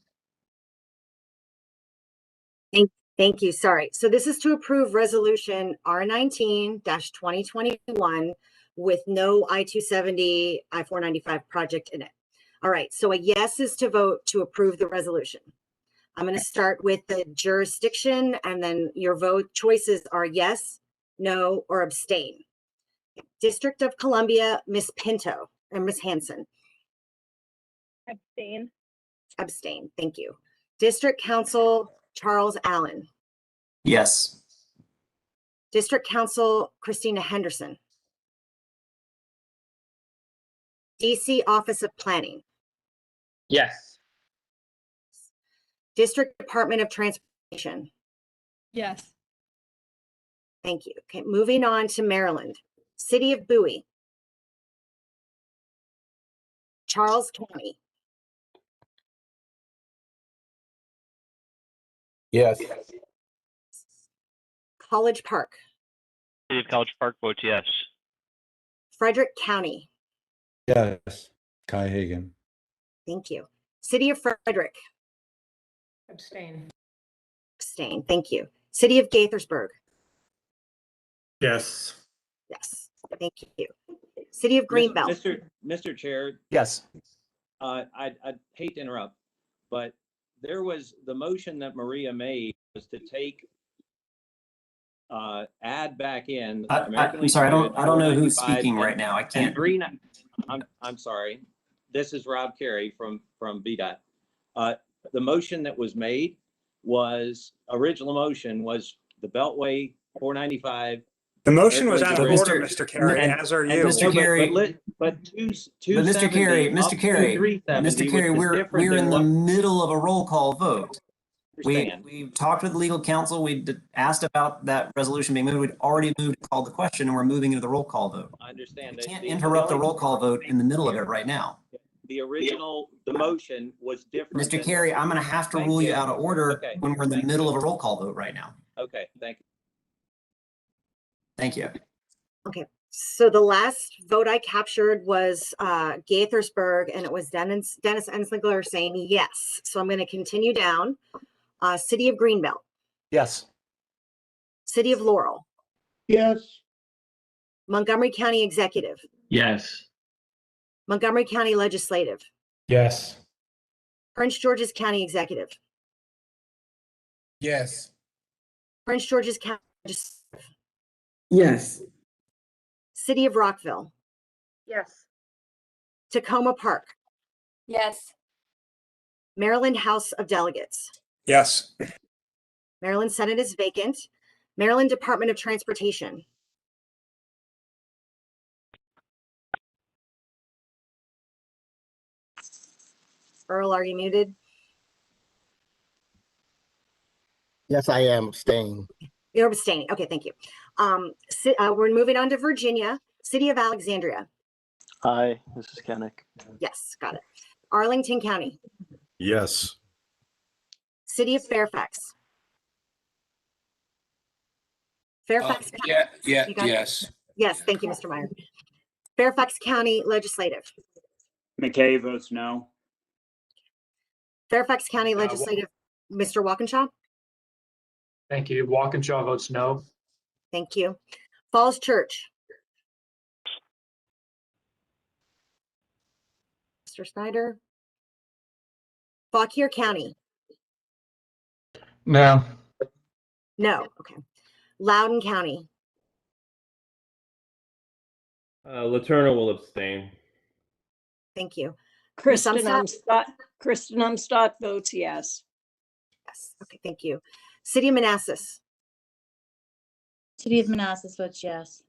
Thank you. Sorry. So this is to approve resolution R19-2021 with no I-270, I-495 project in it. All right. So a yes is to vote to approve the resolution. I'm going to start with the jurisdiction and then your vote choices are yes, no, or abstain. District of Columbia, Ms. Pinto and Ms. Hanson. Abstain. Abstain. Thank you. District Council, Charles Allen. Yes. District Council, Christina Henderson. DC Office of Planning. Yes. District Department of Transportation. Yes. Thank you. Okay, moving on to Maryland. City of Bowie. Charles County. Yes. College Park. City of College Park votes yes. Frederick County. Yes. Kai Hagan. Thank you. City of Frederick. Abstain. Abstain. Thank you. City of Gaithersburg. Yes. Yes. Thank you. City of Greenbelt. Mr. Chair, Yes. I'd hate to interrupt, but there was the motion that Maria made was to take, add back in. I'm sorry, I don't know who's speaking right now. I can't. And green, I'm sorry. This is Rob Carey from VDOT. The motion that was made original motion was the Beltway 495. The motion was Airplanes out of and order, bridges. Mr. Carey, as are you. Mr. Carey, But Mr. Carey, Mr. Carey, we're in the middle of a roll call vote. We talked with legal counsel. We asked about that resolution being moved. We'd already moved to call the question, and we're moving into the roll call vote. I understand. We can't interrupt the roll call vote in the middle of it right now. The motion was different. Mr. Carey, I'm going to have to rule you out of order when we're in the middle of a roll call vote right now. Okay, thank you. Thank you. Okay. So the last vote I captured was Gaithersburg, and it was Dennis Enslinger saying yes. So I'm going to continue down. City of Greenbelt. Yes. City of Laurel. Yes. Montgomery County Executive. Yes. Montgomery County Legislative. Yes. Prince George's County Executive. Yes. Prince George's County Legislative. Yes. City of Rockville. Yes. Tacoma Park. Yes. Maryland House of Delegates. Yes. Maryland Senate is vacant. Maryland Department of Transportation. Earl, are you muted? Yes, I am abstaining. You're abstaining. Okay, thank you. We're moving on to Virginia. City of Alexandria. Hi, this is Kennick. Yes, got it. Arlington County. Yes. City of Fairfax. Fairfax. Yes. Yes, thank you, Mr. Meyer. Fairfax County Legislative. McKay votes no. Fairfax County Legislative, Mr. Walkinshaw. Thank you. Walkinshaw votes no. Thank you. Falls Church. Mr. Snyder. Fauquier County. No. No. Okay. Loudoun County. Letourneau will abstain. Thank you. Kristen Umstattd? Umstattd votes yes. Yes. Okay. Thank you. City of Manassas. City of Manassas votes yes.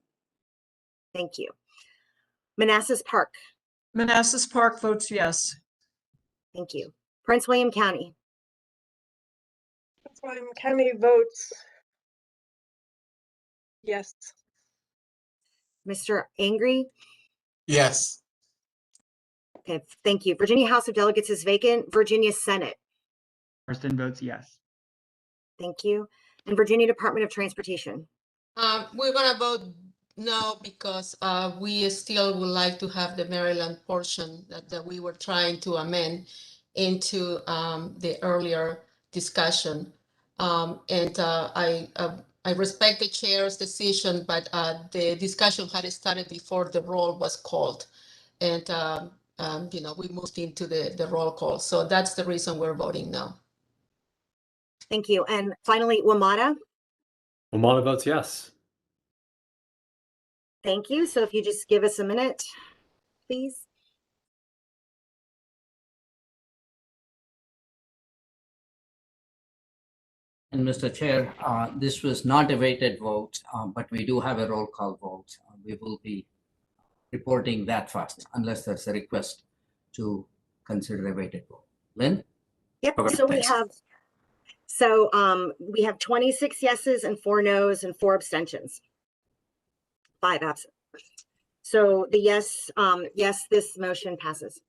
Thank you. Manassas Park. Manassas Park votes yes. Thank you. Prince William County. Prince William County votes yes. Mr. Angry. Yes. Okay. Thank you. Virginia House of Delegates is vacant. Virginia Senate. Marston votes yes. Thank you. And Virginia Department of Transportation. We're gonna vote no because we still would like to have the Maryland portion that we were trying to amend into the earlier discussion. I respect the chair's decision, but the discussion had started before the roll was called. And we moved into the roll call. So that's the reason we're voting no. Thank you. And finally, WMATA. WMATA votes yes. Thank you. So if you just give us a minute, please. And Mr. Chair, this was not a weighted vote, but we do have a roll call vote. We will be reporting that first, unless there's a request to consider a weighted vote. Lynn? Yep. Okay, So thanks. we have 26 yeses and 4 noes and 4 abstentions. 5 absent. So the yes, this motion passes.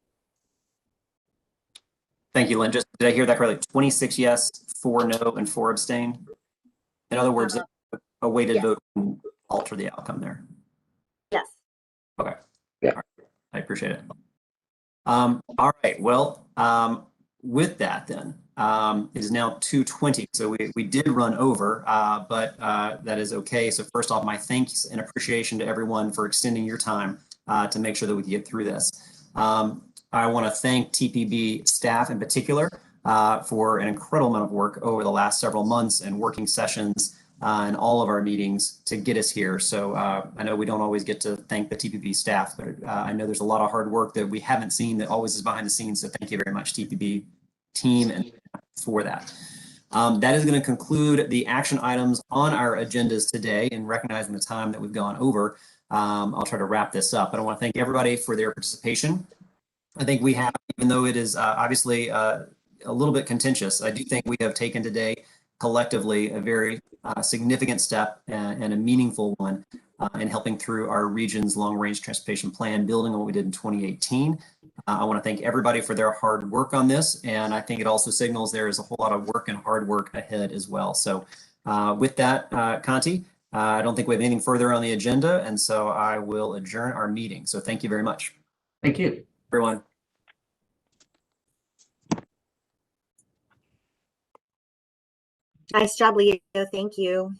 Thank you, Lynn. Did I hear that correctly? 26 yes, 4 no, and 4 abstain. In other words, a weighted vote can alter the outcome there. Yes. Okay. Yeah. All right. I appreciate appreciate it. All right, well, with that then, it is now 2:20, so we did run over, but that is okay. So first off, my thanks and appreciation to everyone for extending your time to make sure that we can get through this. I want to thank TPB staff in particular for an incredible amount of work over the last several months and working sessions and all of our meetings to get us here. So I know we don't always get to thank the TPB staff, but I know there's a lot of hard work that we haven't seen that always is behind the scenes. So thank you very much, TPB team, and for that. That is going to conclude the action items on our agendas today. And recognizing the time that we've gone over, I'll try to wrap this up. But I want to thank everybody for their participation. I think we have, even though it is obviously a little bit contentious, I do think we have taken today collectively a very significant step and a meaningful one in helping through our region's long-range transportation plan, building on what we did in 2018. I want to thank everybody for their hard work on this, and I think it also signals there is a whole lot of work and hard work ahead as well. So with that, Conti, I don't think we have anything further on the agenda, and so I will adjourn our meeting. So thank you very much. Thank you, everyone. Nice job, Leo. Thank you.